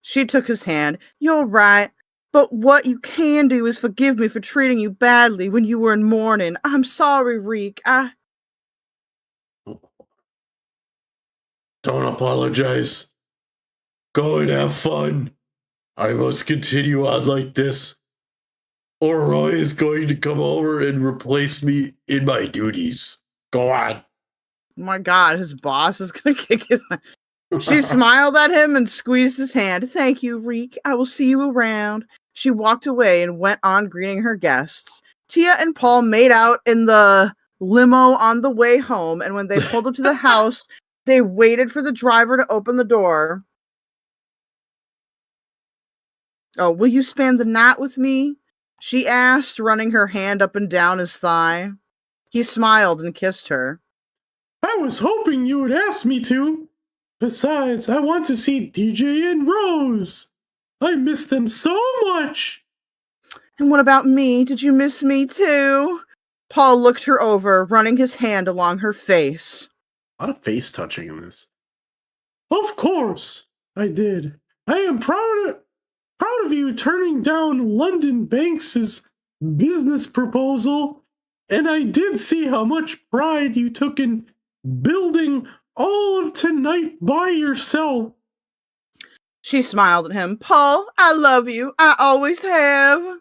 She took his hand. You're right. But what you can do is forgive me for treating you badly when you were in mourning. I'm sorry, Reek. Don't apologize. Go and have fun. I must continue on like this, or Roy is going to come over and replace me in my duties. Go on. Oh my God, his boss is going to kick his... She smiled at him and squeezed his hand. Thank you, Reek. I will see you around. She walked away and went on greeting her guests. Tia and Paul made out in the limo on the way home, and when they pulled up to the house, they waited for the driver to open the door. Oh, will you spend the night with me? She asked, running her hand up and down his thigh. He smiled and kissed her. I was hoping you would ask me to. Besides, I want to see DJ and Rose. I miss them so much. And what about me? Did you miss me too? Paul looked her over, running his hand along her face. A lot of face touching in this. Of course, I did. I am proud of you turning down London Banks's business proposal, and I did see how much pride you took in building all of tonight by yourself. She smiled at him. Paul, I love you. I always have.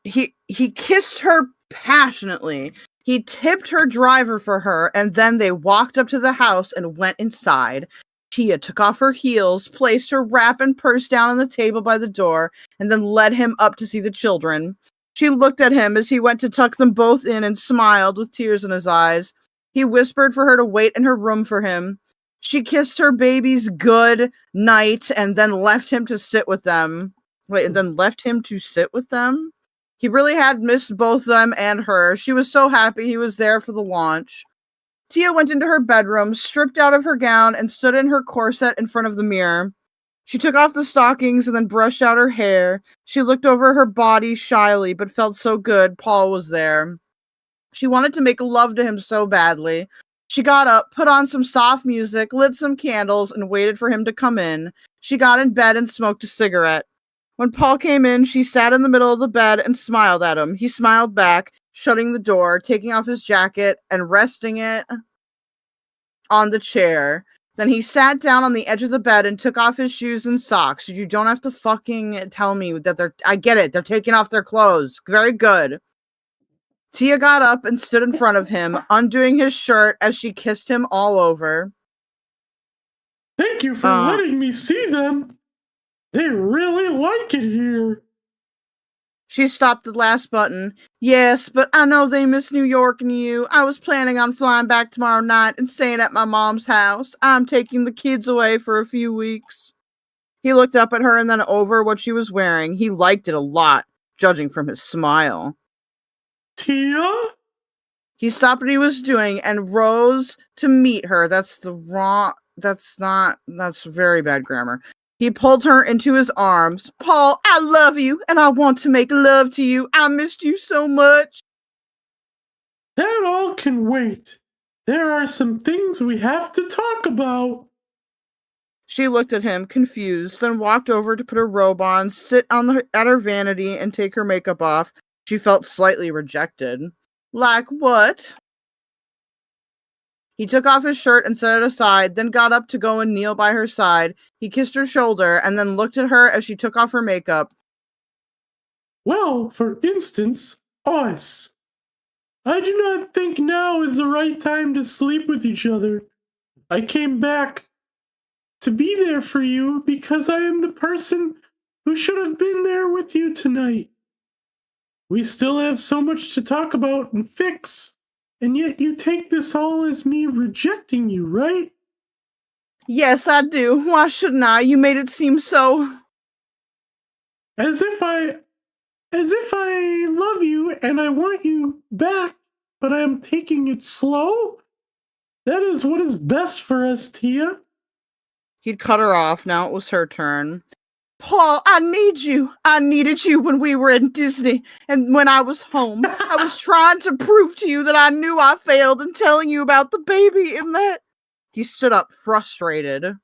He kissed her passionately. He tipped her driver for her, and then they walked up to the house and went inside. Tia took off her heels, placed her wrap and purse down on the table by the door, and then led him up to see the children. She looked at him as he went to tuck them both in and smiled with tears in his eyes. He whispered for her to wait in her room for him. She kissed her babies good night and then left him to sit with them. He really had missed both them and her. She was so happy he was there for the launch. Tia went into her bedroom, stripped out of her gown, and stood in her corset in front of the mirror. She took off the stockings and then brushed out her hair. She looked over her body shyly, but felt so good Paul was there. She wanted to make love to him so badly. She got up, put on some soft music, lit some candles, and waited for him to come in. She got in bed and smoked a cigarette. When Paul came in, she sat in the middle of the bed and smiled at him. He smiled back, shutting the door, taking off his jacket, and resting it on the chair. Then he sat down on the edge of the bed and took off his shoes and socks. You don't have to fucking tell me that I get it. They're taking off their clothes. Very good. Tia got up and stood in front of him, undoing his shirt as she kissed him all over. Thank you for letting me see them. They really like it here. She stopped the last button. Yes, but I know they miss New York and you. I was planning on flying back tomorrow night and staying at my mom's house. I'm taking the kids away for a few weeks. He looked up at her and then over what she was wearing. He liked it a lot, judging from his smile. Tia? He stopped what he was doing and rose to meet her. That's very bad grammar. He pulled her into his arms. Paul, I love you, and I want to make love to you. I missed you so much. That all can wait. There are some things we have to talk about. She looked at him, confused, then walked over to put her robe on, sit at her vanity, and take her makeup off. She felt slightly rejected. Like what? He took off his shirt and set it aside, then got up to go and kneel by her side. He kissed her shoulder and then looked at her as she took off her makeup. Well, for instance, us. I do not think now is the right time to sleep with each other. I came back to be there for you because I am the person who should have been there with you tonight. We still have so much to talk about and fix. And yet you take this all as me rejecting you, right? Yes, I do. Why shouldn't I? You made it seem so... As if I love you and I want you back, but I am taking it slow? That is what is best for us, Tia. He'd cut her off. Now it was her turn. Paul, I need you. I needed you when we were in Disney and when I was home. I was trying to prove to you that I knew I failed in telling you about the baby and that... He stood up, frustrated.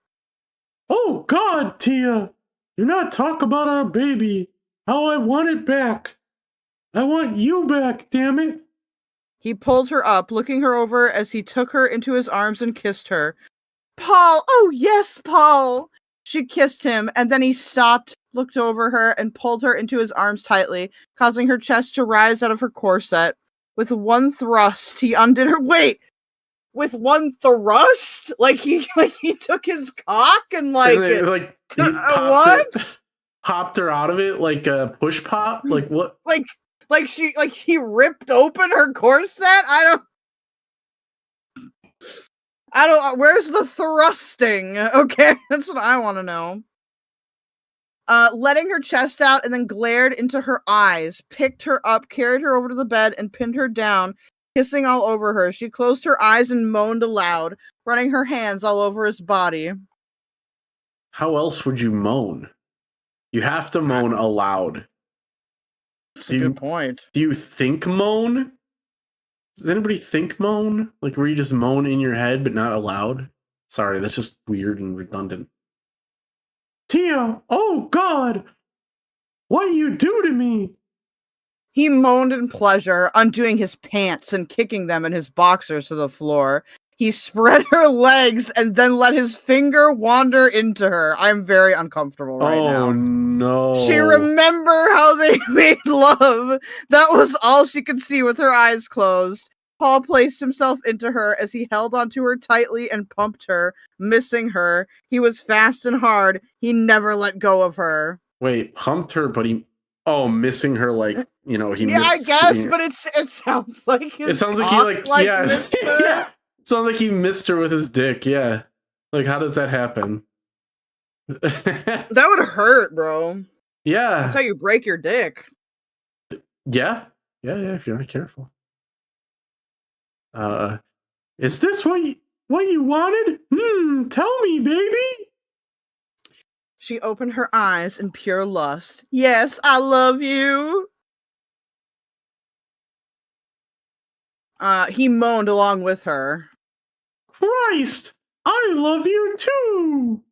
Oh, God, Tia. Do not talk about our baby. How I want it back. I want you back, damn it. He pulled her up, looking her over as he took her into his arms and kissed her. Paul! Oh, yes, Paul! She kissed him, and then he stopped, looked over her, and pulled her into his arms tightly, causing her chest to rise out of her corset. With one thrust, he undid her... Wait! With one thrust? Like he took his cock and what? Popped her out of it like a push pop? Like what? Like he ripped open her corset? I don't, where's the thrusting? Okay, that's what I want to know. Letting her chest out and then glared into her eyes, picked her up, carried her over to the bed and pinned her down, kissing all over her. She closed her eyes and moaned aloud, running her hands all over his body. How else would you moan? You have to moan aloud. That's a good point. Do you think moan? Does anybody think moan? Like where you just moan in your head but not aloud? Sorry, that's just weird and redundant. Tia, oh God! What you do to me? He moaned in pleasure, undoing his pants and kicking them and his boxers to the floor. He spread her legs and then let his finger wander into her. I'm very uncomfortable right now. Oh no. She remembered how they made love. That was all she could see with her eyes closed. Paul placed himself into her as he held onto her tightly and pumped her, missing her. He was fast and hard. He never let go of her. Wait, pumped her, but missing her like, he missed. I guess, but it sounds like it sounds like he yeah. Yeah. It sounds like he missed her with his dick, yeah. Like, how does that happen? That would hurt, bro. Yeah. That's how you break your dick. Yeah, if you're not careful. Is this what you wanted? Tell me, baby. She opened her eyes in pure lust. Yes, I love you. He moaned along with her. Christ, I love you too.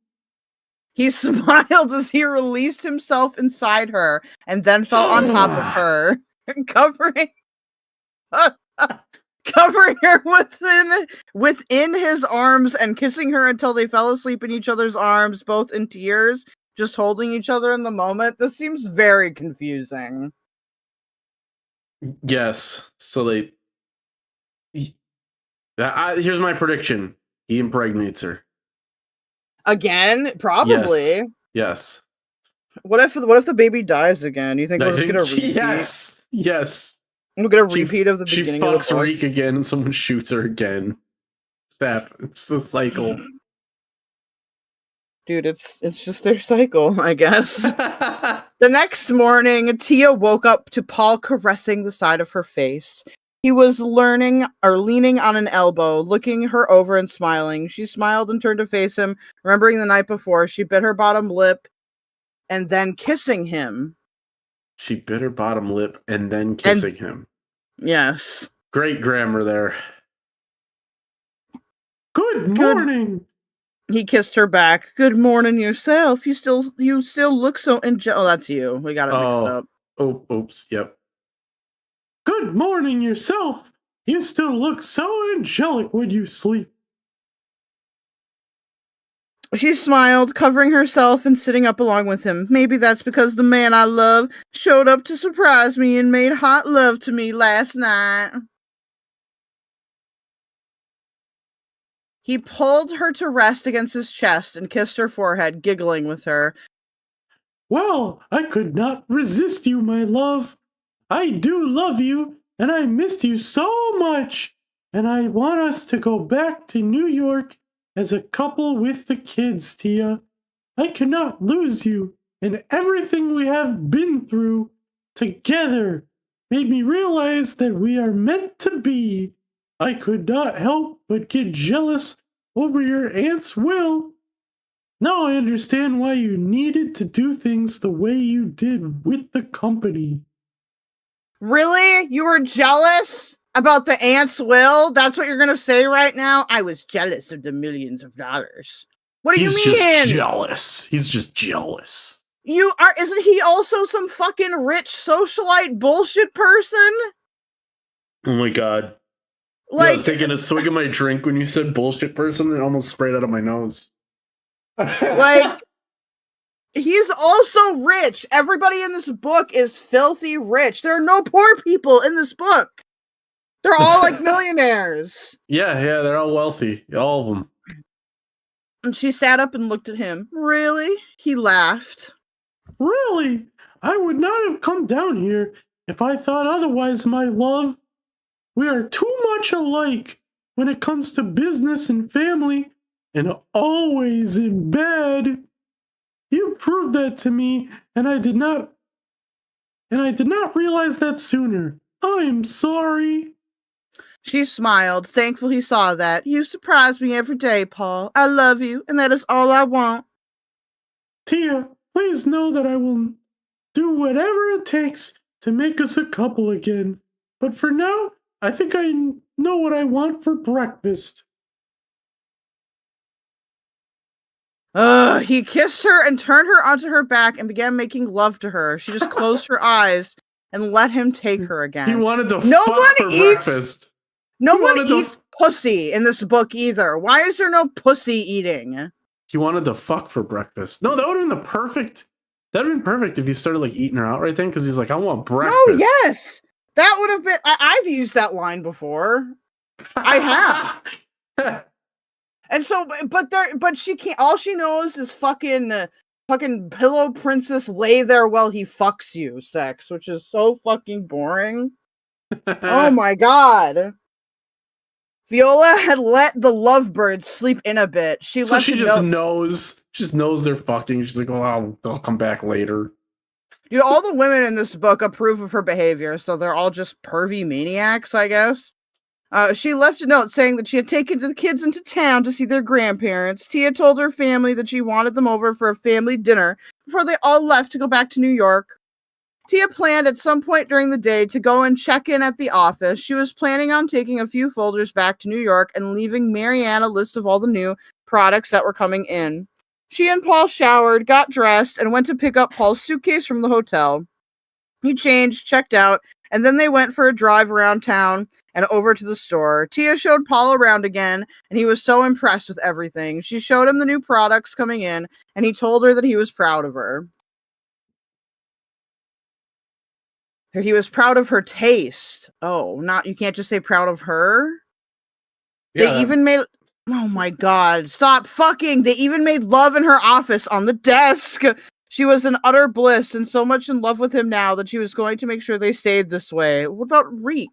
He smiled as he released himself inside her and then fell on top of her, covering her within his arms and kissing her until they fell asleep in each other's arms, both in tears, just holding each other in the moment. This seems very confusing. Yes. So here's my prediction. He impregnates her. Again? Probably. Yes. What if the baby dies again? You think we'll just get a repeat? Yes. We'll get a repeat of the beginning of the book. She fucks Reek again and someone shoots her again. It's the cycle. Dude, it's just their cycle, I guess. The next morning, Tia woke up to Paul caressing the side of her face. He was leaning on an elbow, looking her over and smiling. She smiled and turned to face him, remembering the night before. She bit her bottom lip and then kissing him. She bit her bottom lip and then kissing him. Yes. Great grammar there. Good morning. He kissed her back. Good morning yourself. You still look so angelic. Oh, that's you. We got it mixed up. Oh, oops. Yep. Good morning yourself. You still look so angelic when you sleep. She smiled, covering herself and sitting up along with him. Maybe that's because the man I love showed up to surprise me and made hot love to me last night. He pulled her to rest against his chest and kissed her forehead, giggling with her. Well, I could not resist you, my love. I do love you, and I missed you so much. And I want us to go back to New York as a couple with the kids, Tia. I cannot lose you, and everything we have been through together made me realize that we are meant to be. I could not help but get jealous over your aunt's will. Now I understand why you needed to do things the way you did with the company. Really? You were jealous about the aunt's will? That's what you're going to say right now? I was jealous of the millions of dollars. What do you mean? He's just jealous. He's just jealous. Isn't he also some fucking rich socialite bullshit person? Oh my god. Like, I was taking a swig of my drink when you said bullshit person, and it almost sprayed out of my nose. Like, he's also rich. Everybody in this book is filthy rich. There are no poor people in this book. They're all like millionaires. Yeah, they're all wealthy. All of them. And she sat up and looked at him. Really? He laughed. Really? I would not have come down here if I thought otherwise, my love. We are too much alike when it comes to business and family, and always in bed. You proved that to me, and I did not realize that sooner. I'm sorry. She smiled, thankful he saw that. You surprise me every day, Paul. I love you, and that is all I want. Tia, please know that I will do whatever it takes to make us a couple again. But for now, I think I know what I want for breakfast. He kissed her and turned her onto her back and began making love to her. She just closed her eyes and let him take her again. He wanted to fuck for breakfast. No one eats pussy in this book either. Why is there no pussy eating? He wanted to fuck for breakfast. No, that would have been perfect. That would have been perfect if he started like eating her out right then, because he's like, I want breakfast. Oh, yes. That would have been. I've used that line before. I have. And so, but she can't. All she knows is fucking pillow princess lay there while he fucks you sex, which is so fucking boring. Oh my god. Viola had let the lovebirds sleep in a bit. She just knows they're fucking. She's like, oh, I'll come back later. Dude, all the women in this book approve of her behavior, so they're all just pervy maniacs, I guess. She left a note saying that she had taken the kids into town to see their grandparents. Tia told her family that she wanted them over for a family dinner before they all left to go back to New York. Tia planned at some point during the day to go and check in at the office. She was planning on taking a few folders back to New York and leaving Marianne a list of all the new products that were coming in. She and Paul showered, got dressed, and went to pick up Paul's suitcase from the hotel. He changed, checked out, and then they went for a drive around town and over to the store. Tia showed Paul around again, and he was so impressed with everything. She showed him the new products coming in, and he told her that he was proud of her. He was proud of her taste. Oh, you can't just say proud of her? Yeah. They even made... Oh my god, stop fucking! They even made love in her office on the desk! She was in utter bliss and so much in love with him now that she was going to make sure they stayed this way. What about Reek?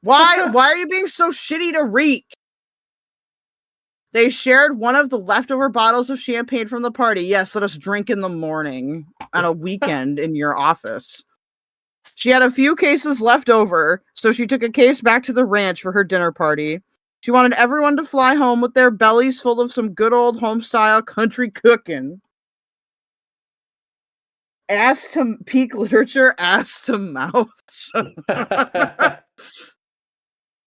Why are you being so shitty to Reek? They shared one of the leftover bottles of champagne from the party. Yes, let us drink in the morning on a weekend in your office. She had a few cases left over, so she took a case back to the ranch for her dinner party. She wanted everyone to fly home with their bellies full of some good old home-style country cooking. Ass to peak literature, ass to mouth.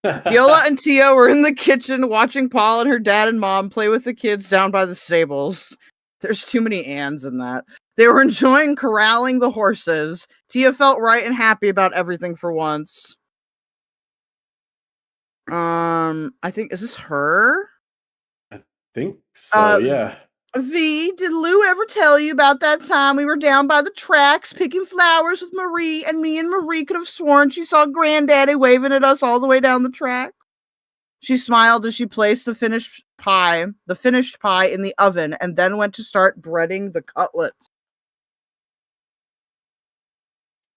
Viola and Tia were in the kitchen watching Paul and her dad and mom play with the kids down by the stables. There's too many ands in that. They were enjoying corralling the horses. Tia felt right and happy about everything for once. I think, is this her? I think so, yeah. V, did Lou ever tell you about that time we were down by the tracks picking flowers with Marie, and me and Marie could have sworn she saw Granddaddy waving at us all the way down the track? She smiled as she placed the finished pie in the oven and then went to start breading the cutlets.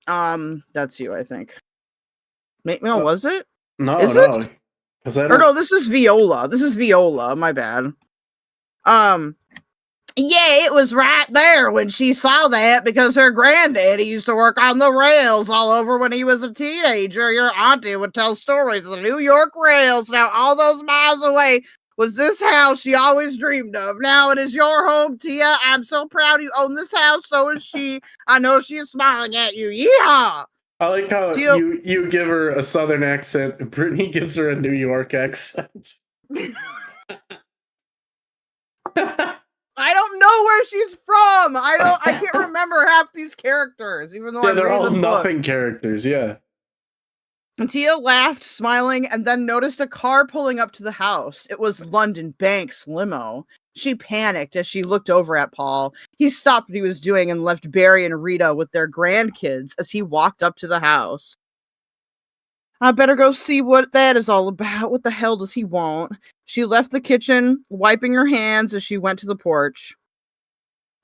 That's you, I think. No, was it? No, Is no. it? Or no, this is Viola. This is Viola, my bad. Yeah, it was right there when she saw that because her granddaddy used to work on the rails all over when he was a teenager. Your auntie would tell stories of the New York rails. Now, all those miles away was this house she always dreamed of. Now it is your home, Tia. I'm so proud you own this house. So is she. I know she is smiling at you. Yeehaw! I like how Tia... you give her a southern accent and Brittany gives her a New York accent. I don't know where she's from. I can't remember half these characters, even though they're all nothing book. characters, yeah. And Tia laughed, smiling, and then noticed a car pulling up to the house. It was London Bank's limo. She panicked as she looked over at Paul. He stopped what he was doing and left Barry and Rita with their grandkids as he walked up to the house. I better go see what that is all about. What the hell does he want? She left the kitchen, wiping her hands as she went to the porch.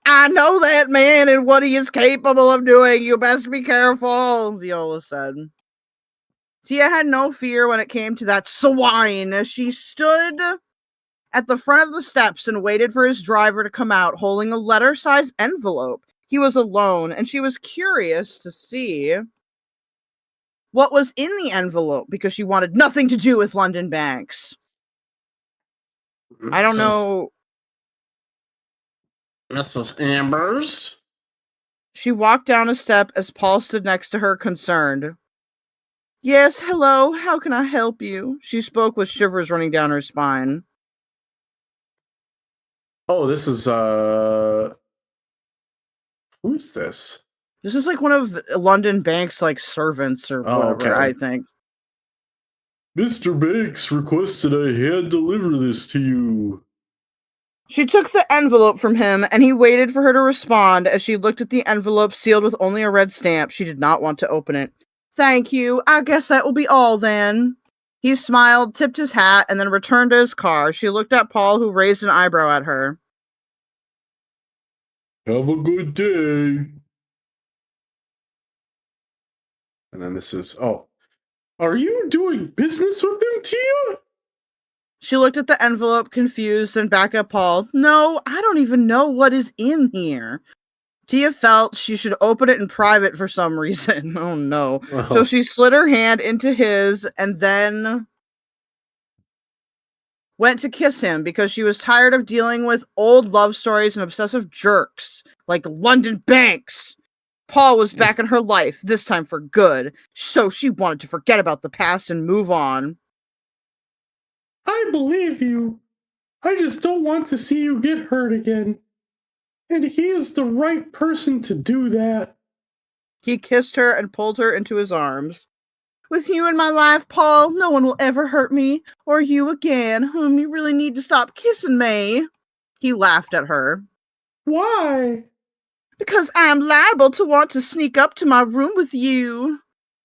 I know that man and what he is capable of doing. You best be careful, Viola said. Tia had no fear when it came to that swine as she stood at the front of the steps and waited for his driver to come out holding a letter-sized envelope. He was alone, and she was curious to see what was in the envelope because she wanted nothing to do with London Banks. I don't know. Mrs. Ambers? She walked down a step as Paul stood next to her, concerned. Yes, hello, how can I help you? She spoke with shivers running down her spine. Oh, this is, who's this? This is like one of London Bank's like servants or whatever, I think. Mr. Banks requested I hand deliver this to you. She took the envelope from him, and he waited for her to respond as she looked at the envelope sealed with only a red stamp. She did not want to open it. Thank you. I guess that will be all then. He smiled, tipped his hat, and then returned to his car. She looked at Paul, who raised an eyebrow at her. Have a good day. And then this is, are you doing business with them, Tia? She looked at the envelope, confused, and back at Paul. No, I don't even know what is in here. Tia felt she should open it in private for some reason. Oh no. So she slid her hand into his and then went to kiss him because she was tired of dealing with old love stories and obsessive jerks like London Banks. Paul was back in her life, this time for good, so she wanted to forget about the past and move on. I believe you. I just don't want to see you get hurt again. And he is the right person to do that. He kissed her and pulled her into his arms. With you in my life, Paul, no one will ever hurt me, or you again, whom you really need to stop kissing me. He laughed at her. Why? Because I'm liable to want to sneak up to my room with you.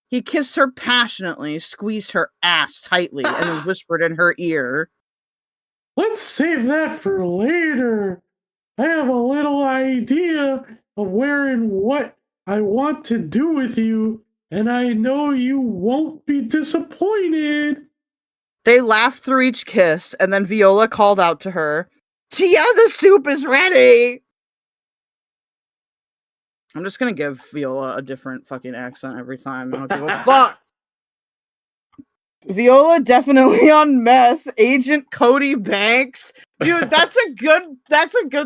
He kissed her passionately, squeezed her ass tightly, and then whispered in her ear. Let's save that for later. I have a little idea of where and what I want to do with you, and I know you won't be disappointed. They laughed through each kiss, and then Viola called out to her, Tia, the soup is ready! I'm just gonna give Viola a different fucking accent every time. I don't give a fuck. Viola definitely on meth. Agent Cody Banks. Dude, that's a good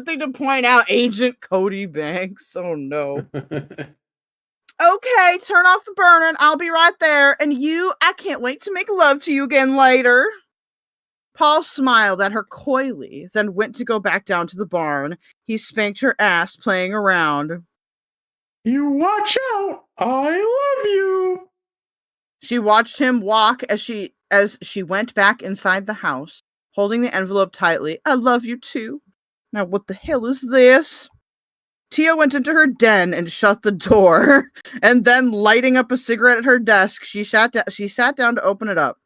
thing to point out. Agent Cody Banks. Oh no. Okay, turn off the burner. I'll be right there. And you, I can't wait to make love to you again later. Paul smiled at her coyly, then went to go back down to the barn. He spanked her ass, playing around. You watch out! I love you! She watched him walk as she went back inside the house, holding the envelope tightly. I love you too. Now what the hell is this? Tia went into her den and shut the door, and then lighting up a cigarette at her desk, she sat down to open it up.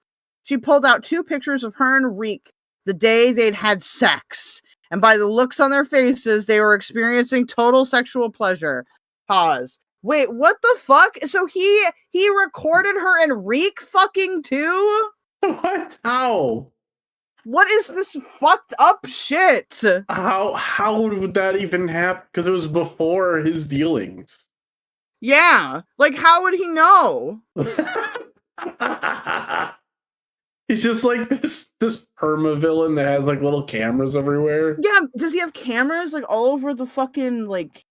She pulled out 2 pictures of her and Reek the day they'd had sex, and by the looks on their faces, they were experiencing total sexual pleasure. Pause. Wait, what the fuck? So he recorded her and Reek fucking too? What? How? What is this fucked up shit? How would that even happen? Because it was before his dealings. Yeah. Like, how would he know? He's just like this perma villain that has like little cameras everywhere. Yeah, does he have cameras like all over the fucking like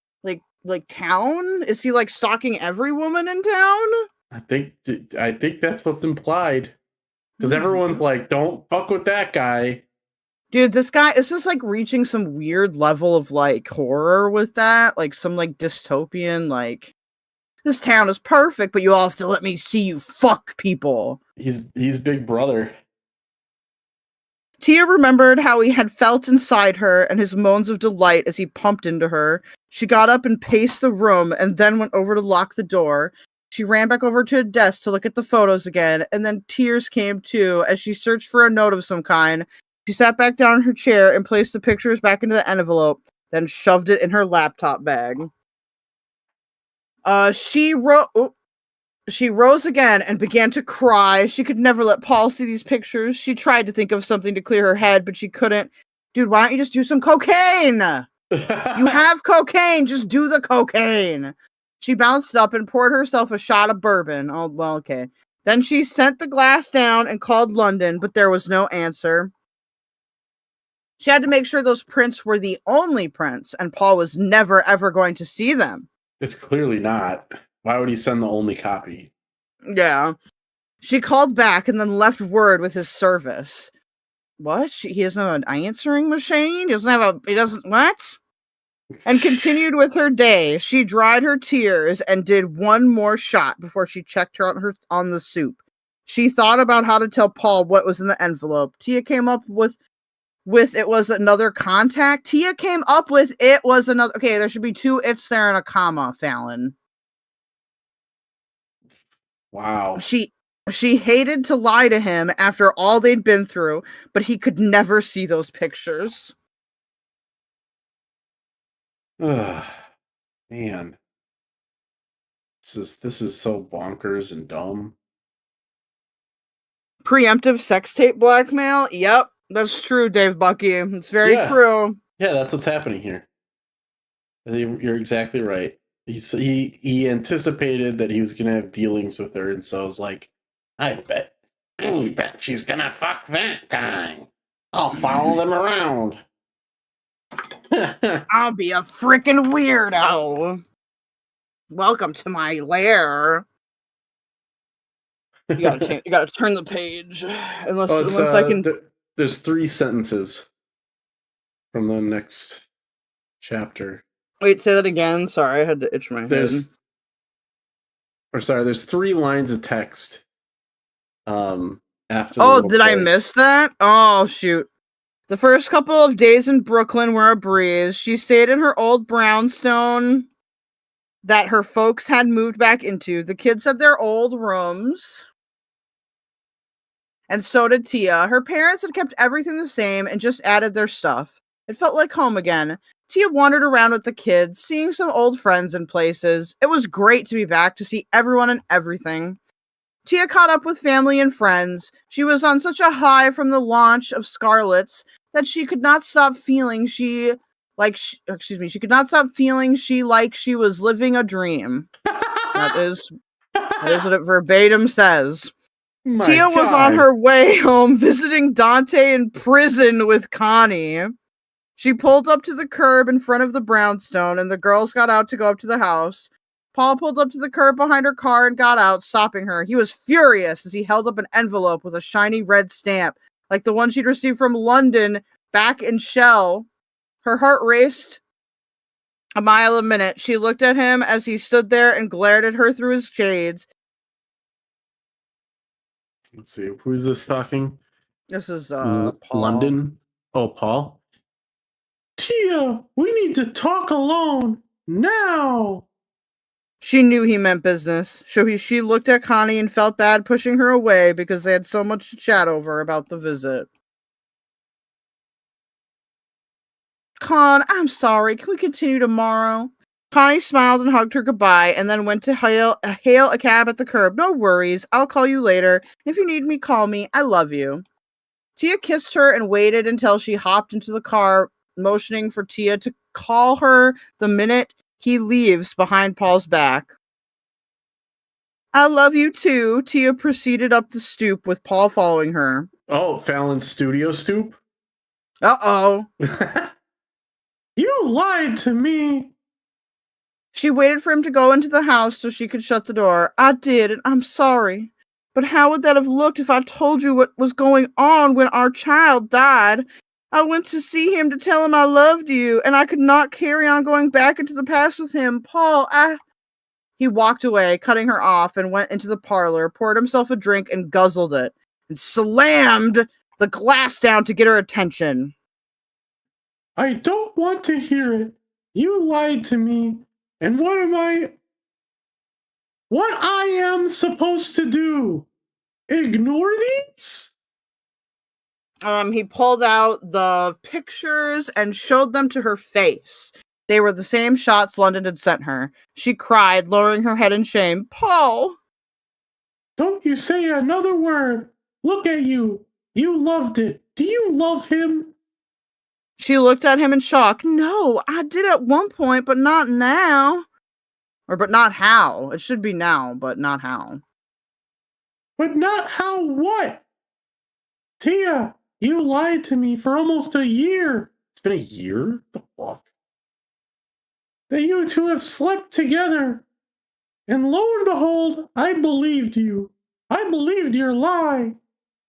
town? Is he like stalking every woman in town? I think that's what's implied. Because everyone's like, don't fuck with that guy. Dude, this is like reaching some weird level of like horror with that. Like some like dystopian, like, this town is perfect, but you all have to let me see you fuck people. He's Big Brother. Tia remembered how he had felt inside her and his moans of delight as he pumped into her. She got up and paced the room and then went over to lock the door. She ran back over to a desk to look at the photos again, and then tears came too as she searched for a note of some kind. She sat back down in her chair and placed the pictures back into the envelope, then shoved it in her laptop bag. She rose again and began to cry. She could never let Paul see these pictures. She tried to think of something to clear her head, but she couldn't. Dude, why don't you just do some cocaine? You have cocaine. Just do the cocaine. She bounced up and poured herself a shot of bourbon. Oh, well, okay. Then she sent the glass down and called London, but there was no answer. She had to make sure those prints were the only prints, and Paul was never, ever going to see them. It's clearly not. Why would he send the only copy? Yeah. She called back and then left word with his service. What? He doesn't have an answering machine? What? And continued with her day. She dried her tears and did one more shot before she checked on the soup. She thought about how to tell Paul what was in the envelope. Tia came up with it was another contact. Tia came up with it was another. Okay, there should be 2 it's there and a comma, Fallon. Wow. She hated to lie to him after all they'd been through, but he could never see those pictures. Ugh, man. This is so bonkers and dumb. Preemptive sex tape blackmail? Yep, that's true, Dave Bucky. It's very true. Yeah, that's what's happening here. You're exactly right. He anticipated that he was gonna have dealings with her, and so I was like, I bet she's gonna fuck that guy. I'll follow them around. I'll be a freaking weirdo. Welcome to my lair. You gotta turn the page. Unless I can. There's 3 sentences from the next chapter. Wait, say that again. Sorry, I had to itch my head. There's 3 lines of text. After. Oh, did I miss that? Oh, shoot. The first couple of days in Brooklyn were a breeze. She stayed in her old brownstone that her folks had moved back into. The kids had their old rooms. And so did Tia. Her parents had kept everything the same and just added their stuff. It felt like home again. Tia wandered around with the kids, seeing some old friends and places. It was great to be back, to see everyone and everything. Tia caught up with family and friends. She was on such a high from the launch of Scarlet's that she could not stop feeling she she could not stop feeling she was living a dream. That is what it verbatim says. Tia was on her way home visiting Dante in prison with Connie. She pulled up to the curb in front of the brownstone, and the girls got out to go up to the house. Paul pulled up to the curb behind her car and got out, stopping her. He was furious as he held up an envelope with a shiny red stamp, like the one she'd received from London back in Shell. Her heart raced a mile a minute. She looked at him as he stood there and glared at her through his shades. Let's see, who's this talking? This is Paul. London. Oh, Paul. Tia, we need to talk alone now. She knew he meant business. So she looked at Connie and felt bad pushing her away because they had so much to chat over about the visit. Con, I'm sorry. Can we continue tomorrow? Connie smiled and hugged her goodbye and then went to hail a cab at the curb. No worries. I'll call you later. If you need me, call me. I love you. Tia kissed her and waited until she hopped into the car, motioning for Tia to call her the minute he leaves behind Paul's back. I love you too. Tia proceeded up the stoop with Paul following her. Oh, Fallon's studio stoop? Uh-oh. You lied to me. She waited for him to go into the house so she could shut the door. I did, and I'm sorry. But how would that have looked if I told you what was going on when our child died? I went to see him to tell him I loved you, and I could not carry on going back into the past with him. Paul, He walked away, cutting her off, and went into the parlor, poured himself a drink, and guzzled it, and slammed the glass down to get her attention. I don't want to hear it. You lied to me, and what I am supposed to do? Ignore these? He pulled out the pictures and showed them to her face. They were the same shots London had sent her. She cried, lowering her head in shame. Paul! Don't you say another word. Look at you. You loved it. Do you love him? She looked at him in shock. No, I did at one point, but not now. But not how. It should be now, but not how. But not how what? Tia, you lied to me for almost a year. It's been a year? The fuck? That you two have slept together. And lo and behold, I believed you. I believed your lie.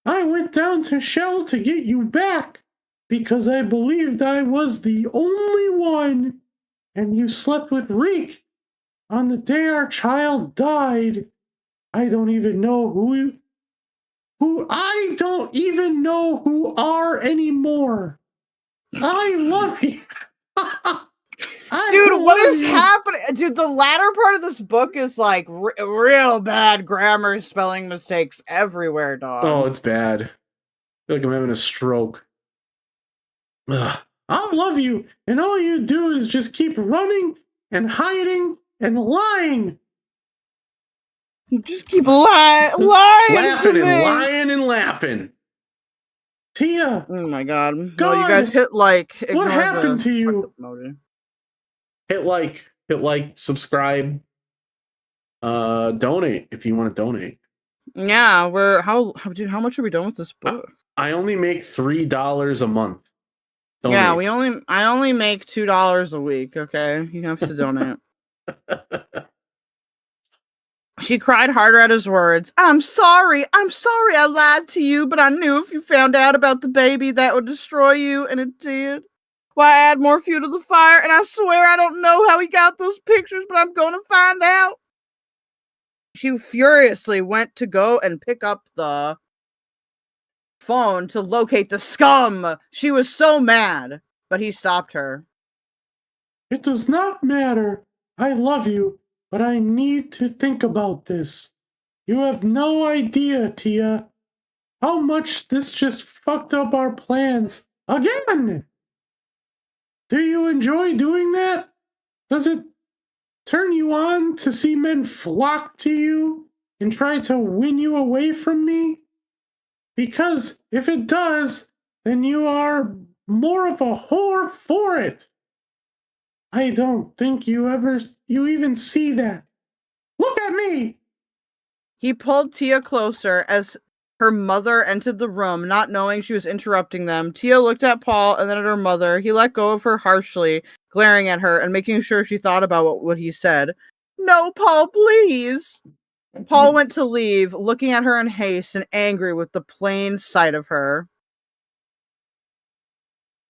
I went down to Shell to get you back because I believed I was the only one. And you slept with Reek on the day our child died. I don't even know who I don't even know who are anymore. I love you. Dude, what is happening? Dude, the latter part of this book is like real bad grammar, spelling mistakes everywhere, dog. Oh, it's bad. I feel like I'm having a stroke. Ugh. I love you, and all you do is just keep running and hiding and lying. Just keep lying laughing and lying and lapping. Tia. Oh my god. No, you guys hit like. What happened to you? Hit like, subscribe, donate if you want to donate. Yeah, dude, how much are we done with this book? I only make $3 a month. Donate. Yeah, I only make $2 a week, okay? You have to donate. She cried harder at his words. I'm sorry I lied to you, but I knew if you found out about the baby that would destroy you, and it did. Why add more fuel to the fire? And I swear I don't know how he got those pictures, but I'm gonna find out. She furiously went to go and pick up the phone to locate the scum. She was so mad, but he stopped her. It does not matter. I love you, but I need to think about this. You have no idea, Tia, how much this just fucked up our plans again. Do you enjoy doing that? Does it turn you on to see men flock to you and try to win you away from me? Because if it does, then you are more of a whore for it. I don't think you even see that. Look at me! He pulled Tia closer as her mother entered the room, not knowing she was interrupting them. Tia looked at Paul and then at her mother. He let go of her harshly, glaring at her and making sure she thought about what he said. No, Paul, please. Paul went to leave, looking at her in haste and angry with the plain sight of her.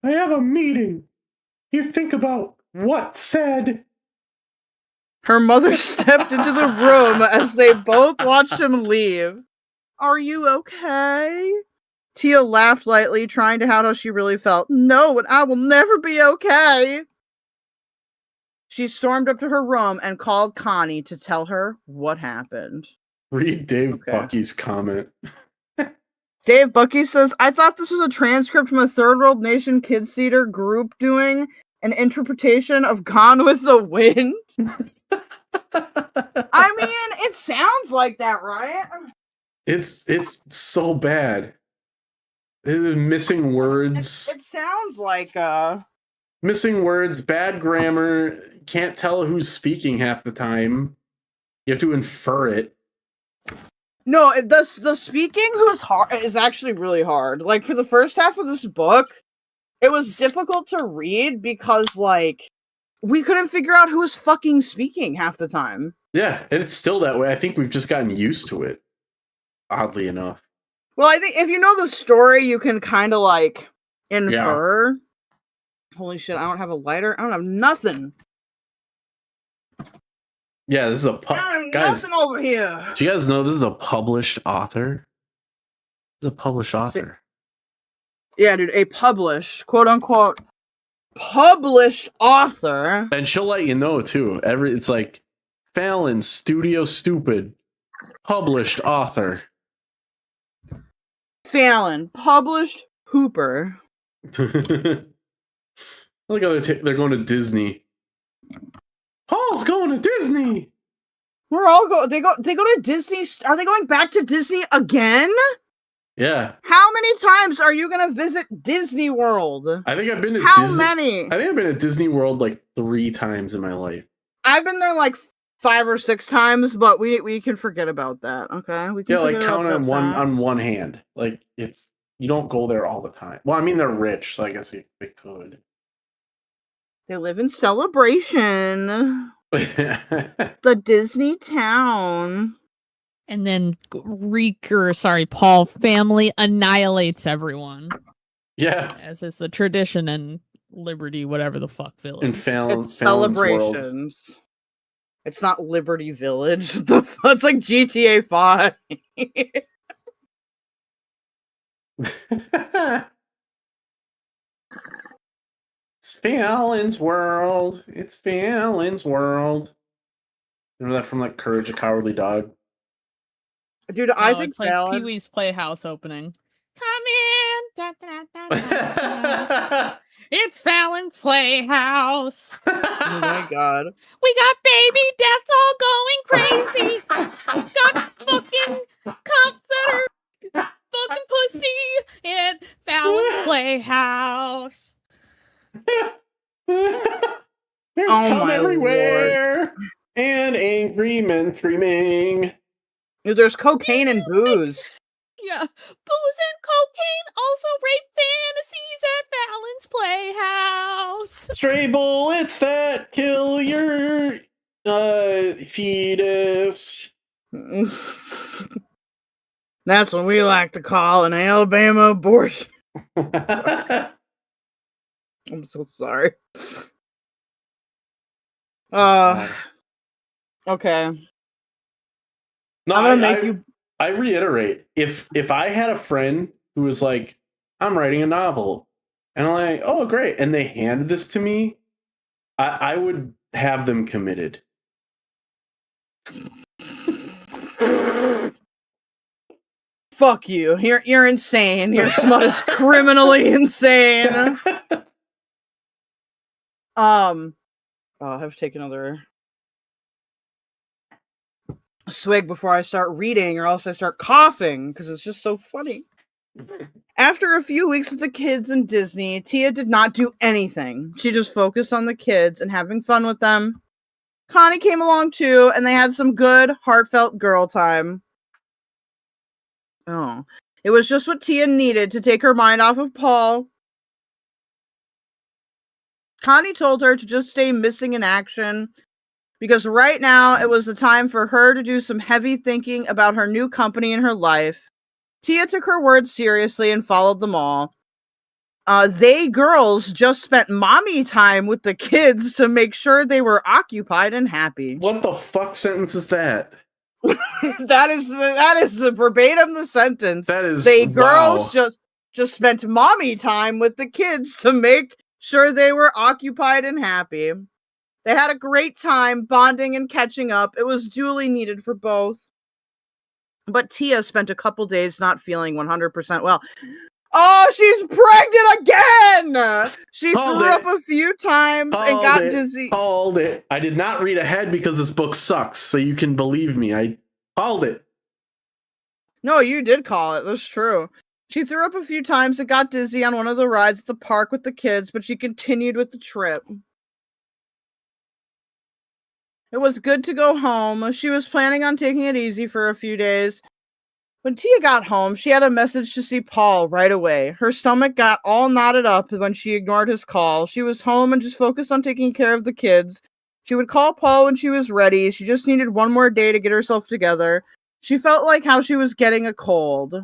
I have a meeting. You think about what's said. Her mother stepped into the room as they both watched him leave. Are you okay? Tia laughed lightly, trying to hide how she really felt. No, and I will never be okay. She stormed up to her room and called Connie to tell her what happened. Read Dave Bucky's comment. Dave Bucky says, I thought this was a transcript from a Third World Nation Kids Theater group doing an interpretation of Gone with the Wind. I mean, it sounds like that, right? It's so bad. There's missing words. It sounds like missing words, bad grammar, can't tell who's speaking half the time. You have to infer it. No, the speaking is actually really hard. Like, for the first half of this book, it was difficult to read because, like, we couldn't figure out who was fucking speaking half the time. Yeah, and it's still that way. I think we've just gotten used to it, oddly enough. Well, I think if you know the story, you can kind of, like, infer. Yeah. Holy shit, I don't have a lighter. I don't have nothing. Yeah, this is a guys. Nothing over here. Do you guys know this is a published author? This is a published author. Yeah, dude, a published, quote unquote, published author. And she'll let you know too. It's like Fallon, Studio Stupid, published author. Fallon, published Hooper. Look how they're going to Disney. Paul's going to Disney. We're all go. They go to Disney. Are they going back to Disney again? Yeah. How many times are you gonna visit Disney World? I think I've been to How many? I think I've been at Disney World like 3 times in my life. I've been there like 5 or 6 times, but we can forget about that. Okay. We can like count on one hand. Like you don't go there all the time. Well, I mean they're rich, so I guess they could. They live in Celebration. The Disney town. And then Paul family annihilates everyone. Yeah. As is the tradition in Liberty, whatever the fuck village. In Fallon's Celebrations. World. It's not Liberty Village. It's like GTA 5. It's Fallon's World. It's Fallon's World. Remember that from like Courage the Cowardly Dog? Dude, I think it's like Pee-wee's Playhouse opening. Come in. Da, da, da, da, da. It's Fallon's Playhouse. Oh my god. We got baby deaths all going crazy. Got fucking cops that are fucking pussy in Fallon's Playhouse. There's cum everywhere. Lord. And angry men screaming. Dude, there's cocaine and booze. Yeah, booze and cocaine, also rape fantasies at Fallon's Playhouse. Stray bullets that kill your fetus. That's what we like to call an Alabama abortion. I'm so sorry. Okay. No, I'm gonna I reiterate, if I had a friend who was like, I'm writing a novel, and I'm like, oh great, and they handed this to me, I would have them committed. Fuck you. You're insane. Your smut is criminally insane. I'll have to take another swig before I start reading, or else I start coughing because it's just so funny. After a few weeks with the kids in Disney, Tia did not do anything. She just focused on the kids and having fun with them. Connie came along too, and they had some good, heartfelt girl time. Oh, it was just what Tia needed to take her mind off of Paul. Connie told her to just stay missing in action because right now it was the time for her to do some heavy thinking about her new company in her life. Tia took her words seriously and followed them all. They girls just spent mommy time with the kids to make sure they were occupied and happy. What the fuck sentence is that? that is verbatim the sentence. That is they girls wow. just spent mommy time with the kids to make sure they were occupied and happy. They had a great time bonding and catching up. It was duly needed for both. But Tia spent a couple days not feeling 100% well. Oh, she's pregnant again! She threw up a few times and got dizzy. Called it. I did not read ahead because this book sucks, so you can believe me. I called it. No, you did call it. That's true. She threw up a few times and got dizzy on one of the rides at the park with the kids, but she continued with the trip. It was good to go home. She was planning on taking it easy for a few days. When Tia got home, she had a message to see Paul right away. Her stomach got all knotted up when she ignored his call. She was home and just focused on taking care of the kids. She would call Paul when she was ready. She just needed one more day to get herself together. She felt like how she was getting a cold.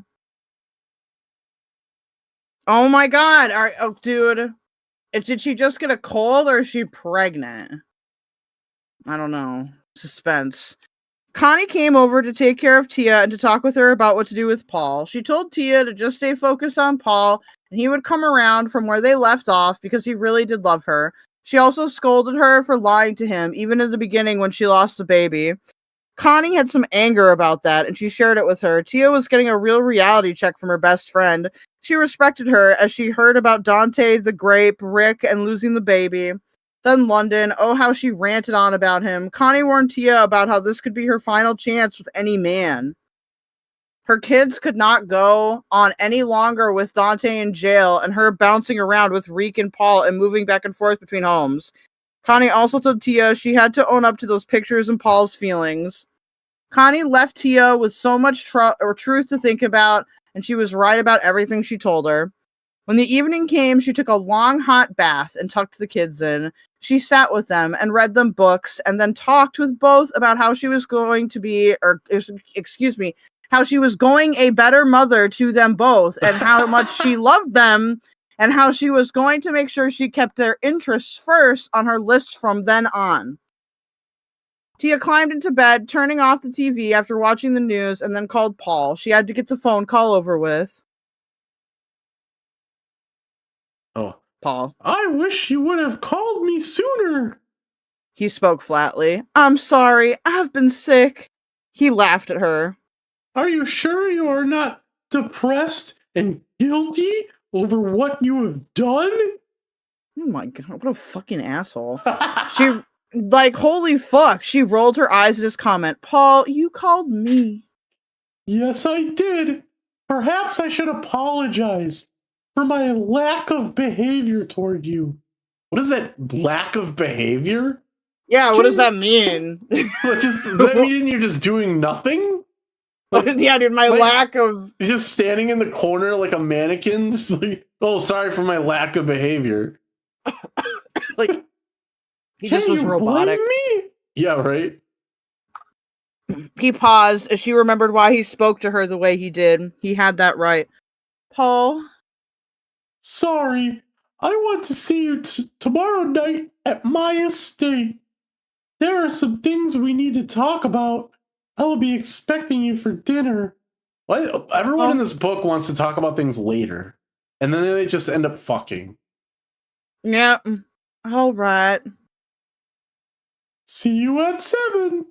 Oh my god. Oh, dude. Did she just get a cold or is she pregnant? I don't know. Suspense. Connie came over to take care of Tia and to talk with her about what to do with Paul. She told Tia to just stay focused on Paul, and he would come around from where they left off because he really did love her. She also scolded her for lying to him, even in the beginning when she lost the baby. Connie had some anger about that, and she shared it with her. Tia was getting a real reality check from her best friend. She respected her as she heard about Dante, the grape, Rick, and losing the baby. Then London, oh how she ranted on about him. Connie warned Tia about how this could be her final chance with any man. Her kids could not go on any longer with Dante in jail and her bouncing around with Rick and Paul and moving back and forth between homes. Connie also told Tia she had to own up to those pictures and Paul's feelings. Connie left Tia with so much truth to think about, and she was right about everything she told her. When the evening came, she took a long hot bath and tucked the kids in. She sat with them and read them books and then talked with both about how she was going to be, how she was going a better mother to them both and how much she loved them and how she was going to make sure she kept their interests first on her list from then on. Tia climbed into bed, turning off the TV after watching the news, and then called Paul. She had to get the phone call over with. Oh. Paul. I wish you would have called me sooner. He spoke flatly. I'm sorry, I've been sick. He laughed at her. Are you sure you are not depressed and guilty over what you have done? Oh my god, what a fucking asshole. She, holy fuck. She rolled her eyes at his comment. Paul, you called me. Yes, I did. Perhaps I should apologize for my lack of behavior toward you. What is that lack of behavior? Yeah, what does that mean? Does that mean you're just doing nothing? Yeah, dude, my lack of... You're just standing in the corner like a mannequin, just like, oh, sorry for my lack of behavior. He just was robotic. Me? Yeah, right? He paused as she remembered why he spoke to her the way he did. He had that right. Paul... Sorry, I want to see you tomorrow night at my estate. There are some things we need to talk about. I will be expecting you for dinner. Everyone in this book wants to talk about things later, and then they just end up fucking. Yeah, all right. See you at 7.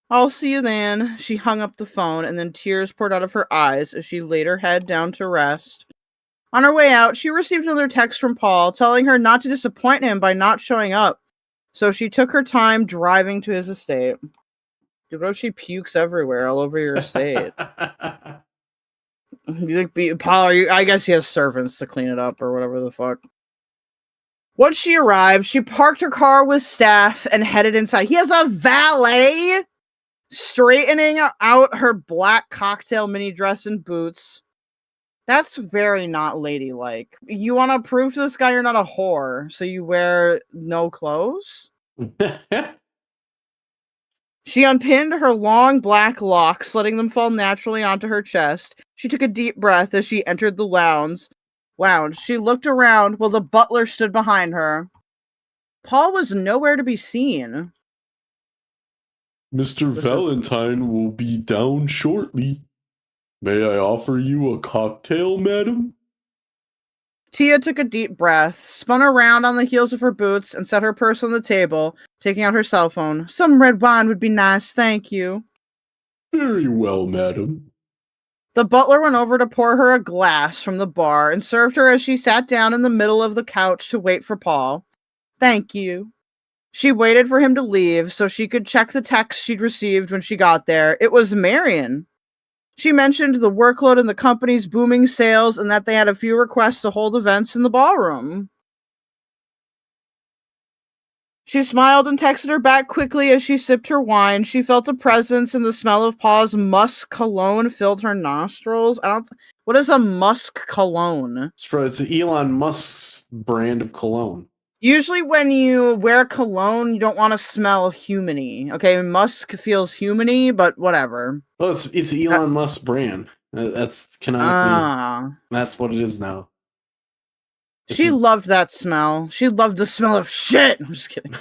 I'll see you then. She hung up the phone, and then tears poured out of her eyes as she laid her head down to rest. On her way out, she received another text from Paul telling her not to disappoint him by not showing up. So she took her time driving to his estate. Dude, what if she pukes everywhere all over your estate? Paul, I guess he has servants to clean it up or whatever the fuck. Once she arrived, she parked her car with staff and headed inside. He has a valet straightening out her black cocktail mini dress and boots. That's very not ladylike. You want to prove to this guy you're not a whore, so you wear no clothes? She unpinned her long black locks, letting them fall naturally onto her chest. She took a deep breath as she entered the lounge. She looked around while the butler stood behind her. Paul was nowhere to be seen. Mr. Valentine will be down shortly. May I offer you a cocktail, madam? Tia took a deep breath, spun around on the heels of her boots, and set her purse on the table, taking out her cell phone. Some red wine would be nice, thank you. Very well, madam. The butler went over to pour her a glass from the bar and served her as she sat down in the middle of the couch to wait for Paul. Thank you. She waited for him to leave so she could check the text she'd received when she got there. It was Marion. She mentioned the workload in the company's booming sales and that they had a few requests to hold events in the ballroom. She smiled and texted her back quickly as she sipped her wine. She felt a presence and the smell of Paul's musk cologne filled her nostrils. What is a musk cologne? It's Elon Musk's brand of cologne. Usually when you wear cologne, you don't want to smell human-y. Okay, musk feels human-y, but whatever. Well, it's Elon Musk's brand. That's canonically. That's what it is now. She loved that smell. She loved the smell of shit. I'm just kidding.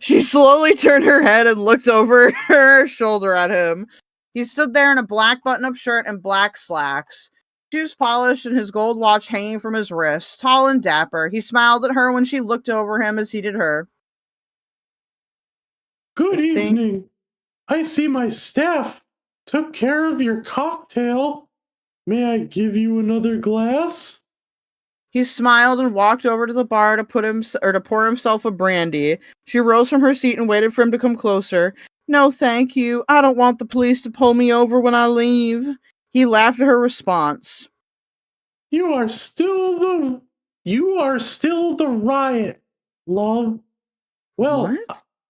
She slowly turned her head and looked over her shoulder at him. He stood there in a black button-up shirt and black slacks, shoes polished and his gold watch hanging from his wrist, tall and dapper. He smiled at her when she looked over him as he did her. Good evening. I see my staff took care of your cocktail. May I give you another glass? He smiled and walked over to the bar to pour himself a brandy. She rose from her seat and waited for him to come closer. No, thank you. I don't want the police to pull me over when I leave. He laughed at her response. You are still the riot, love. Well,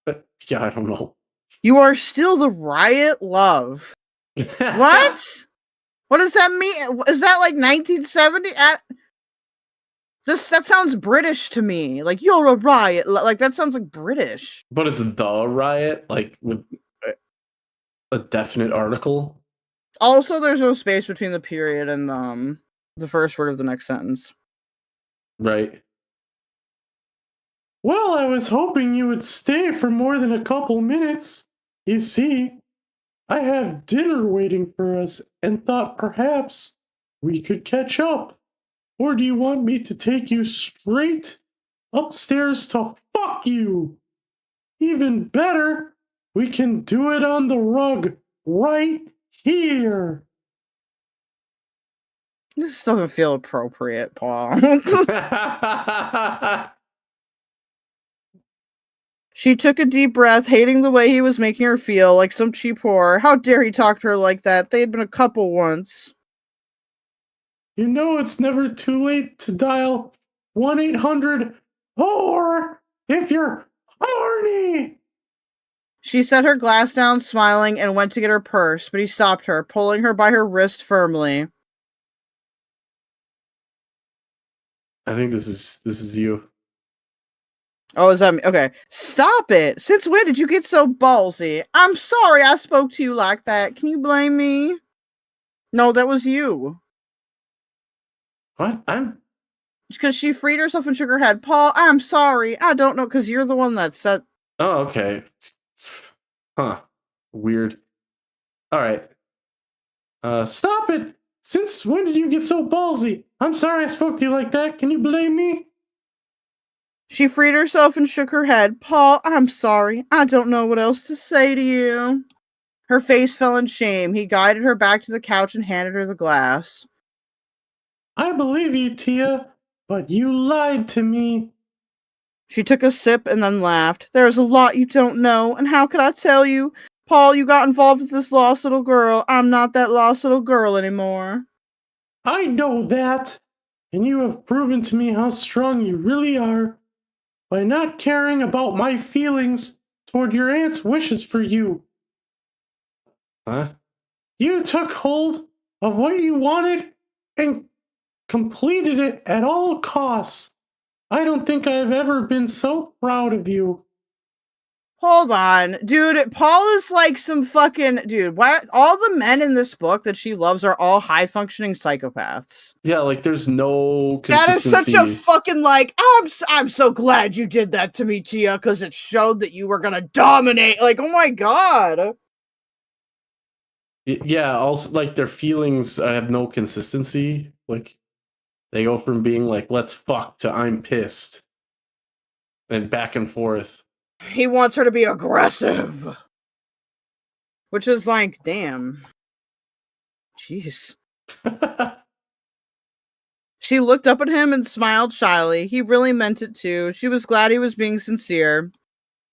what? Yeah, I don't know. You are still the riot, love. What? What does that mean? Is that like 1970? That sounds British to me. Like, you're a riot. Like, that sounds like British. But it's the riot, like with a definite article. Also, there's no space between the period and the first word of the next sentence. Right. Well, I was hoping you would stay for more than a couple minutes. You see, I have dinner waiting for us and thought perhaps we could catch up. Or do you want me to take you straight upstairs to fuck you? Even better, we can do it on the rug right here. This doesn't feel appropriate, Paul. She took a deep breath, hating the way he was making her feel, like some cheap whore. How dare he talk to her like that? They had been a couple once. You know it's never too late to dial 1-800-WHORE if you're horny. She set her glass down, smiling, and went to get her purse, but he stopped her, pulling her by her wrist firmly. I think this is you. Oh, is that me? Okay. Stop it. Since when did you get so ballsy? I'm sorry I spoke to you like that. Can you blame me? No, that was you. What? Because she freed herself and shook her head. Paul, I'm sorry. I don't know, because you're the one that said... Oh, okay. Huh. Weird. Alright. Stop it! Since when did you get so ballsy? I'm sorry I spoke to you like that. Can you blame me? She freed herself and shook her head. Paul, I'm sorry. I don't know what else to say to you. Her face fell in shame. He guided her back to the couch and handed her the glass. I believe you, Tia, but you lied to me. She took a sip and then laughed. There's a lot you don't know, and how could I tell you? Paul, you got involved with this lost little girl. I'm not that lost little girl anymore. I know that, and you have proven to me how strong you really are by not caring about my feelings toward your aunt's wishes for you. Huh? You took hold of what you wanted and completed it at all costs. I don't think I've ever been so proud of you. Hold on, dude. Paul is like some fucking dude. Why all the men in this book that she loves are all high functioning psychopaths? Yeah, like there's no consistency. That is such a fucking like. I'm so glad you did that to me, Tia, because it showed that you were gonna dominate. Like, oh my god. Yeah, also like their feelings have no consistency. Like they go from being like let's fuck to I'm pissed, and back and forth. He wants her to be aggressive. Which is like, damn. Jeez. She looked up at him and smiled shyly. He really meant it too. She was glad he was being sincere.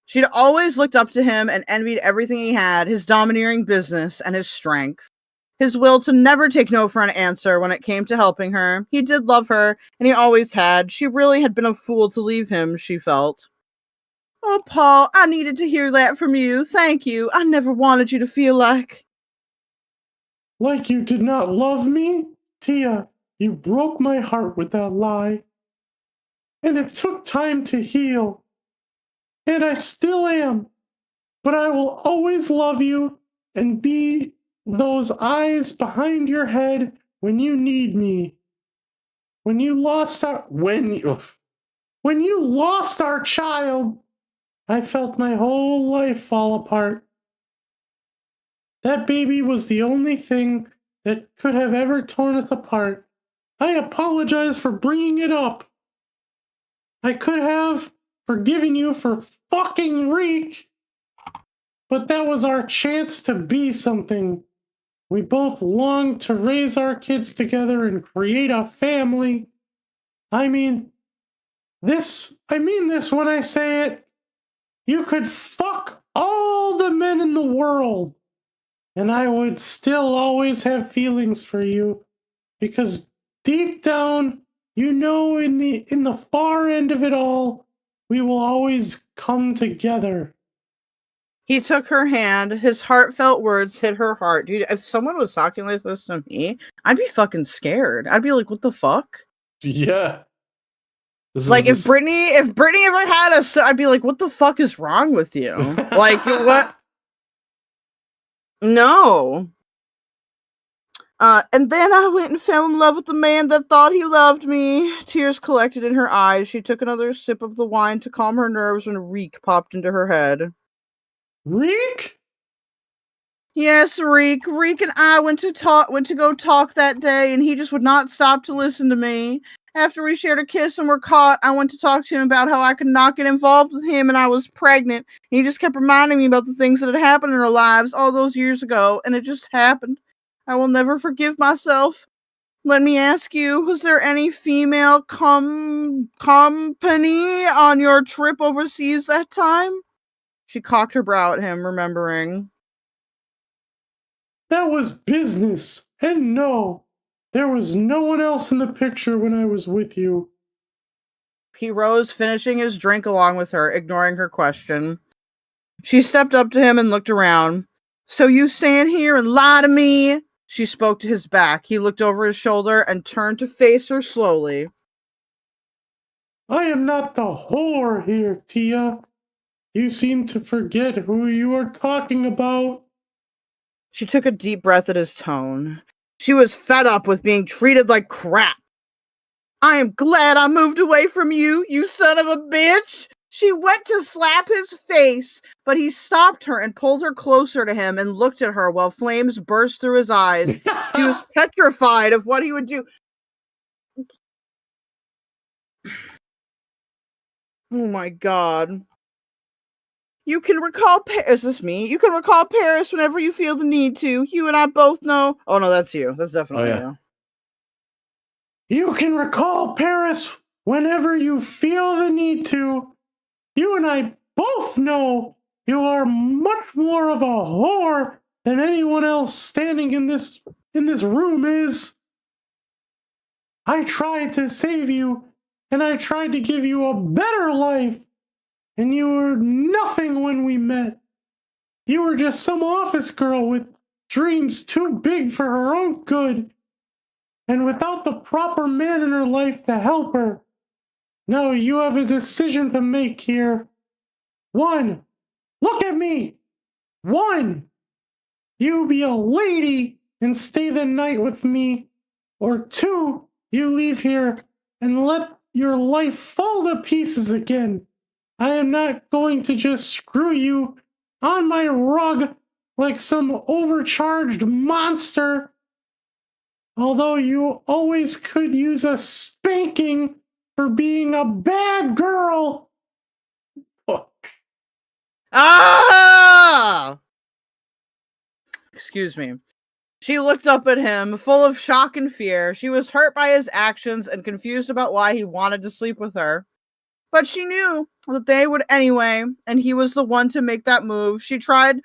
She'd always looked up to him and envied everything he had, his domineering business and his strength. His will to never take no for an answer when it came to helping her. He did love her, and he always had. She really had been a fool to leave him, she felt. Oh, Paul, I needed to hear that from you. Thank you. I never wanted you to feel like... Like you did not love me? Tia, you broke my heart with that lie. And it took time to heal. And I still am. But I will always love you and be those eyes behind your head when you need me. When you lost our child, I felt my whole life fall apart. That baby was the only thing that could have ever torn us apart. I apologize for bringing it up. I could have forgiven you for fucking Reek, but that was our chance to be something. We both longed to raise our kids together and create a family. I mean this when I say it. You could fuck all the men in the world, and I would still always have feelings for you, because deep down, you know, in the far end of it all, we will always come together. He took her hand. His heartfelt words hit her heart. Dude, if someone was talking like this to me, I'd be fucking scared. I'd be like, what the fuck? Yeah. Like, if Brittany ever had us, I'd be like, what the fuck is wrong with you? Like, what? No. And then I went and fell in love with the man that thought he loved me. Tears collected in her eyes. She took another sip of the wine to calm her nerves when Reek popped into her head. Reek? Yes, Reek. Reek and I went to go talk that day, and he just would not stop to listen to me. After we shared a kiss and were caught, I went to talk to him about how I could not get involved with him and I was pregnant. And he just kept reminding me about the things that had happened in our lives all those years ago, and it just happened. I will never forgive myself. Let me ask you, was there any female company on your trip overseas that time? She cocked her brow at him, remembering. That was business, and no, there was no one else in the picture when I was with you. He rose, finishing his drink along with her, ignoring her question. She stepped up to him and looked around. So you stand here and lie to me? She spoke to his back. He looked over his shoulder and turned to face her slowly. I am not the whore here, Tia. You seem to forget who you are talking about. She took a deep breath at his tone. She was fed up with being treated like crap. I am glad I moved away from you, you son of a bitch. She went to slap his face, but he stopped her and pulled her closer to him and looked at her while flames burst through his eyes. She was petrified of what he would do. Oh my God. You can recall Paris. Is this me? You can recall Paris whenever you feel the need to. You and I both know. Oh no, that's you. That's definitely you. You can recall Paris whenever you feel the need to. You and I both know You are much more of a whore than anyone else standing in this room is. I tried to save you, and I tried to give you a better life, and you were nothing when we met. You were just some office girl with dreams too big for her own good, and without the proper man in her life to help her. Now you have a decision to make here. 1. Look at me! 1. You be a lady and stay the night with me. Or 2. You leave here and let your life fall to pieces again. I am not going to just screw you on my rug like some overcharged monster. Although you always could use a spanking for being a bad girl. Ah! Excuse me. She looked up at him, full of shock and fear. She was hurt by his actions and confused about why he wanted to sleep with her. But she knew that they would anyway, and he was the one to make that move. She tried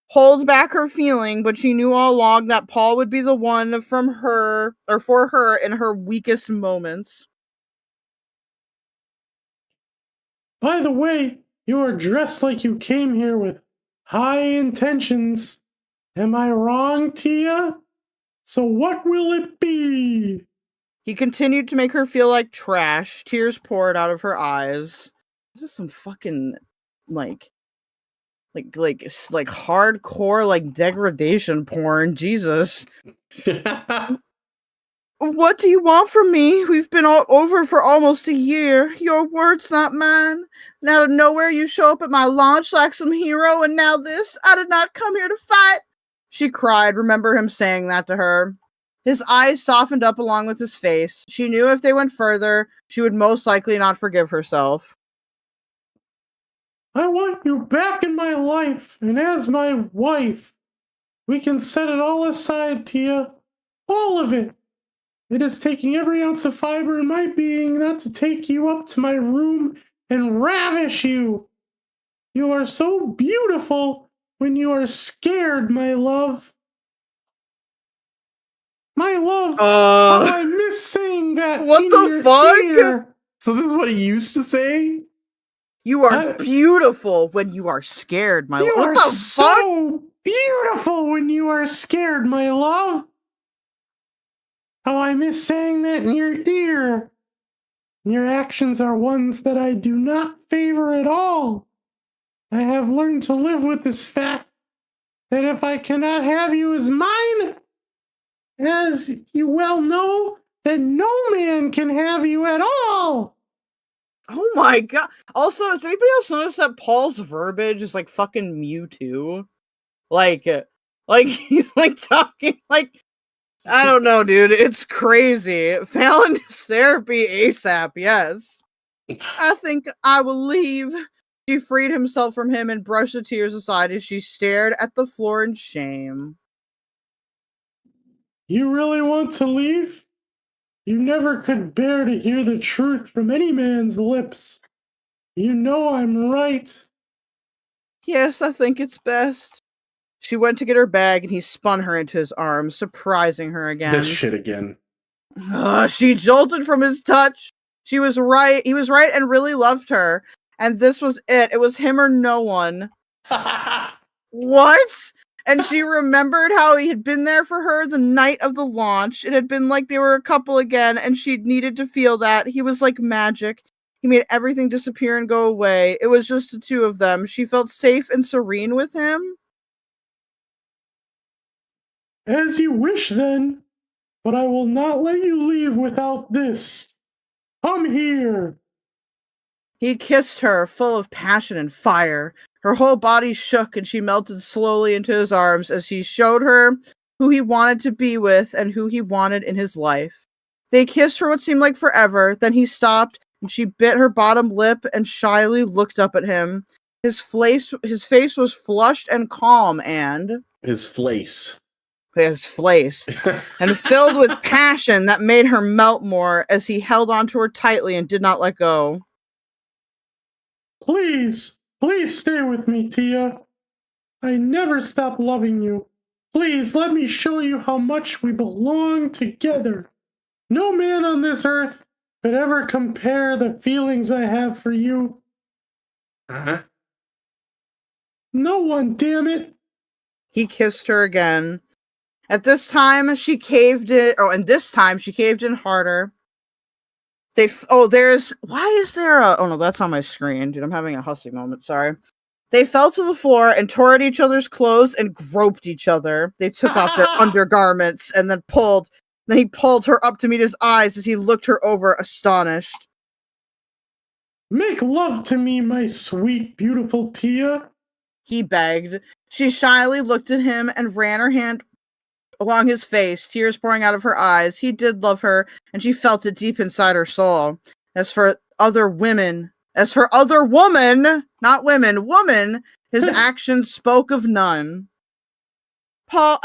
hold back her feeling, but she knew all along that Paul would be the one from her or for her in her weakest moments. By the way, you are dressed like you came here with high intentions. Am I wrong, Tia? So what will it be? He continued to make her feel like trash. Tears poured out of her eyes. This is some fucking like hardcore like degradation porn. Jesus. What do you want from me? We've been all over for almost a year. Your words, not mine. And out of nowhere, you show up at my launch like some hero, and now this? I did not come here to fight. She cried, remember him saying that to her. His eyes softened up along with his face. She knew if they went further, she would most likely not forgive herself. I want you back in my life, and as my wife. We can set it all aside, Tia. All of it. It is taking every ounce of fiber in my being not to take you up to my room and ravish you. You are so beautiful when you are scared, my love. My love, how I miss saying that. What in the your fuck? ear. So this is what he used to say? You are beautiful when you are scared, my love. You What are the so beautiful when you are scared, my love. How I miss saying that in your ear. Your actions are ones that I do not favor at all. I have learned to live with this fact that if I cannot have you as mine, as you well know, that no man can have you at all. Oh my god. Also, has anybody else noticed that Paul's verbiage is like fucking Mewtwo? Like he's like talking like, I don't know, dude. It's crazy. Fallon needs therapy ASAP, yes. I think I will leave. She freed himself from him and brushed the tears aside as she stared at the floor in shame. You really want to leave? You never could bear to hear the truth from any man's lips. You know I'm right. Yes, I think it's best. She went to get her bag and he spun her into his arms, surprising her again. This shit again. She jolted from his touch. She was right. He was right and really loved her. And this was it. It was him or no one. What? And she remembered how he had been there for her the night of the launch. It had been like they were a couple again, and she needed to feel that. He was like magic. He made everything disappear and go away. It was just the two of them. She felt safe and serene with him. As you wish, then, but I will not let you leave without this. Come here. He kissed her, full of passion and fire. Her whole body shook and she melted slowly into his arms as he showed her who he wanted to be with and who he wanted in his life. They kissed for what seemed like forever, then he stopped and she bit her bottom lip and shyly looked up at him. His face was flushed and calm and... His face. And filled with passion that made her melt more as he held onto her tightly and did not let go. Please, Please stay with me, Tia. I never stop loving you. Please let me show you how much we belong together. No man on this earth could ever compare the feelings I have for you. Uh-huh. No one, damn it. He kissed her again. At this time, she caved it. Oh, and this time she caved in harder. Why is there a, oh no, that's on my screen, dude. I'm having a hussy moment. Sorry. They fell to the floor and tore at each other's clothes and groped each other. They took off their undergarments and then pulled. Then he pulled her up to meet his eyes as he looked her over, astonished. Make love to me, my sweet, beautiful Tia. He begged. She shyly looked at him and ran her hand along his face, tears pouring out of her eyes. He did love her, and she felt it deep inside her soul. As for other women, not women, woman, his actions spoke of none. Paul,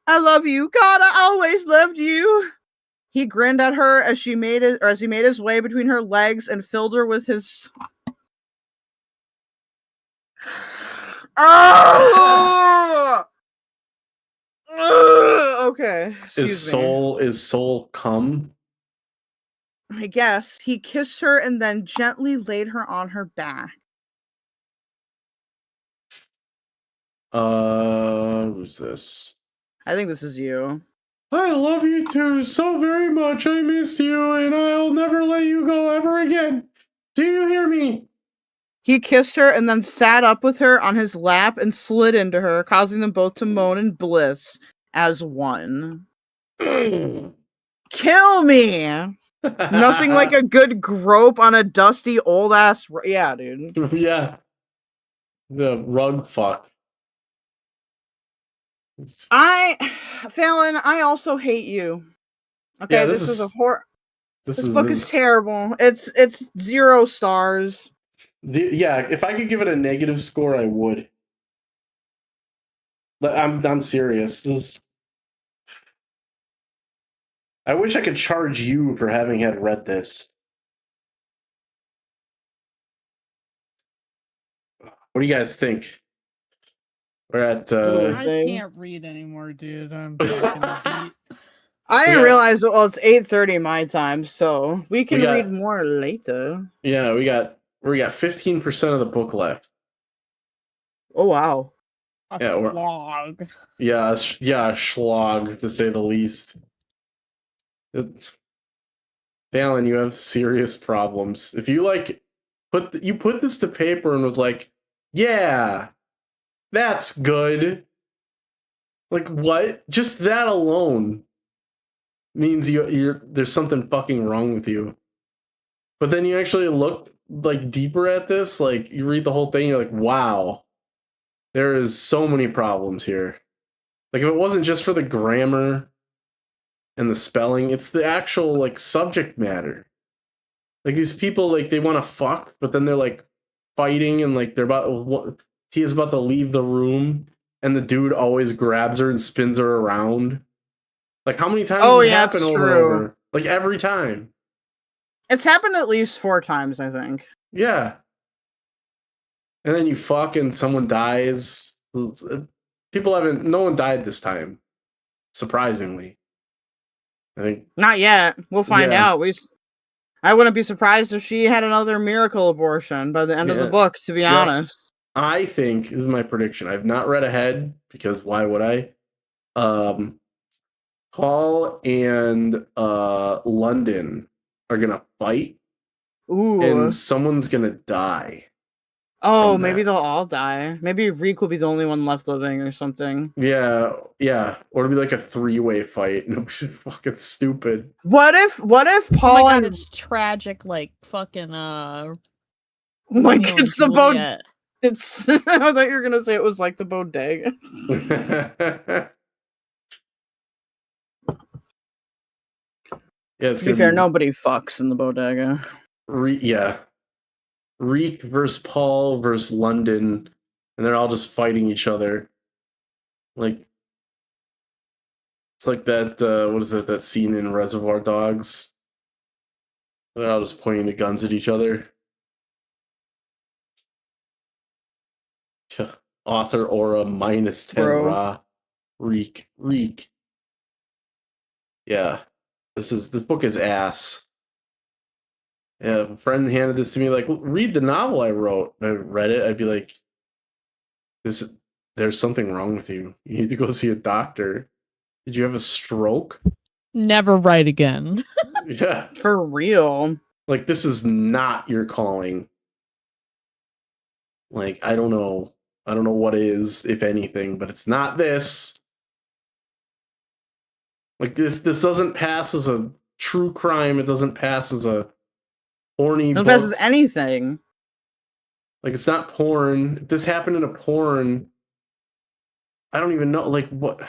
I love you. God, I always loved you. He grinned at her as he made his way between her legs and filled her with his. Oh! Okay. Is soul come? I guess. He kissed her and then gently laid her on her back. Who's this? I think this is you. I love you too so very much. I miss you, and I'll never let you go ever again. Do you hear me? He kissed her and then sat up with her on his lap and slid into her, causing them both to moan in bliss as one. Kill me! Nothing like a good grope on a dusty old ass. Yeah, dude. Yeah. The rug fuck. Fallon, I also hate you. Okay, yeah, this is a horror. This book is terrible. It's 0 stars. Yeah, if I could give it a negative score, I would. But I'm serious. I wish I could charge you for having had read this. What do you guys think? We're at. I can't read anymore, dude. I'm fucking beat. I didn't realize. Well, it's 8:30 my time, so we can read more later. Yeah, we got 15% of the book left. Oh wow! A slog. Yeah, a slog to say the least. Fallon, you have serious problems. If you put this to paper and was like, yeah, that's good. Like what? Just that alone means there's something fucking wrong with you. But then you actually look like deeper at this, like you read the whole thing, you're like, wow, there is so many problems here. Like if it wasn't just for the grammar and the spelling, it's the actual like subject matter. Like these people, like they want to fuck, but then they're like fighting and like he is about to leave the room, and the dude always grabs her and spins her around. Like how many times does it happen over and over? Like every time. It's happened at least 4 times, I think. Yeah. And then you fuck and someone dies. No one died this time. Surprisingly. I think. Not yet. We'll find out. I wouldn't be surprised if she had another miracle abortion by the end of the book, to be honest. I think, this is my prediction. I've not read ahead, because why would I? Paul and London are gonna fight. Ooh. And someone's gonna die. Oh, maybe they'll all die. Maybe Reek will be the only one left living or something. Yeah. Or it'll be like a 3-way fight, and it'll be fucking stupid. What if Paul Oh my god, it's tragic, like fucking like it's the bodega. It's I thought you were gonna say it was like the bodega. Yeah, to be fair, nobody fucks in the bodega. Reek versus Paul versus London, and they're all just fighting each other. Like it's like that what is that scene in Reservoir Dogs? They're all just pointing the guns at each other. Author aura -10 Bro. raw. Reek. Yeah. This book is ass. Yeah, if a friend handed this to me, like, read the novel I wrote. And I read it, I'd be like, there's something wrong with you. You need to go see a doctor. Did you have a stroke? Never write again. Yeah. For real. Like, this is not your calling. Like, I don't know what is, if anything, but it's not this. Like, this doesn't pass as a true crime. It doesn't pass as a horny book. It passes anything. Like, it's not porn. If this happened in a porn, I don't even know, like, what.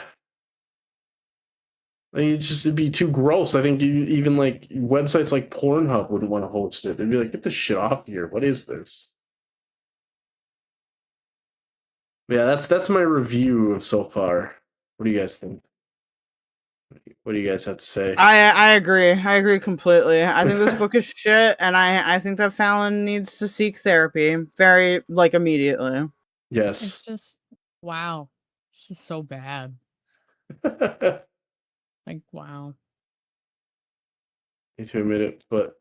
Like, it'd be too gross. I think even like websites like Pornhub wouldn't want to host it. They'd be like, get this shit off here. What is this? Yeah, that's my review of so far. What do you guys think? What do you guys have to say? I agree. I agree completely. I think this book is shit, and I think that Fallon needs to seek therapy very, like, immediately. Yes. It's just, wow. This is so bad. Like, wow. I hate to admit it, but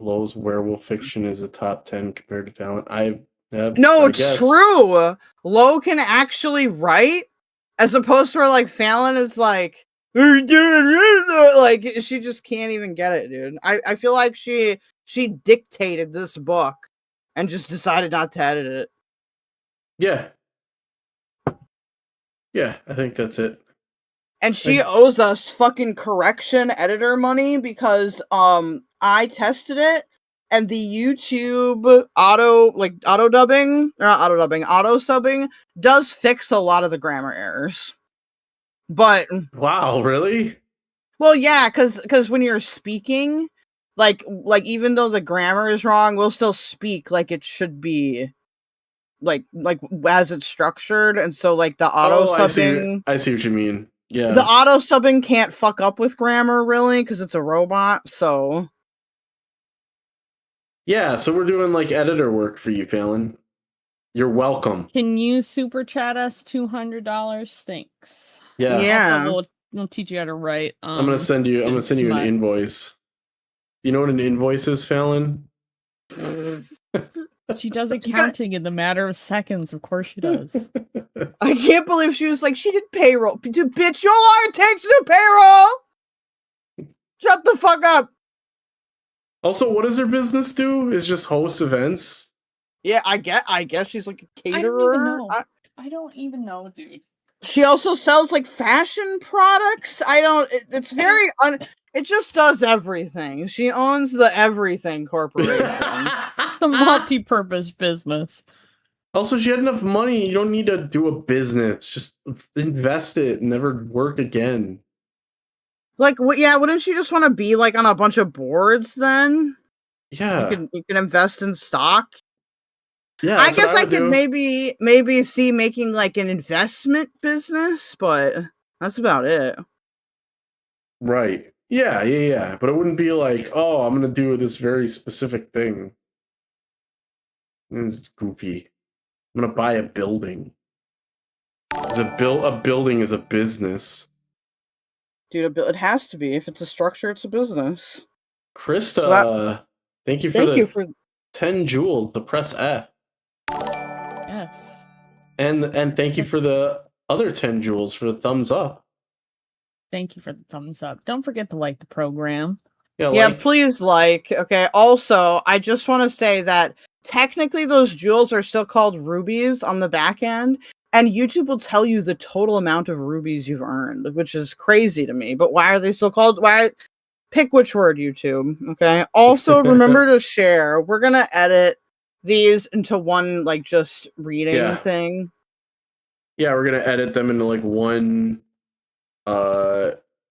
Lowe's werewolf fiction is a top 10 compared to Fallon. No, it's true. Lowe can actually write, as opposed to where, like, Fallon is like, like, she just can't even get it, dude. I feel like she dictated this book and just decided not to edit it. Yeah. Yeah, I think that's it. And she owes us fucking correction editor money because I tested it and the YouTube auto subbing does fix a lot of the grammar errors. But wow, really? Well, yeah, cuz when you're speaking, like even though the grammar is wrong, we'll still speak like it should be, like as it's structured, and so like the auto subbing. I see what you mean. Yeah. The auto subbing can't fuck up with grammar really because it's a robot, so. Yeah, so we're doing like editor work for you, Fallon. You're welcome. Can you super chat us $200? Thanks. Yeah. Also, we'll teach you how to write. I'm gonna send you an invoice. You know what an invoice is, Fallon? She does accounting in the matter of seconds. Of course she does. I can't believe she was like, she did payroll. Dude, bitch, you know how long it takes to do payroll? Shut the fuck up. Also, what does her business do? Is just host events? Yeah, I guess she's like a caterer. I don't even know, dude. She also sells like fashion products. It's very it just does everything. She owns the Everything Corporation. The multi-purpose business. Also, she had enough money. You don't need to do a business. Just invest it and never work again. Like, yeah, wouldn't she just want to be like on a bunch of boards then? Yeah. You can invest in stock. Yeah, I guess I could maybe see making like an investment business, but that's about it. Right. Yeah. But it wouldn't be like, oh, I'm gonna do this very specific thing. It's goofy. I'm gonna buy a building. A building is a business. Dude, it has to be. If it's a structure, it's a business. Krista, thank you for 10 jewels to press F. Yes. And thank you for the other 10 jewels for the thumbs up. Thank you for the thumbs up. Don't forget to like the program. Yeah, please like. Okay. Also, I just want to say that technically those jewels are still called rubies on the back end, and YouTube will tell you the total amount of rubies you've earned, which is crazy to me. But why are they still called? Pick which word, YouTube. Okay. Also, remember to share. We're gonna edit these into one like just reading thing. Yeah, we're gonna edit them into like one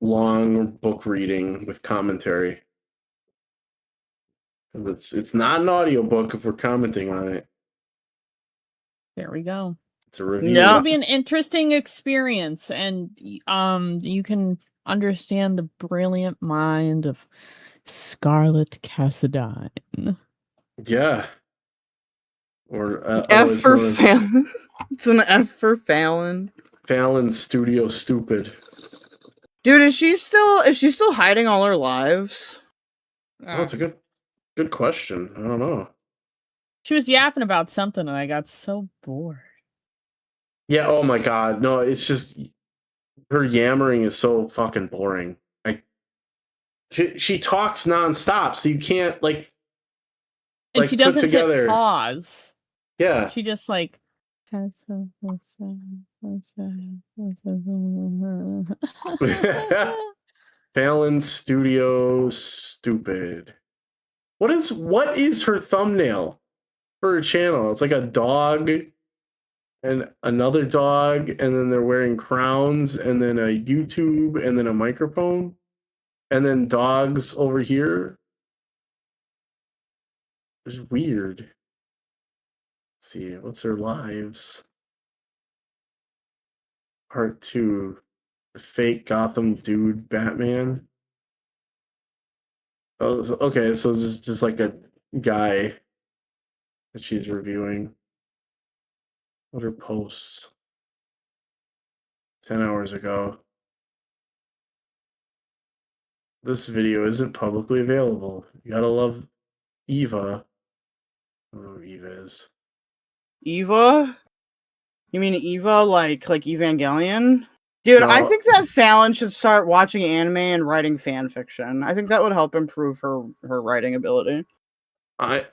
long book reading with commentary. It's not an audiobook if we're commenting on it. There we go. It's a review. It'll be an interesting experience, and you can understand the brilliant mind of Scarlett Cassadine. Yeah. Or F for Fallon. It's an F for Fallon. Fallon Studio Stupid. Dude, is she still hiding all her lives? Oh, that's a good question. I don't know. She was yapping about something and I got so bored. Yeah, oh my god. No, it's just her yammering is so fucking boring. She talks nonstop, so you can't And she doesn't together. hit pause. Yeah. She just like Fallon Studio Stupid. What is her thumbnail for her channel? It's like a dog and another dog, and then they're wearing crowns, and then a YouTube, and then a microphone, and then dogs over here. It's weird. Let's see, what's her lives? Part 2. The fake Gotham dude Batman. Oh, okay, so this is just like a guy that she's reviewing. What are posts? 10 hours ago. This video isn't publicly available. You gotta love Eva. I don't know who Eva is. Eva? You mean Eva like Evangelion? Dude, No. I think that Fallon should start watching anime and writing fan fiction. I think that would help improve her writing ability. I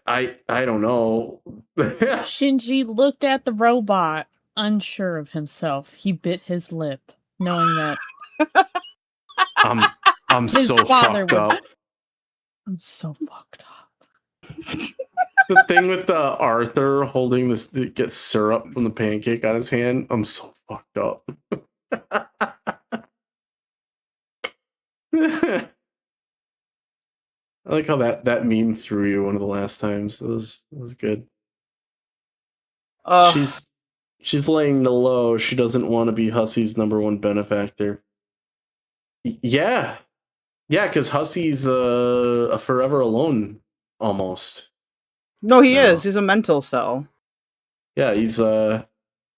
don't know. Shinji looked at the robot, unsure of himself. He bit his lip, knowing that I'm so fucked up. I'm so fucked up. The thing with the Arthur holding this gets syrup from the pancake on his hand. I'm so fucked up. I like how that meme threw you one of the last times. It was good. She's laying the low. She doesn't want to be Hussey's #1 benefactor. Yeah, because Hussey's a forever alone almost. No, he is. He's a mental cell. Yeah, he's he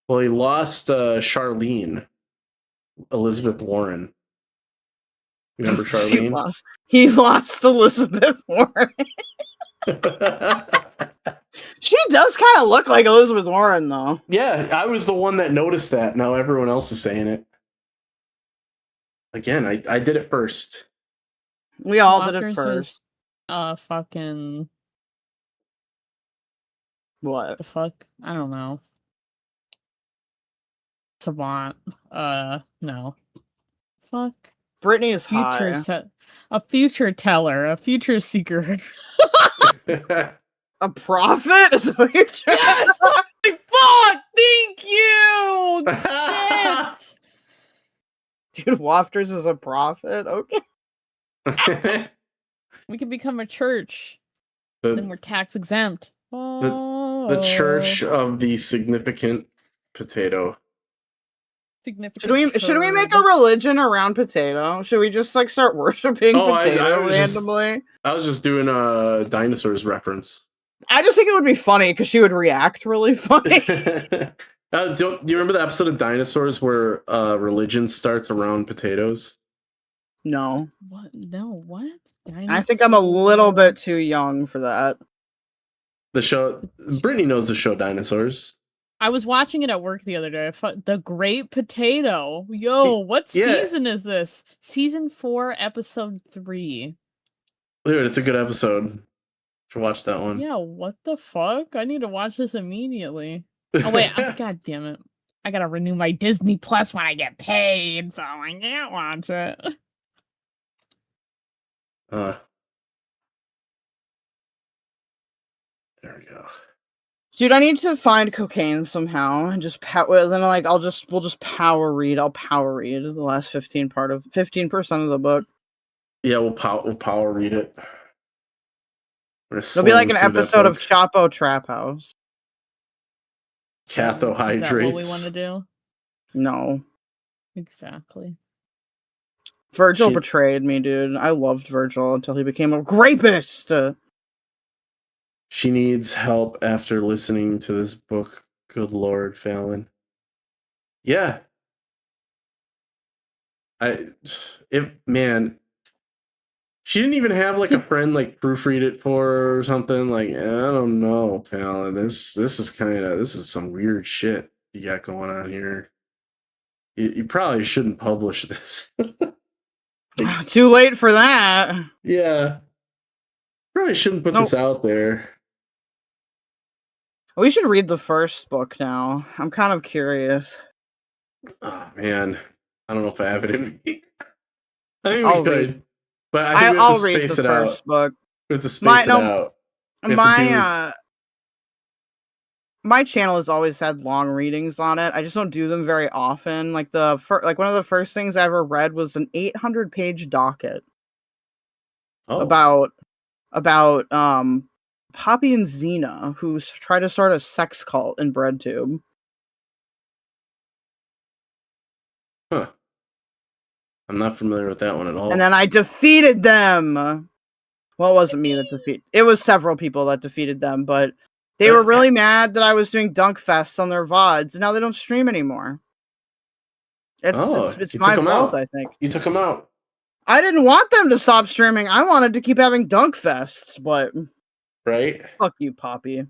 lost Charlene, Elizabeth Warren. Remember Charlene? He lost Elizabeth Warren. She does kind of look like Elizabeth Warren, though. Yeah, I was the one that noticed that. Now everyone else is saying it. Again, I did it first. We all did it first. Fucking... What? The fuck? I don't know. Savant. No. Fuck. Brittany is high. A future teller. A future seeker. A prophet? Is what you're trying yes! Fuck! Thank you! Shit! Dude, Wafters is a prophet? Okay. We can become a church. Then we're tax exempt. The church of the significant potato. Should we make a religion around potato? Should we just start worshiping potato randomly? I was just doing a dinosaurs reference. I just think it would be funny because she would react really funny. Do you remember the episode of Dinosaurs where religion starts around potatoes? No. What? No, what? Dinosaurs? I think I'm a little bit too young for that. The show, Brittany knows the show Dinosaurs. I was watching it at work the other day. The Great Potato. Yo, what season is this? Season 4, episode 3. Dude, it's a good episode. Should watch that one. Yeah, what the fuck? I need to watch this immediately. Oh wait, god damn it. I gotta renew my Disney Plus when I get paid, so I can't watch it. There we go. Dude, I need to find cocaine somehow and just we'll just power read. I'll power read the last 15% of the book. Yeah, we'll power read it. It'll be like an episode of Chapo Trap House. Cathohydrates. Is that what we want to do? No. Exactly. Virgil betrayed me, dude. I loved Virgil until he became a rapist. She needs help after listening to this book. Good Lord, Fallon. Yeah. Man, she didn't even have like a friend like proofread it for her or something. Like, I don't know, Fallon. This is some weird shit you got going on here. You probably shouldn't publish this. Too late for that. Yeah. Probably shouldn't put this out there. We should read the first book now. I'm kind of curious. Oh man, I don't know if I have it in me. I think I'll we read. could, but I think we have I'll to read space the it first out. book. We have to space it out. My channel has always had long readings on it. I just don't do them very often. Like one of the first things I ever read was an 800-page docket about Poppy and Xena, who try to start a sex cult in BreadTube. Huh. I'm not familiar with that one at all. And then I defeated them. Well, it wasn't me that defeated. It was several people that defeated them, but they were really mad that I was doing dunk fests on their VODs, and now they don't stream anymore. It's my fault, I think. You took them out. I didn't want them to stop streaming. I wanted to keep having dunk fests, but right? Fuck you, Poppy.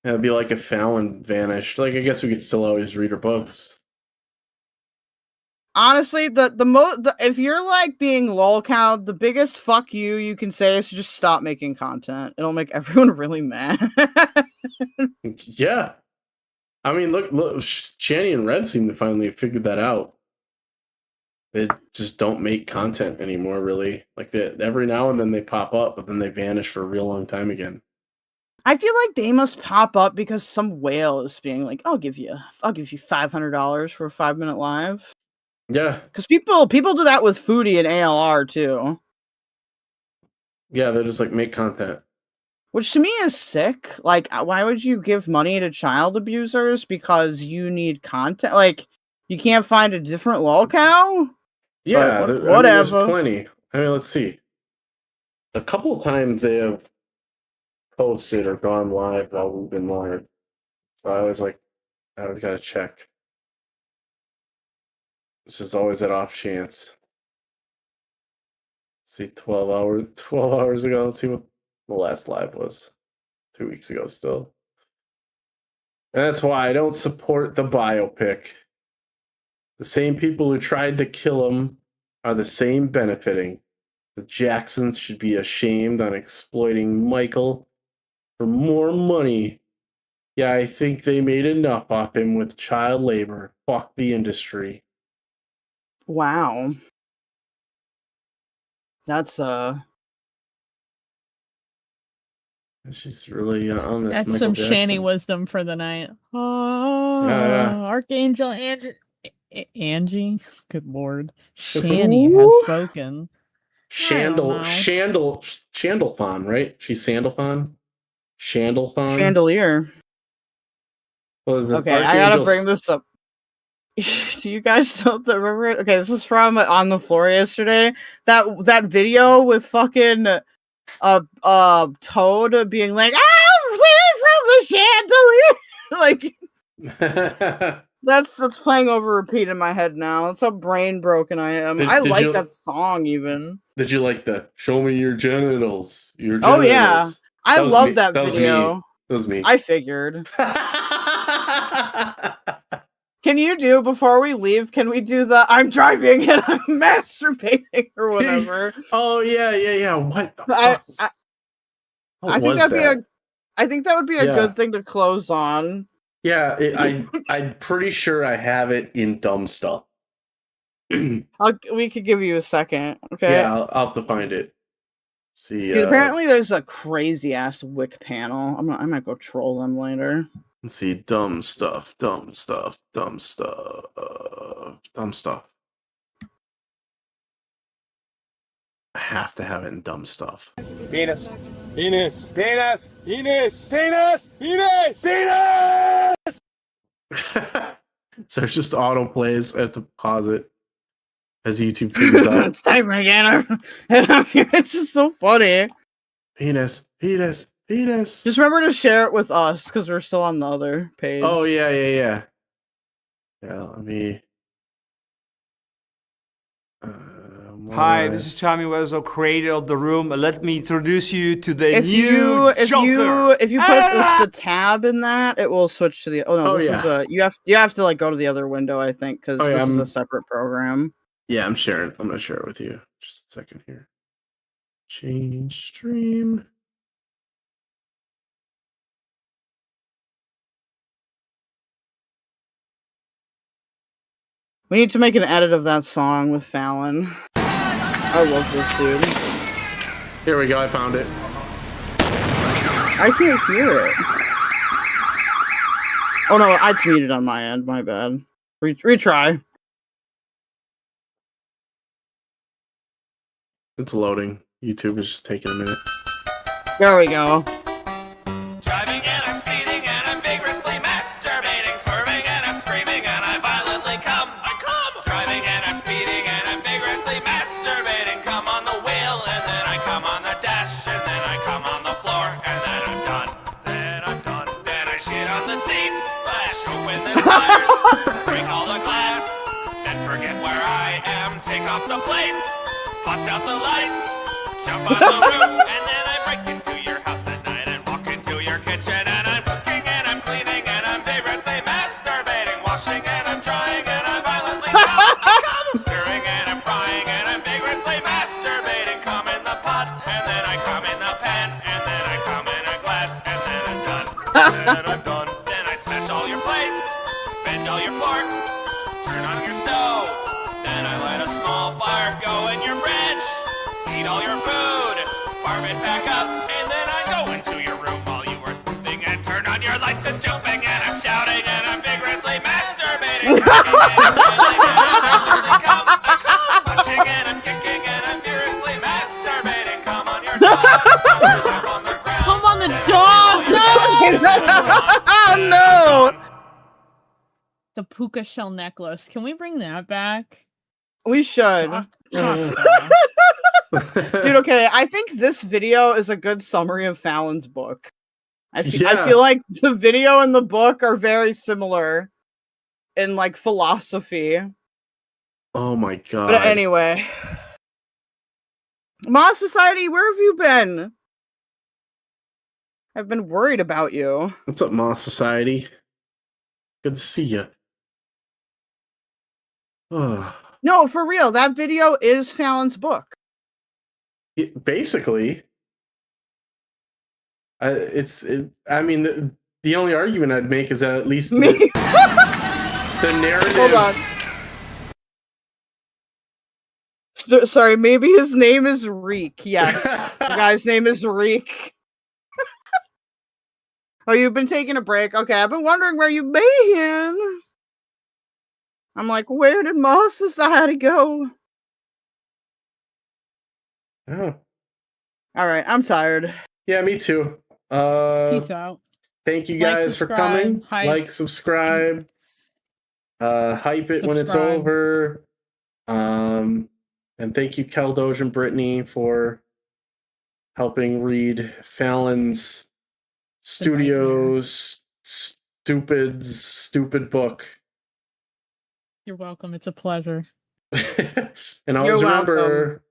It'd be like if Fallon vanished. Like, I guess we could still always read her books. Honestly, if you're like being lolcowed, the biggest fuck you can say is to just stop making content. It'll make everyone really mad. Yeah. I mean, look, Shani and Red seem to finally have figured that out. They just don't make content anymore, really. Like, every now and then they pop up, but then they vanish for a real long time again. I feel like they must pop up because some whale is being like, I'll give you $500 for a 5-minute live. Yeah. Because people do that with Foodie and ALR too. Yeah, they're just like, make content. Which to me is sick. Like, why would you give money to child abusers because you need content? Like, you can't find a different lolcow? Yeah, whatever. I mean, there's plenty. I mean, let's see. A couple of times they have posted or gone live while we've been live. So I was like, I gotta check. This is always that off chance. See, 12 hours ago. Let's see what the last live was. 2 weeks ago still. And that's why I don't support the biopic. The same people who tried to kill him are the same benefiting. The Jacksons should be ashamed on exploiting Michael for more money. Yeah, I think they made enough off him with child labor. Fuck the industry. Wow. That's She's really on this. That's Michael some Jackson. Shani wisdom for the night. Oh, yeah. Archangel Angie. Good Lord. Shani has spoken. Shandalphon, right? She's Sandalphon? Shandalphon? Chandelier. Okay, I gotta bring this up. Do you guys know the remember? Okay, this is from On the Floor yesterday. That video with fucking Toad being like, "I'm from the chandelier." Like that's playing over repeat in my head now. That's how brain broken I am. I like that song even. Did you like the "Show me your genitals"? Your genitals. Oh yeah, I love that video. That was me. I figured. Can you do, before we leave, can we do the I'm driving and I'm masturbating or whatever? Oh yeah. What the fuck? I think that would be a good thing to close on. Yeah, I'm pretty sure I have it in dumb stuff. We could give you a second, okay? Yeah, I'll have to find it. See, apparently there's a crazy ass Wick panel. I might go troll them later. Let's see, dumb stuff. I have to have it in dumb stuff. Penis. So it just auto plays. I have to pause it as YouTube figures out. It's time again. It's just so funny. Penis. Penis. Just remember to share it with us because we're still on the other page. Oh yeah. Yeah, let me. Hi, this is Tommy Wiseau, creator of the room. Let me introduce you to the If new Joker. If you put the tab in that, it will switch to the. Oh no, this is a. You have to like go to the other window, I think, because this is a separate program. Yeah, I'm sharing. I'm gonna share it with you. Just a second here. Change stream. We need to make an edit of that song with Fallon. I love this dude. Here we go. I found it. I can't hear it. Oh no, it's muted on my end. My bad. Retry. It's loading. YouTube is just taking a minute. There we go. Driving and I'm speeding and I'm vigorously masturbating, swerving and I'm screaming and I violently come. I come! Driving and I'm speeding and I'm vigorously masturbating. Come on the wheel and then I come on the dash and then I come on the floor and then I'm done. Then I'm done. Then I shit on the seats, splash open the tires, break all the glass, then forget where I am, take off the plates, bust out the lights, jump on the roof, and then I break into your house at night and walk into your kitchen and I'm cooking and I'm cleaning and I'm vigorously masturbating, washing and I'm drying and I'm violently stirring and I'm frying and I'm vigorously masturbating. Come in the pot and then I come in the pan and then I come in a glass and then I'm done. Then I'm done. Then I smash all your plates, bend all your forks, turn on your stove. Then I light a small fire, go in your fridge, eat all your food, farm it back up, and then I go into your room while you are sleeping and turn on your lights and jumping and I'm shouting and I'm vigorously masturbating. Punching and I'm kicking and I'm furiously masturbating. Come on your dog. Come on the dog! No! No! The puka shell necklace. Can we bring that back? We should. Dude, okay, I think this video is a good summary of Fallon's book. I feel like the video and the book are very similar in like philosophy. Oh my god. But anyway. Moss Society, where have you been? I've been worried about you. What's up, Moss Society? Good to see you. No, for real, that video is Fallon's book. Basically, I mean, the only argument I'd make is that at least the narrative. Hold on. Sorry, maybe his name is Reek. Yes, the guy's name is Reek. Oh, you've been taking a break? Okay, I've been wondering where you've been. I'm like, where did Moss Society go? Oh. All right, I'm tired. Yeah, me too. Peace out. Thank you guys for coming. Hype. Like, subscribe. Hype it when it's over. And thank you, Keldoge and Brittany, for helping read Fallon's Studios stupid book. You're welcome. It's a pleasure. And always remember,